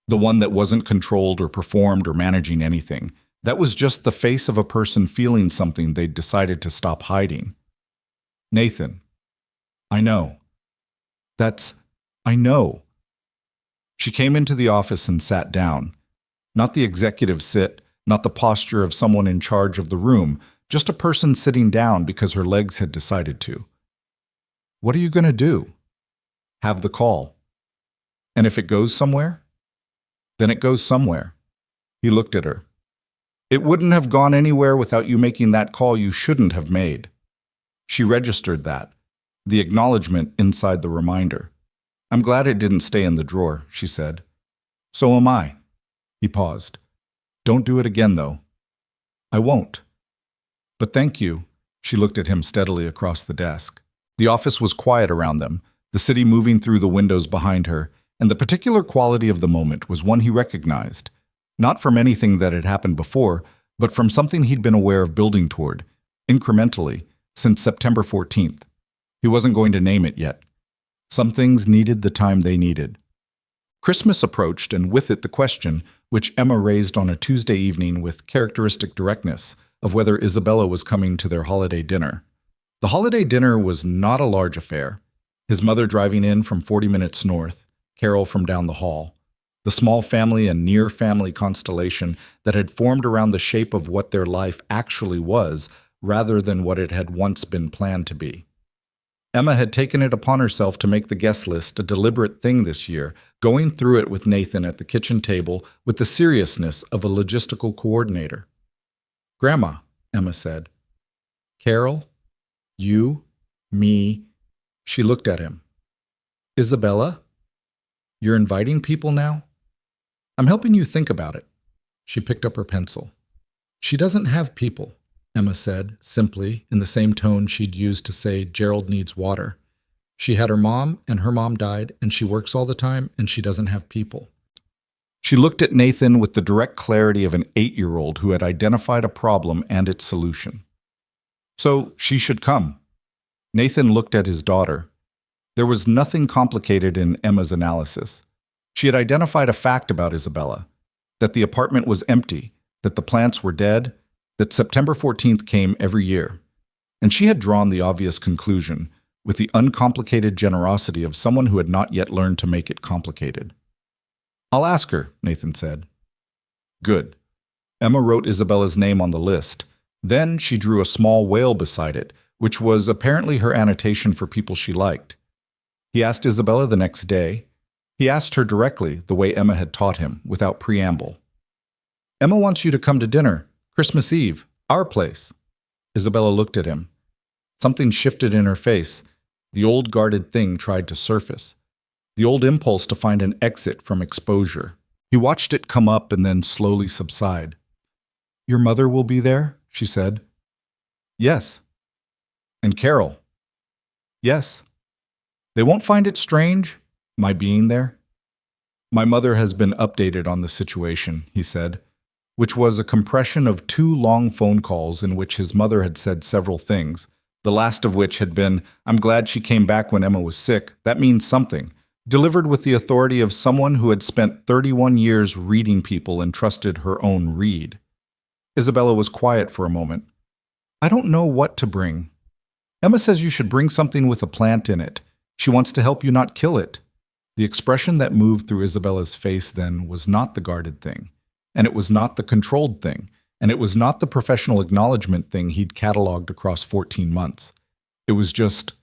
the one that wasn't controlled or performed or managing anything. That was just the face of a person feeling something they'd decided to stop hiding. "Nathan, I know. I know." She came into the office and sat down. Not the executive sit, not the posture of someone in charge of the room, just a person sitting down because her legs had decided to. "What are you going to do?" "Have the call." "And if it goes somewhere?" "Then it goes somewhere." He looked at her. "It wouldn't have gone anywhere without you making that call you shouldn't have made." She registered that, the acknowledgement inside the reminder. "I'm glad it didn't stay in the drawer," she said. "So am I." He paused. "Don't do it again, though." "I won't." "But thank you." She looked at him steadily across the desk. The office was quiet around them, the city moving through the windows behind her, and the particular quality of the moment was one he recognized. Not from anything that had happened before, but from something he'd been aware of building toward, incrementally, since September 14th. He wasn't going to name it yet. Some things needed the time they needed. Christmas approached, and with it the question, which Emma raised on a Tuesday evening with characteristic directness, of whether Isabella was coming to their holiday dinner. The holiday dinner was not a large affair. His mother driving in from 40 minutes north, Carol from down the hall. The small family and near family constellation that had formed around the shape of what their life actually was, rather than what it had once been planned to be. Emma had taken it upon herself to make the guest list a deliberate thing this year, going through it with Nathan at the kitchen table with the seriousness of a logistical coordinator. "Grandma," Emma said. "Carol? You? Me?" She looked at him. "Isabella? You're inviting people now? I'm helping you think about it." She picked up her pencil. "She doesn't have people," Emma said, simply, in the same tone she'd used to say Gerald needs water. "She had her mom, and her mom died, and she works all the time, and she doesn't have people." She looked at Nathan with the direct clarity of an 8-year-old who had identified a problem and its solution. "So she should come." Nathan looked at his daughter. There was nothing complicated in Emma's analysis. She had identified a fact about Isabella, that the apartment was empty, that the plants were dead, that September 14th came every year. And she had drawn the obvious conclusion, with the uncomplicated generosity of someone who had not yet learned to make it complicated. "I'll ask her," Nathan said. Good. Emma wrote Isabella's name on the list. Then she drew a small whale beside it, which was apparently her annotation for people she liked. He asked Isabella the next day. He asked her directly, the way Emma had taught him, without preamble. "Emma wants you to come to dinner, Christmas Eve, our place." Isabella looked at him. Something shifted in her face. The old guarded thing tried to surface. The old impulse to find an exit from exposure. He watched it come up and then slowly subside. "Your mother will be there?" she said. "Yes." "And Carol?" "Yes." "They won't find it strange, my being there?" "My mother has been updated on the situation," he said, which was a compression of 2 long phone calls in which his mother had said several things, the last of which had been, "I'm glad she came back when Emma was sick. That means something," delivered with the authority of someone who had spent 31 years reading people and trusted her own read. Isabella was quiet for a moment. "I don't know what to bring." "Emma says you should bring something with a plant in it. She wants to help you not kill it." The expression that moved through Isabella's face then was not the guarded thing, and it was not the controlled thing, and it was not the professional acknowledgement thing he'd cataloged across 14 months. It was just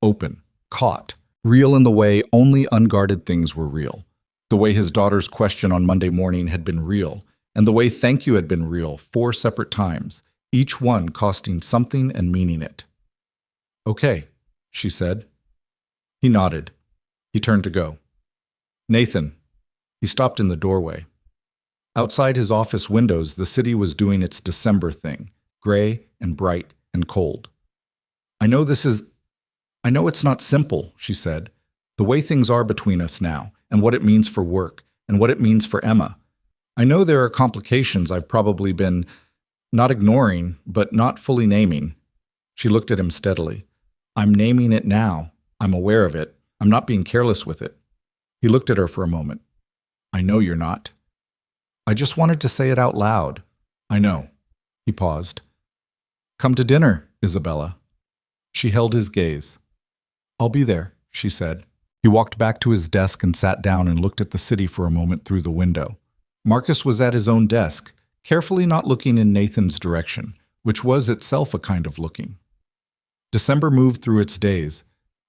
open, caught, real in the way only unguarded things were real. The way his daughter's question on Monday morning had been real, and the way thank you had been real 4 separate times, each one costing something and meaning it. "Okay," she said. He nodded. He turned to go. "Nathan." He stopped in the doorway. Outside his office windows, the city was doing its December thing, gray and bright and cold. I know it's not simple," she said, "the way things are between us now, and what it means for work, and what it means for Emma. I know there are complications I've probably been not ignoring, but not fully naming." She looked at him steadily. "I'm naming it now. I'm aware of it. I'm not being careless with it." He looked at her for a moment. "I know you're not." "I just wanted to say it out loud." "I know." He paused. "Come to dinner, Isabella." She held his gaze. "I'll be there," she said. He walked back to his desk and sat down and looked at the city for a moment through the window. Marcus was at his own desk, carefully not looking in Nathan's direction, which was itself a kind of looking. December moved through its days.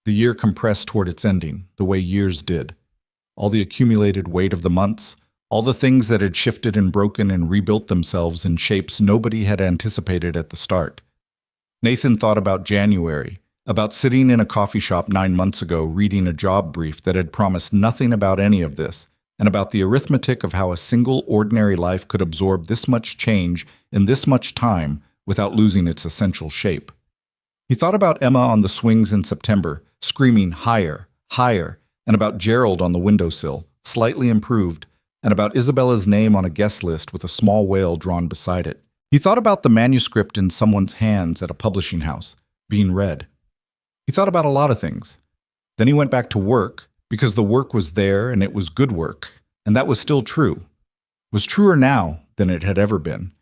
The year compressed toward its ending, the way years did. All the accumulated weight of the months, all the things that had shifted and broken and rebuilt themselves in shapes nobody had anticipated at the start. Nathan thought about January, about sitting in a coffee shop 9 months ago reading a job brief that had promised nothing about any of this, and about the arithmetic of how a single ordinary life could absorb this much change in this much time without losing its essential shape. He thought about Emma on the swings in September, screaming higher, higher, and about Gerald on the windowsill, slightly improved, and about Isabella's name on a guest list with a small whale drawn beside it. He thought about the manuscript in someone's hands at a publishing house, being read. He thought about a lot of things. Then he went back to work, because the work was there and it was good work, and that was still true. Was truer now than it had ever been.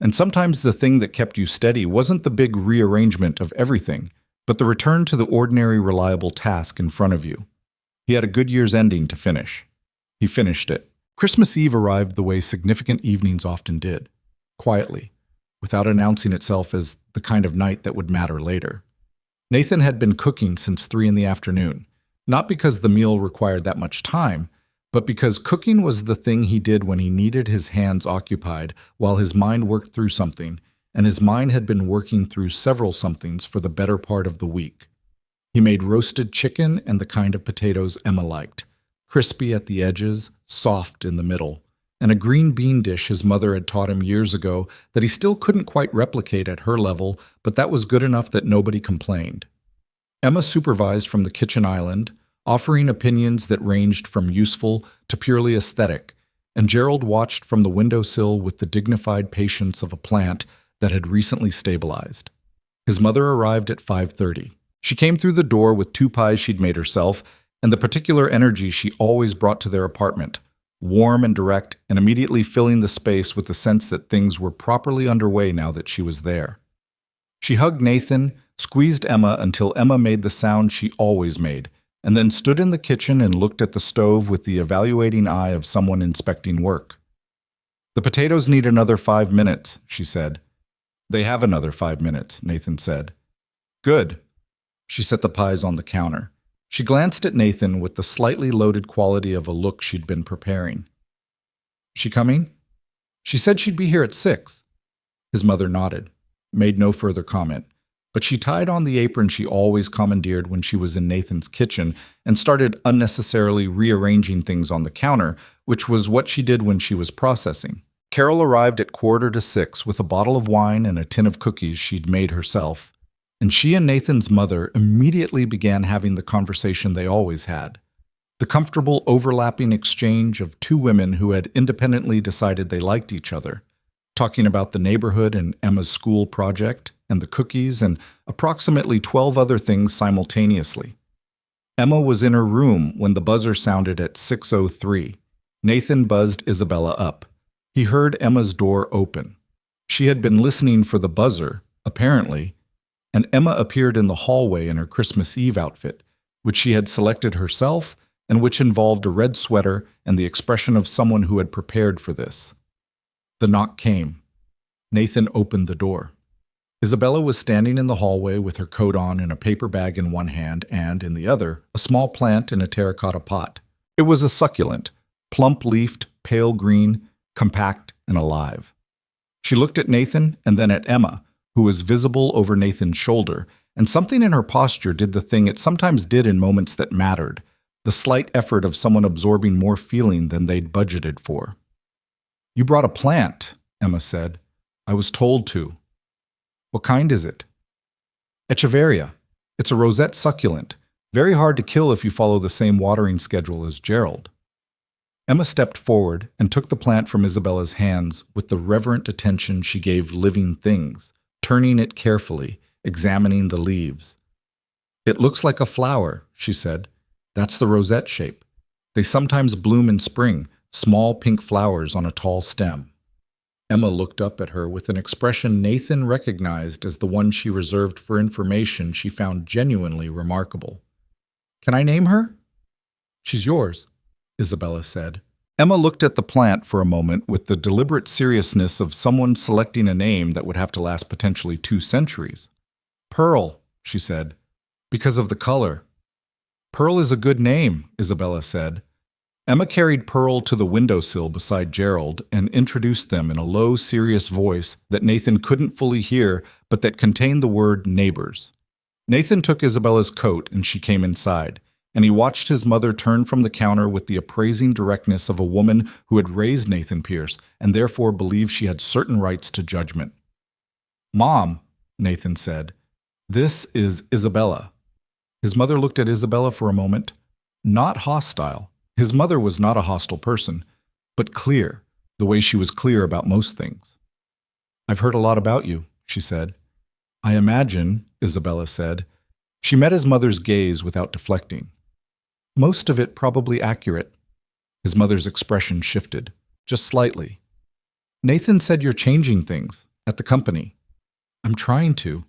And sometimes the thing that kept you steady wasn't the big rearrangement of everything, but the return to the ordinary, reliable task in front of you. He had a good year's ending to finish. He finished it. Christmas Eve arrived the way significant evenings often did, quietly, without announcing itself as the kind of night that would matter later. Nathan had been cooking since 3 in the afternoon, not because the meal required that much time, but because cooking was the thing he did when he needed his hands occupied while his mind worked through something, and his mind had been working through several somethings for the better part of the week. He made roasted chicken and the kind of potatoes Emma liked, crispy at the edges, soft in the middle, and a green bean dish his mother had taught him years ago that he still couldn't quite replicate at her level, but that was good enough that nobody complained. Emma supervised from the kitchen island, offering opinions that ranged from useful to purely aesthetic, and Gerald watched from the windowsill with the dignified patience of a plant that had recently stabilized. His mother arrived at 5:30. She came through the door with 2 pies she'd made herself and the particular energy she always brought to their apartment, warm and direct, and immediately filling the space with the sense that things were properly underway now that she was there. She hugged Nathan, squeezed Emma until Emma made the sound she always made, and then stood in the kitchen and looked at the stove with the evaluating eye of someone inspecting work. "The potatoes need another 5 minutes," she said. "They have another 5 minutes," Nathan said. "Good." She set the pies on the counter. She glanced at Nathan with the slightly loaded quality of a look she'd been preparing. "She coming?" "She said she'd be here at 6. His mother nodded, made no further comment, but she tied on the apron she always commandeered when she was in Nathan's kitchen and started unnecessarily rearranging things on the counter, which was what she did when she was processing. Carol arrived at 5:45 with a bottle of wine and a tin of cookies she'd made herself, and she and Nathan's mother immediately began having the conversation they always had. The comfortable overlapping exchange of 2 women who had independently decided they liked each other, talking about the neighborhood and Emma's school project and the cookies and approximately 12 other things simultaneously. Emma was in her room when the buzzer sounded at 6:03. Nathan buzzed Isabella up. He heard Emma's door open. She had been listening for the buzzer, apparently, and Emma appeared in the hallway in her Christmas Eve outfit, which she had selected herself and which involved a red sweater and the expression of someone who had prepared for this. The knock came. Nathan opened the door. Isabella was standing in the hallway with her coat on and a paper bag in one hand and, in the other, a small plant in a terracotta pot. It was a succulent, plump-leafed, pale green, compact and alive. She looked at Nathan and then at Emma, who was visible over Nathan's shoulder, and something in her posture did the thing it sometimes did in moments that mattered, the slight effort of someone absorbing more feeling than they'd budgeted for. "You brought a plant," Emma said. "I was told to." "What kind is it?" "Echeveria. It's a rosette succulent, very hard to kill if you follow the same watering schedule as Gerald." Emma stepped forward and took the plant from Isabella's hands with the reverent attention she gave living things, turning it carefully, examining the leaves. "It looks like a flower," she said. "That's the rosette shape. They sometimes bloom in spring, small pink flowers on a tall stem." Emma looked up at her with an expression Nathan recognized as the one she reserved for information she found genuinely remarkable. "Can I name her?" "She's yours," Isabella said. Emma looked at the plant for a moment with the deliberate seriousness of someone selecting a name that would have to last potentially 2 centuries. "Pearl," she said, "because of the color." "Pearl is a good name," Isabella said. Emma carried Pearl to the windowsill beside Gerald and introduced them in a low, serious voice that Nathan couldn't fully hear, but that contained the word neighbors. Nathan took Isabella's coat and she came inside, and he watched his mother turn from the counter with the appraising directness of a woman who had raised Nathan Pierce and therefore believed she had certain rights to judgment. "Mom," Nathan said, "this is Isabella." His mother looked at Isabella for a moment, not hostile. His mother was not a hostile person, but clear, the way she was clear about most things. "I've heard a lot about you," she said. "I imagine," Isabella said. She met his mother's gaze without deflecting. Most of it probably accurate. His mother's expression shifted, just slightly. Nathan said you're changing things at the company. I'm trying to.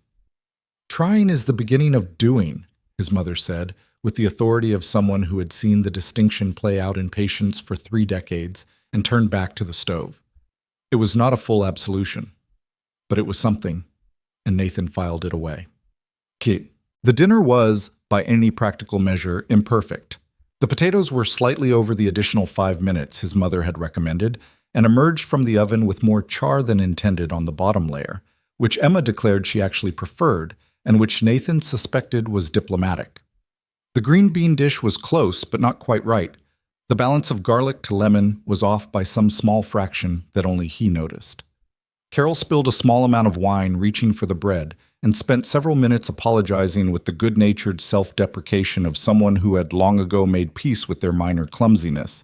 Trying is the beginning of doing, his mother said, with the authority of someone who had seen the distinction play out in patients for 3 decades and turned back to the stove. It was not a full absolution, but it was something, and Nathan filed it away. Kit. The dinner was, by any practical measure, imperfect. The potatoes were slightly over the additional 5 minutes his mother had recommended and emerged from the oven with more char than intended on the bottom layer, which Emma declared she actually preferred and which Nathan suspected was diplomatic. The green bean dish was close, but not quite right. The balance of garlic to lemon was off by some small fraction that only he noticed. Carol spilled a small amount of wine reaching for the bread and spent several minutes apologizing with the good-natured self-deprecation of someone who had long ago made peace with their minor clumsiness.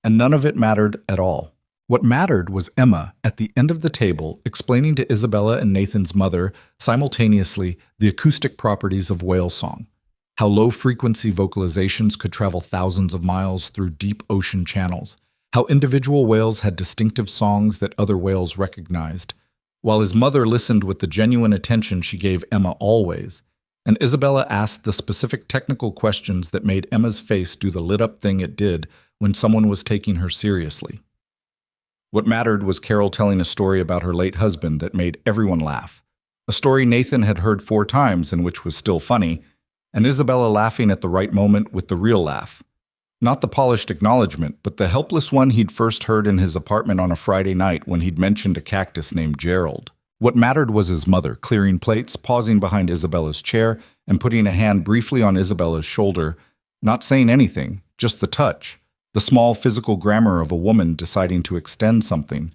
And none of it mattered at all. What mattered was Emma, at the end of the table, explaining to Isabella and Nathan's mother simultaneously the acoustic properties of whale song, how low-frequency vocalizations could travel thousands of miles through deep ocean channels, how individual whales had distinctive songs that other whales recognized, while his mother listened with the genuine attention she gave Emma always, and Isabella asked the specific technical questions that made Emma's face do the lit-up thing it did when someone was taking her seriously. What mattered was Carol telling a story about her late husband that made everyone laugh, a story Nathan had heard 4 times and which was still funny, and Isabella laughing at the right moment with the real laugh. Not the polished acknowledgement, but the helpless one he'd first heard in his apartment on a Friday night when he'd mentioned a cactus named Gerald. What mattered was his mother, clearing plates, pausing behind Isabella's chair, and putting a hand briefly on Isabella's shoulder, not saying anything, just the touch, the small physical grammar of a woman deciding to extend something,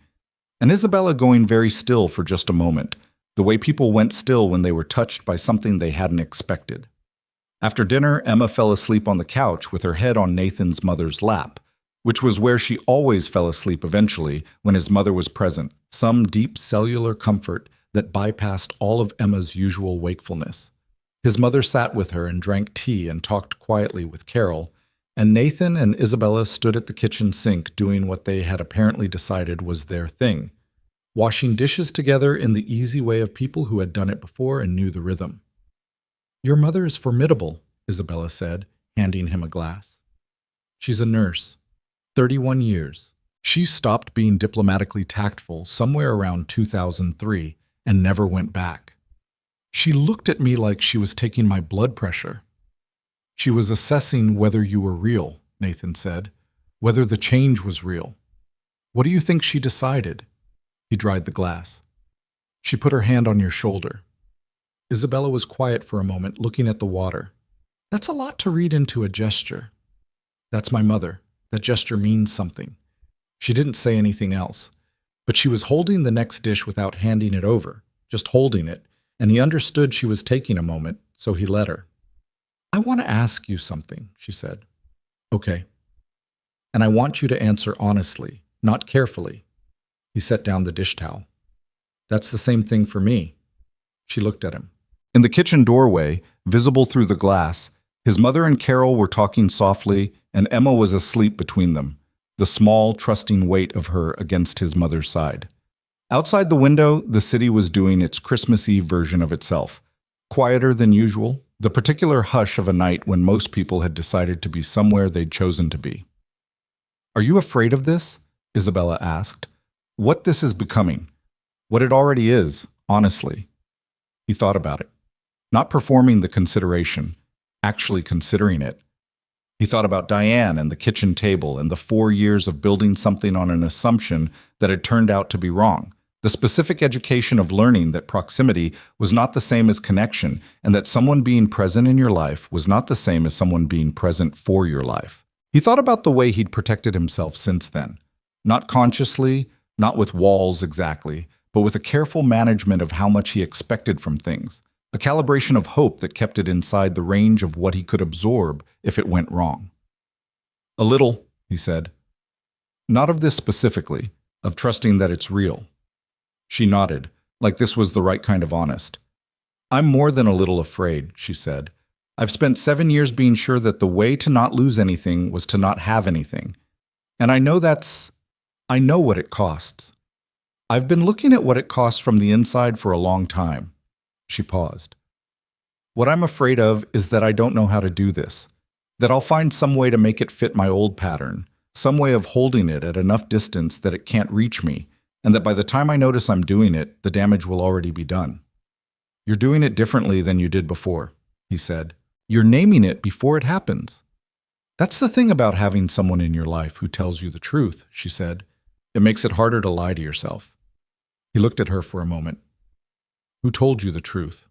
and Isabella going very still for just a moment, the way people went still when they were touched by something they hadn't expected. After dinner, Emma fell asleep on the couch with her head on Nathan's mother's lap, which was where she always fell asleep eventually when his mother was present, some deep cellular comfort that bypassed all of Emma's usual wakefulness. His mother sat with her and drank tea and talked quietly with Carol, and Nathan and Isabella stood at the kitchen sink doing what they had apparently decided was their thing, washing dishes together in the easy way of people who had done it before and knew the rhythm. "Your mother is formidable," Isabella said, handing him a glass. "She's a nurse. 31 years. She stopped being diplomatically tactful somewhere around 2003 and never went back. She looked at me like she was taking my blood pressure. She was assessing whether you were real," Nathan said, "whether the change was real. What do you think she decided?" He dried the glass. "She put her hand on your shoulder." Isabella was quiet for a moment, looking at the water. "That's a lot to read into a gesture." "That's my mother. That gesture means something." She didn't say anything else, but she was holding the next dish without handing it over, just holding it, and he understood she was taking a moment, so he let her. "I want to ask you something," she said. "Okay. And I want you to answer honestly, not carefully." He set down the dish towel. "That's the same thing for me." She looked at him. In the kitchen doorway, visible through the glass, his mother and Carol were talking softly, and Emma was asleep between them, the small, trusting weight of her against his mother's side. Outside the window, the city was doing its Christmas Eve version of itself, quieter than usual, the particular hush of a night when most people had decided to be somewhere they'd chosen to be. "Are you afraid of this?" Isabella asked. "What this is becoming? What it already is, honestly." He thought about it. Not performing the consideration, actually considering it. He thought about Diane and the kitchen table and the 4 years of building something on an assumption that had turned out to be wrong. The specific education of learning that proximity was not the same as connection, and that someone being present in your life was not the same as someone being present for your life. He thought about the way he'd protected himself since then. Not consciously, not with walls exactly, but with a careful management of how much he expected from things. A calibration of hope that kept it inside the range of what he could absorb if it went wrong. "A little," he said. "Not of this specifically, of trusting that it's real." She nodded, like this was the right kind of honest. "I'm more than a little afraid," she said. I've spent 7 years being sure that the way to not lose anything was to not have anything. And I know what it costs. I've been looking at what it costs from the inside for a long time. She paused. What I'm afraid of is that I don't know how to do this, that I'll find some way to make it fit my old pattern, some way of holding it at enough distance that it can't reach me, and that by the time I notice I'm doing it, the damage will already be done. You're doing it differently than you did before, he said. You're naming it before it happens. That's the thing about having someone in your life who tells you the truth, she said. It makes it harder to lie to yourself. He looked at her for a moment. Who told you the truth?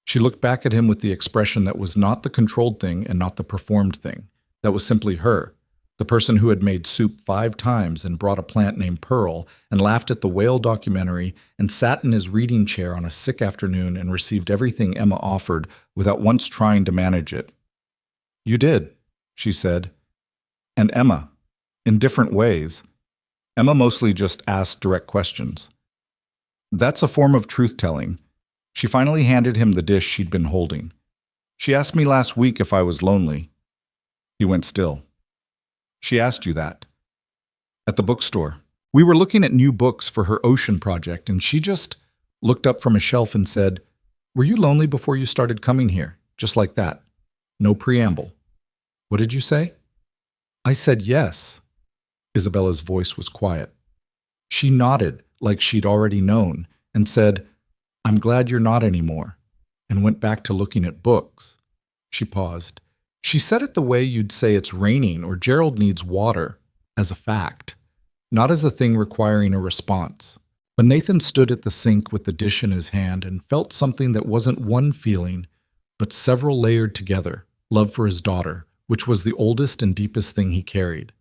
She looked back at him with the expression that was not the controlled thing and not the performed thing. That was simply her, the person who had made soup 5 times and brought a plant named Pearl and laughed at the whale documentary and sat in his reading chair on a sick afternoon and received everything Emma offered without once trying to manage it. You did, she said. And Emma, in different ways. Emma mostly just asked direct questions. That's a form of truth-telling. She finally handed him the dish she'd been holding. She asked me last week if I was lonely. He went still. She asked you that. At the bookstore. We were looking at new books for her ocean project, and she just looked up from a shelf and said, "Were you lonely before you started coming here?" Just like that. No preamble. What did you say? I said yes. Isabella's voice was quiet. She nodded like she'd already known and said, "I'm glad you're not anymore," and went back to looking at books. She paused. She said it the way you'd say it's raining or Gerald needs water, as a fact, not as a thing requiring a response. But Nathan stood at the sink with the dish in his hand and felt something that wasn't one feeling, but several layered together, love for his daughter, which was the oldest and deepest thing he carried.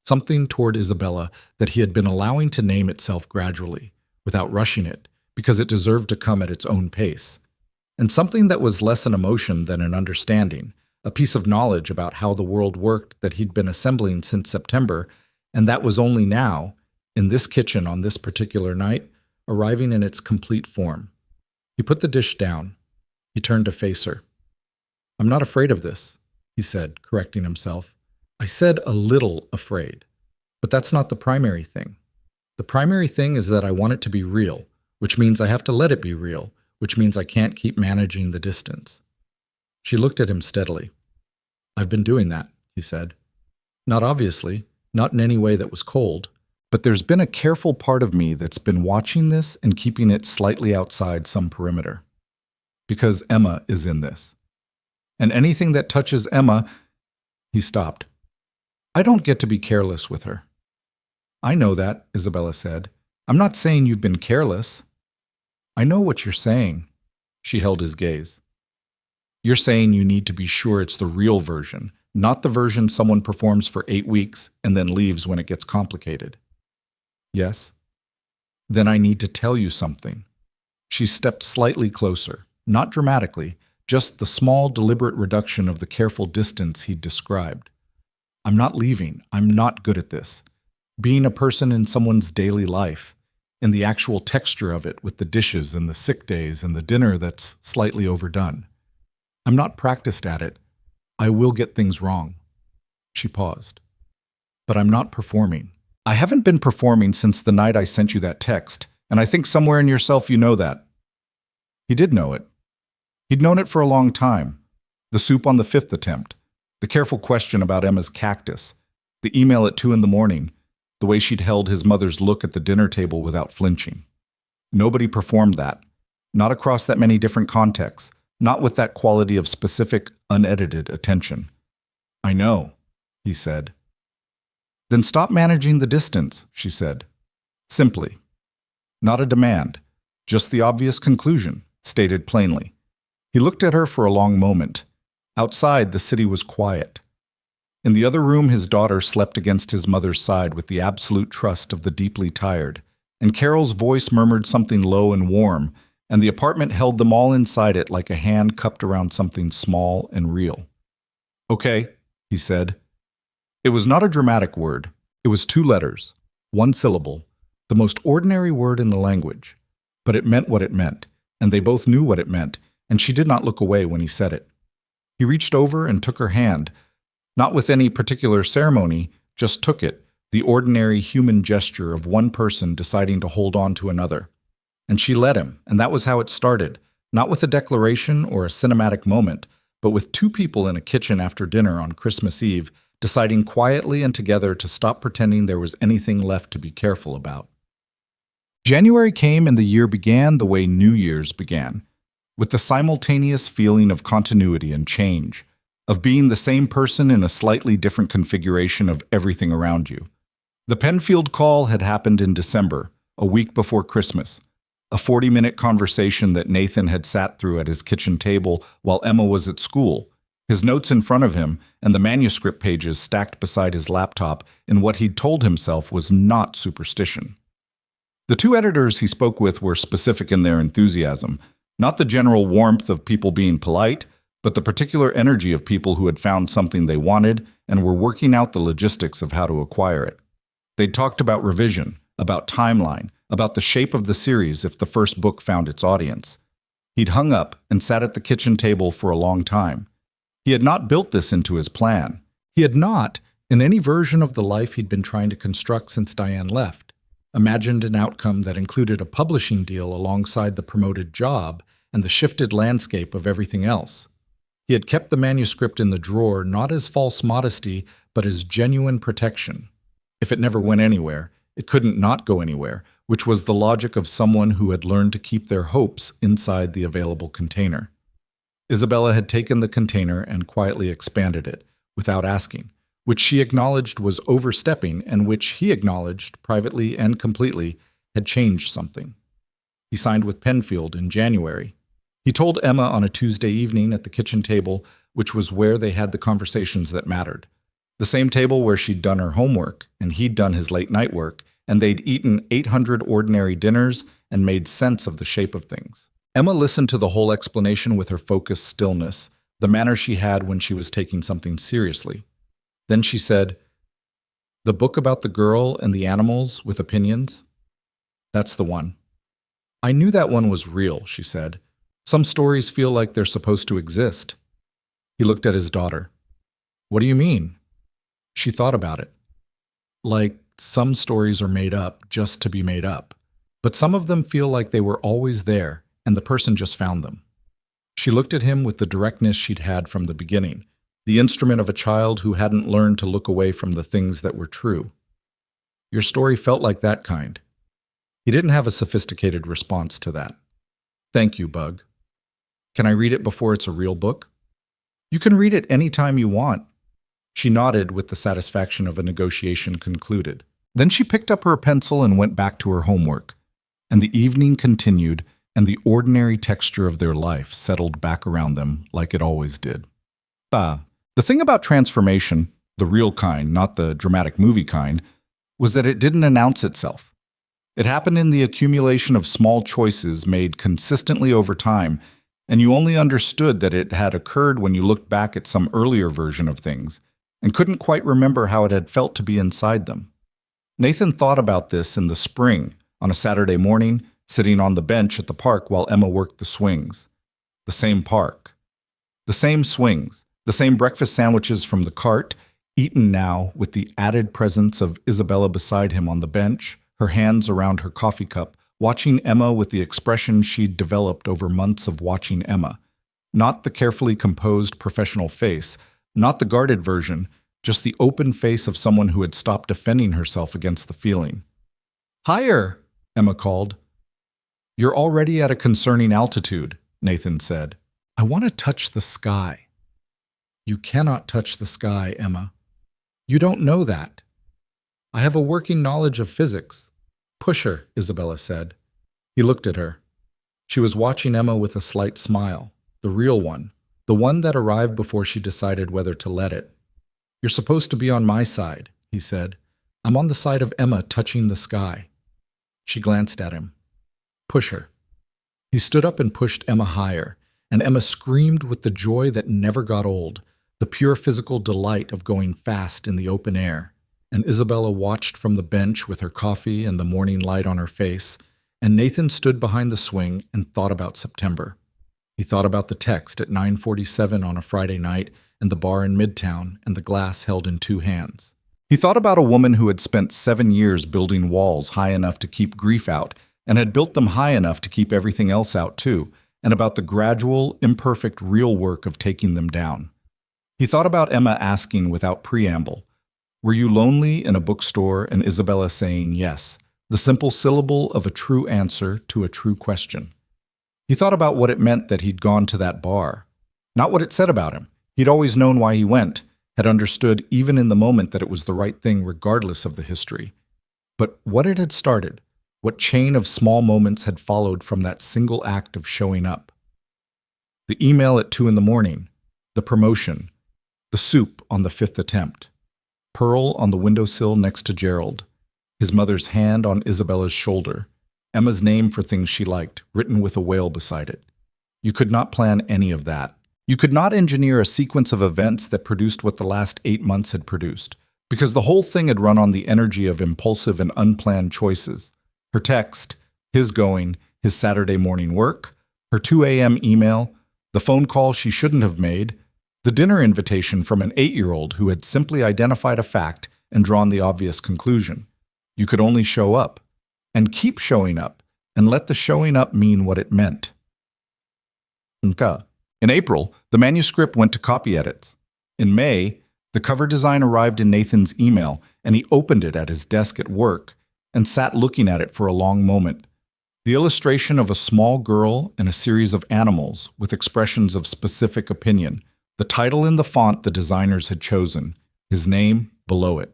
Something toward Isabella that he had been allowing to name itself gradually, without rushing it, because it deserved to come at its own pace. And something that was less an emotion than an understanding, a piece of knowledge about how the world worked that he'd been assembling since September, and that was only now, in this kitchen on this particular night, arriving in its complete form. He put the dish down. He turned to face her. "I'm not afraid of this," he said, correcting himself. "I said a little afraid. But that's not the primary thing. The primary thing is that I want it to be real, which means I have to let it be real, which means I can't keep managing the distance." She looked at him steadily. "I've been doing that," he said. "Not obviously, not in any way that was cold, but there's been a careful part of me that's been watching this and keeping it slightly outside some perimeter. Because Emma is in this. And anything that touches Emma..." He stopped. "I don't get to be careless with her." "I know that," Isabella said. "I'm not saying you've been careless." "I know what you're saying." She held his gaze. "You're saying you need to be sure it's the real version, not the version someone performs for 8 weeks and then leaves when it gets complicated." "Yes." "Then I need to tell you something." She stepped slightly closer, not dramatically, just the small, deliberate reduction of the careful distance he'd described. "I'm not leaving. I'm not good at this. Being a person in someone's daily life, in the actual texture of it with the dishes and the sick days and the dinner that's slightly overdone. I'm not practiced at it. I will get things wrong." She paused. "But I'm not performing. I haven't been performing since the night I sent you that text, and I think somewhere in yourself you know that." He did know it. He'd known it for a long time. The soup on the 5th attempt, the careful question about Emma's cactus, the email at 2 a.m, the way she'd held his mother's look at the dinner table without flinching. Nobody performed that, not across that many different contexts, not with that quality of specific, unedited attention. "I know," he said. "Then stop managing the distance," she said. Simply. Not a demand, just the obvious conclusion, stated plainly. He looked at her for a long moment. Outside, the city was quiet. In the other room, his daughter slept against his mother's side with the absolute trust of the deeply tired, and Carol's voice murmured something low and warm, and the apartment held them all inside it like a hand cupped around something small and real. "Okay," he said. It was not a dramatic word. It was 2 letters, 1 syllable, the most ordinary word in the language. But it meant what it meant, and they both knew what it meant, and she did not look away when he said it. He reached over and took her hand, not with any particular ceremony, just took it, the ordinary human gesture of one person deciding to hold on to another. And she let him, and that was how it started, not with a declaration or a cinematic moment, but with two people in a kitchen after dinner on Christmas Eve, deciding quietly and together to stop pretending there was anything left to be careful about. January came and the year began the way New Year's began, with the simultaneous feeling of continuity and change, of being the same person in a slightly different configuration of everything around you. The Penfield call had happened in December, a week before Christmas, a 40-minute conversation that Nathan had sat through at his kitchen table while Emma was at school, his notes in front of him and the manuscript pages stacked beside his laptop in what he'd told himself was not superstition. The two editors he spoke with were specific in their enthusiasm, not the general warmth of people being polite, but the particular energy of people who had found something they wanted and were working out the logistics of how to acquire it. They'd talked about revision, about timeline, about the shape of the series if the first book found its audience. He'd hung up and sat at the kitchen table for a long time. He had not built this into his plan. He had not, in any version of the life he'd been trying to construct since Diane left, imagined an outcome that included a publishing deal alongside the promoted job and the shifted landscape of everything else. He had kept the manuscript in the drawer not as false modesty, but as genuine protection. If it never went anywhere, it couldn't not go anywhere, which was the logic of someone who had learned to keep their hopes inside the available container. Isabella had taken the container and quietly expanded it, without asking, which she acknowledged was overstepping and which he acknowledged, privately and completely, had changed something. He signed with Penfield in January. He told Emma on a Tuesday evening at the kitchen table, which was where they had the conversations that mattered. The same table where she'd done her homework and he'd done his late-night work, and they'd eaten 800 ordinary dinners and made sense of the shape of things. Emma listened to the whole explanation with her focused stillness, the manner she had when she was taking something seriously. Then she said, "The book about the girl and the animals with opinions? That's the one." "I knew that one was real," she said. "Some stories feel like they're supposed to exist." He looked at his daughter. "What do you mean?" She thought about it. "Like, some stories are made up just to be made up, but some of them feel like they were always there and the person just found them." She looked at him with the directness she'd had from the beginning, the instrument of a child who hadn't learned to look away from the things that were true. "Your story felt like that kind." He didn't have a sophisticated response to that. "Thank you, Bug. Can I read it before it's a real book?" "You can read it any time you want." She nodded with the satisfaction of a negotiation concluded. Then she picked up her pencil and went back to her homework. And the evening continued, and the ordinary texture of their life settled back around them like it always did. The thing about transformation, the real kind, not the dramatic movie kind, was that it didn't announce itself. It happened in the accumulation of small choices made consistently over time, and you only understood that it had occurred when you looked back at some earlier version of things, and couldn't quite remember how it had felt to be inside them. Nathan thought about this in the spring, on a Saturday morning, sitting on the bench at the park while Emma worked the swings. The same park. The same swings. The same breakfast sandwiches from the cart, eaten now with the added presence of Isabella beside him on the bench, her hands around her coffee cup, watching Emma with the expression she'd developed over months of watching Emma. Not the carefully composed professional face, not the guarded version, just the open face of someone who had stopped defending herself against the feeling. "Higher," Emma called. "You're already at a concerning altitude," Nathan said. "I want to touch the sky." "You cannot touch the sky, Emma. You don't know that." "I have a working knowledge of physics." "Push her," Isabella said. He looked at her. She was watching Emma with a slight smile, the real one, the one that arrived before she decided whether to let it. "You're supposed to be on my side," he said. "I'm on the side of Emma touching the sky." She glanced at him. "Push her." He stood up and pushed Emma higher, and Emma screamed with the joy that never got old, the pure physical delight of going fast in the open air. And Isabella watched from the bench with her coffee and the morning light on her face, and Nathan stood behind the swing and thought about September. He thought about the text at 9:47 on a Friday night and the bar in Midtown and the glass held in two hands. He thought about a woman who had spent 7 years building walls high enough to keep grief out and had built them high enough to keep everything else out too, and about the gradual, imperfect, real work of taking them down. He thought about Emma asking without preamble, "Were you lonely in a bookstore?" and Isabella saying yes, the simple syllable of a true answer to a true question. He thought about what it meant that he'd gone to that bar. Not what it said about him. He'd always known why he went, had understood even in the moment that it was the right thing regardless of the history. But what it had started, what chain of small moments had followed from that single act of showing up. The email at 2 a.m, the promotion, the soup on the 5th attempt, Pearl on the windowsill next to Gerald, his mother's hand on Isabella's shoulder, Emma's name for things she liked, written with a whale beside it. You could not plan any of that. You could not engineer a sequence of events that produced what the last 8 months had produced, because the whole thing had run on the energy of impulsive and unplanned choices. Her text, his going, his Saturday morning work, her 2 a.m. email, the phone call she shouldn't have made, the dinner invitation from an 8-year-old who had simply identified a fact and drawn the obvious conclusion. You could only show up, and keep showing up, and let the showing up mean what it meant. In April, the manuscript went to copy edits. In May, the cover design arrived in Nathan's email, and he opened it at his desk at work and sat looking at it for a long moment. The illustration of a small girl and a series of animals with expressions of specific opinion, the title in the font the designers had chosen, his name below it.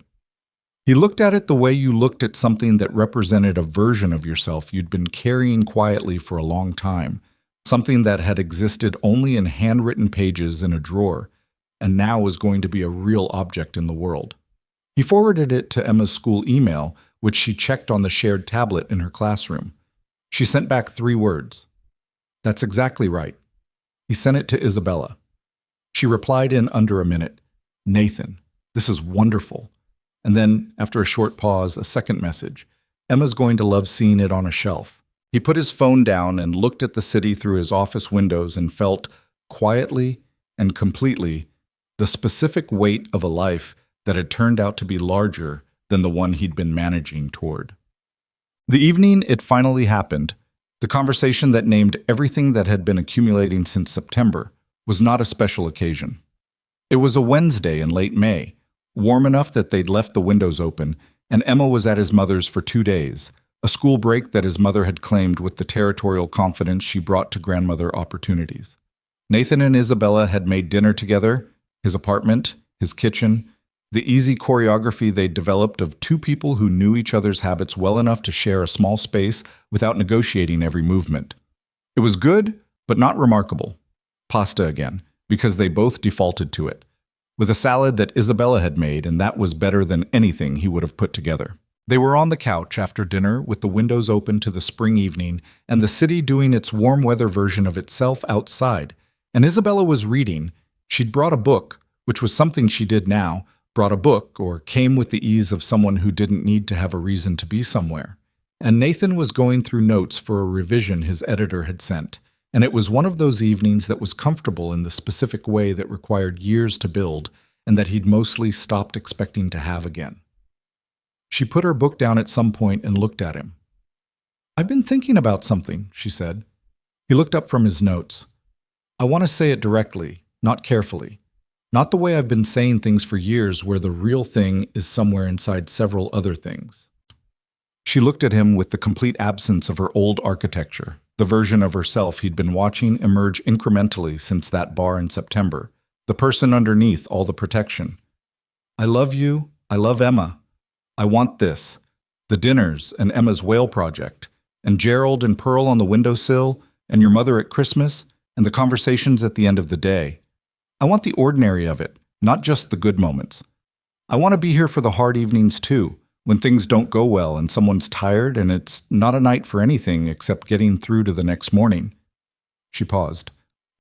He looked at it the way you looked at something that represented a version of yourself you'd been carrying quietly for a long time, something that had existed only in handwritten pages in a drawer, and now was going to be a real object in the world. He forwarded it to Emma's school email, which she checked on the shared tablet in her classroom. She sent back 3 words. "That's exactly right." He sent it to Isabella. She replied in under a minute, "Nathan, this is wonderful." And then, after a short pause, a second message. "Emma's going to love seeing it on a shelf." He put his phone down and looked at the city through his office windows and felt, quietly and completely, the specific weight of a life that had turned out to be larger than the one he'd been managing toward. The evening it finally happened, the conversation that named everything that had been accumulating since September, was not a special occasion. It was a Wednesday in late May, warm enough that they'd left the windows open, and Emma was at his mother's for 2 days, a school break that his mother had claimed with the territorial confidence she brought to grandmother opportunities. Nathan and Isabella had made dinner together, his apartment, his kitchen, the easy choreography they'd developed of 2 people who knew each other's habits well enough to share a small space without negotiating every movement. It was good, but not remarkable. Pasta again, because they both defaulted to it, with a salad that Isabella had made, and that was better than anything he would have put together. They were on the couch after dinner with the windows open to the spring evening and the city doing its warm weather version of itself outside, and Isabella was reading. She'd brought a book, which was something she did now, brought a book or came with the ease of someone who didn't need to have a reason to be somewhere. And Nathan was going through notes for a revision his editor had sent, and it was one of those evenings that was comfortable in the specific way that required years to build and that he'd mostly stopped expecting to have again. She put her book down at some point and looked at him. "I've been thinking about something," she said. He looked up from his notes. "I want to say it directly, not carefully. Not the way I've been saying things for years where the real thing is somewhere inside several other things." She looked at him with the complete absence of her old architecture, the version of herself he'd been watching emerge incrementally since that bar in September, the person underneath all the protection. "I love you. I love Emma. I want this. The dinners and Emma's whale project, and Gerald and Pearl on the windowsill, and your mother at Christmas, and the conversations at the end of the day. I want the ordinary of it, not just the good moments. I want to be here for the hard evenings too, when things don't go well and someone's tired and it's not a night for anything except getting through to the next morning." She paused.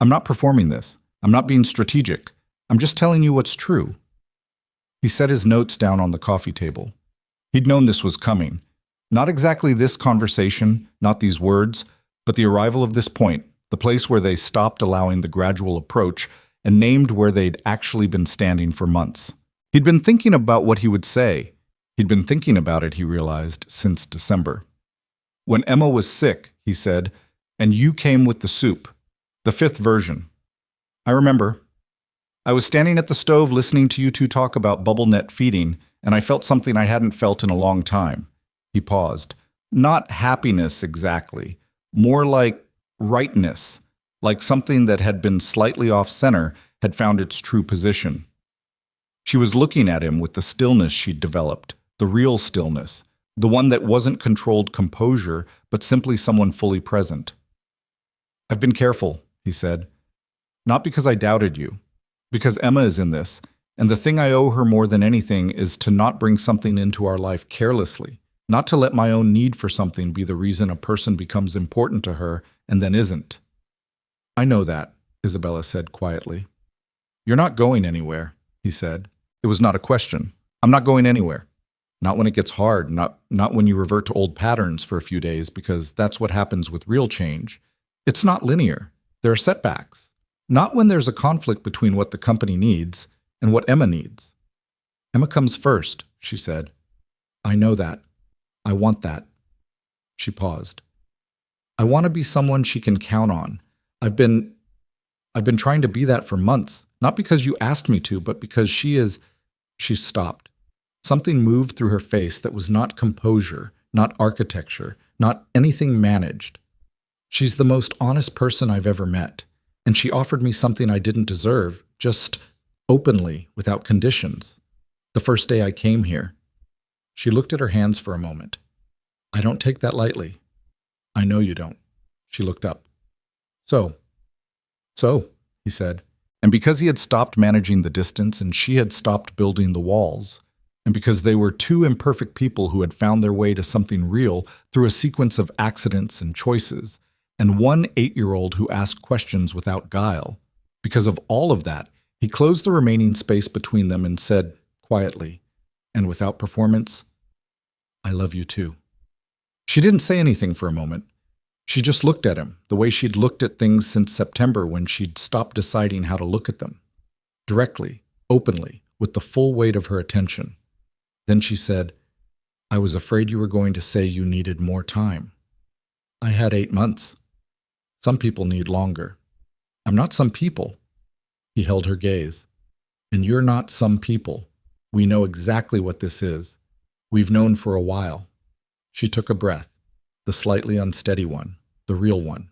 "I'm not performing this. I'm not being strategic. I'm just telling you what's true." He set his notes down on the coffee table. He'd known this was coming. Not exactly this conversation, not these words, but the arrival of this point, the place where they stopped allowing the gradual approach and named where they'd actually been standing for months. He'd been thinking about what he would say. He'd been thinking about it, he realized, since December. When Emma was sick, he said, and you came with the soup, the 5th version. I remember. I was standing at the stove listening to you two talk about bubble net feeding, and I felt something I hadn't felt in a long time. He paused. Not happiness exactly, more like rightness, like something that had been slightly off-center had found its true position. She was looking at him with the stillness she'd developed, the real stillness, the one that wasn't controlled composure, but simply someone fully present. I've been careful, he said. Not because I doubted you, because Emma is in this, and the thing I owe her more than anything is to not bring something into our life carelessly, not to let my own need for something be the reason a person becomes important to her and then isn't. I know that, Isabella said quietly. You're not going anywhere, he said. It was not a question. I'm not going anywhere. Not when it gets hard, not when you revert to old patterns for a few days, because that's what happens with real change. It's not linear. There are setbacks. Not when there's a conflict between what the company needs and what Emma needs. Emma comes first, she said. I know that. I want that. She paused. I want to be someone she can count on. I've been trying to be that for months, not because you asked me to, but because she is. She stopped. Something moved through her face that was not composure, not architecture, not anything managed. She's the most honest person I've ever met, and she offered me something I didn't deserve, just openly, without conditions. The first day I came here. She looked at her hands for a moment. I don't take that lightly. I know you don't. She looked up. So, he said. And because he had stopped managing the distance and she had stopped building the walls, and because they were two imperfect people who had found their way to something real through a sequence of accidents and choices, and one 8-year-old who asked questions without guile, because of all of that, he closed the remaining space between them and said, quietly, and without performance, I love you too. She didn't say anything for a moment. She just looked at him, the way she'd looked at things since September when she'd stopped deciding how to look at them. Directly, openly, with the full weight of her attention. Then she said, I was afraid you were going to say you needed more time. I had 8 months. Some people need longer. I'm not some people. He held her gaze. And you're not some people. We know exactly what this is. We've known for a while. She took a breath, the slightly unsteady one, the real one.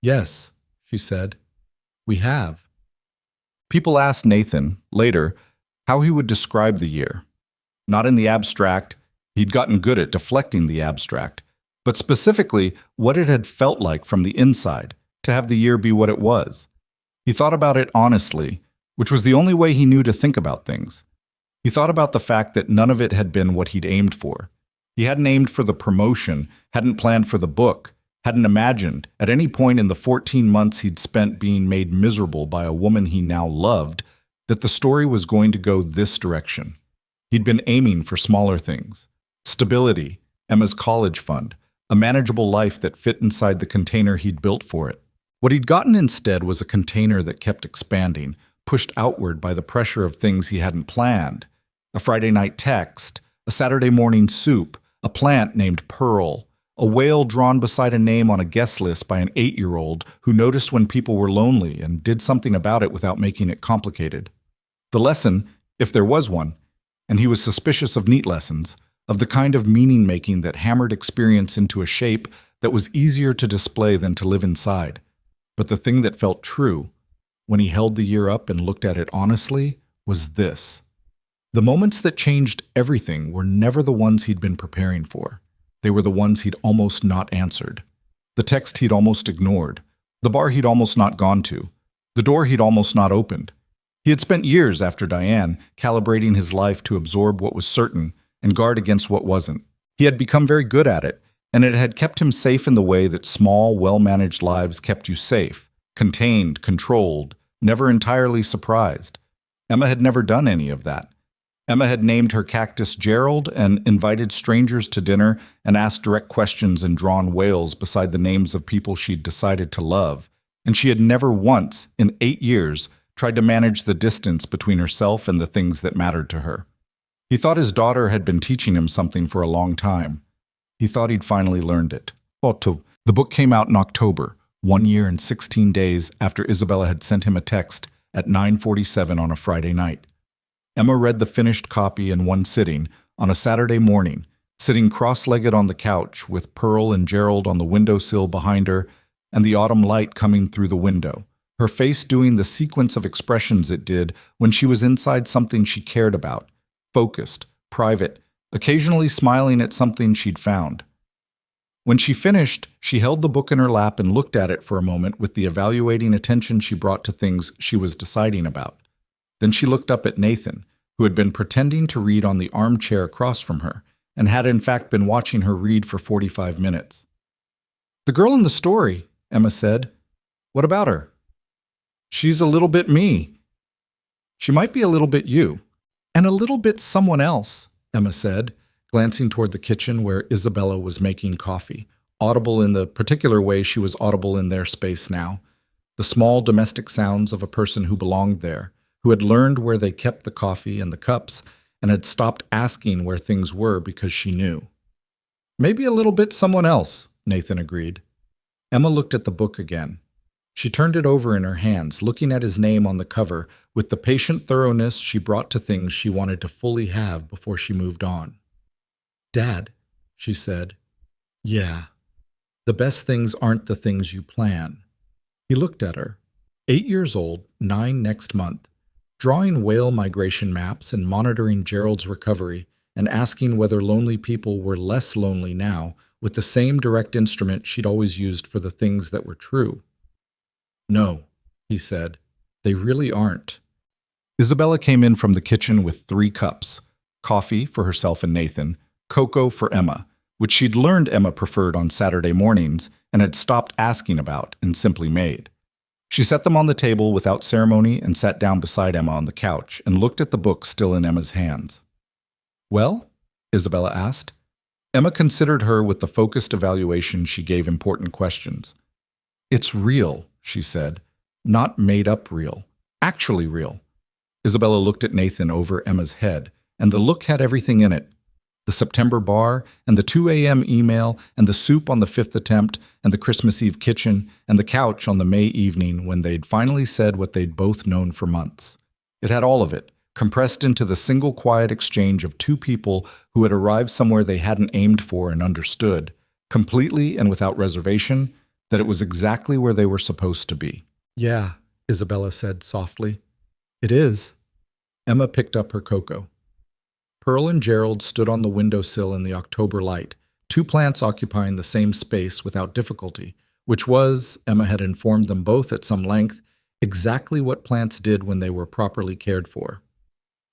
Yes, she said. We have. People asked Nathan, later, how he would describe the year. Not in the abstract, he'd gotten good at deflecting the abstract, but specifically what it had felt like from the inside to have the year be what it was. He thought about it honestly, which was the only way he knew to think about things. He thought about the fact that none of it had been what he'd aimed for. He hadn't aimed for the promotion, hadn't planned for the book, hadn't imagined, at any point in the 14 months he'd spent being made miserable by a woman he now loved, that the story was going to go this direction. He'd been aiming for smaller things. Stability, Emma's college fund, a manageable life that fit inside the container he'd built for it. What he'd gotten instead was a container that kept expanding, pushed outward by the pressure of things he hadn't planned. A Friday night text, a Saturday morning soup, a plant named Pearl, a whale drawn beside a name on a guest list by an 8-year-old who noticed when people were lonely and did something about it without making it complicated. The lesson, if there was one, and he was suspicious of neat lessons, of the kind of meaning-making that hammered experience into a shape that was easier to display than to live inside. But the thing that felt true, when he held the year up and looked at it honestly, was this. The moments that changed everything were never the ones he'd been preparing for. They were the ones he'd almost not answered. The text he'd almost ignored. The bar he'd almost not gone to. The door he'd almost not opened. He had spent years after Diane calibrating his life to absorb what was certain and guard against what wasn't. He had become very good at it, and it had kept him safe in the way that small, well-managed lives kept you safe, contained, controlled, never entirely surprised. Emma had never done any of that. Emma had named her cactus Gerald and invited strangers to dinner and asked direct questions and drawn whales beside the names of people she'd decided to love. And she had never once, in 8 years, tried to manage the distance between herself and the things that mattered to her. He thought his daughter had been teaching him something for a long time. He thought he'd finally learned it. Otto. The book came out in October, 1 year and 16 days after Isabella had sent him a text at 9:47 on a Friday night. Emma read the finished copy in one sitting on a Saturday morning, sitting cross-legged on the couch with Pearl and Gerald on the windowsill behind her and the autumn light coming through the window, her face doing the sequence of expressions it did when she was inside something she cared about, focused, private, occasionally smiling at something she'd found. When she finished, she held the book in her lap and looked at it for a moment with the evaluating attention she brought to things she was deciding about. Then she looked up at Nathan, who had been pretending to read on the armchair across from her, and had in fact been watching her read for 45 minutes. "The girl in the story," Emma said. "What about her?" "She's a little bit me." "She might be a little bit you." "And a little bit someone else," Emma said, glancing toward the kitchen where Isabella was making coffee, audible in the particular way she was audible in their space now, the small domestic sounds of a person who belonged there, who had learned where they kept the coffee and the cups, and had stopped asking where things were because she knew. "Maybe a little bit someone else," Nathan agreed. Emma looked at the book again. She turned it over in her hands, looking at his name on the cover with the patient thoroughness she brought to things she wanted to fully have before she moved on. "Dad," she said. "Yeah. The best things aren't the things you plan." He looked at her. 8 years old, 9 next month, drawing whale migration maps and monitoring Gerald's recovery and asking whether lonely people were less lonely now with the same direct instrument she'd always used for the things that were true. "No," he said, "they really aren't." Isabella came in from the kitchen with 3 cups, coffee for herself and Nathan, cocoa for Emma, which she'd learned Emma preferred on Saturday mornings and had stopped asking about and simply made. She set them on the table without ceremony and sat down beside Emma on the couch and looked at the book still in Emma's hands. "Well?" Isabella asked. Emma considered her with the focused evaluation she gave important questions. "It's real," she said. "Not made up real. Actually real." Isabella looked at Nathan over Emma's head, and the look had everything in it. The September bar, and the 2 a.m. email, and the soup on the 5th attempt, and the Christmas Eve kitchen, and the couch on the May evening when they'd finally said what they'd both known for months. It had all of it, compressed into the single quiet exchange of 2 people who had arrived somewhere they hadn't aimed for and understood, completely and without reservation, that it was exactly where they were supposed to be. "Yeah," Isabella said softly. "It is." Emma picked up her cocoa. Pearl and Gerald stood on the windowsill in the October light, 2 plants occupying the same space without difficulty, which was, Emma had informed them both at some length, exactly what plants did when they were properly cared for.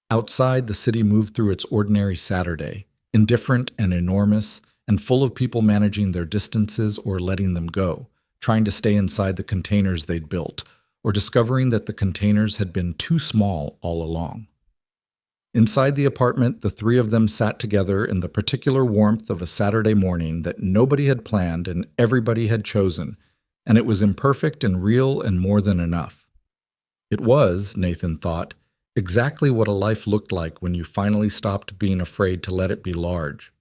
Outside, the city moved through its ordinary Saturday, indifferent and enormous, and full of people managing their distances or letting them go, trying to stay inside the containers they'd built, or discovering that the containers had been too small all along. Inside the apartment, the 3 of them sat together in the particular warmth of a Saturday morning that nobody had planned and everybody had chosen, and it was imperfect and real and more than enough. It was, Nathan thought, exactly what a life looked like when you finally stopped being afraid to let it be large.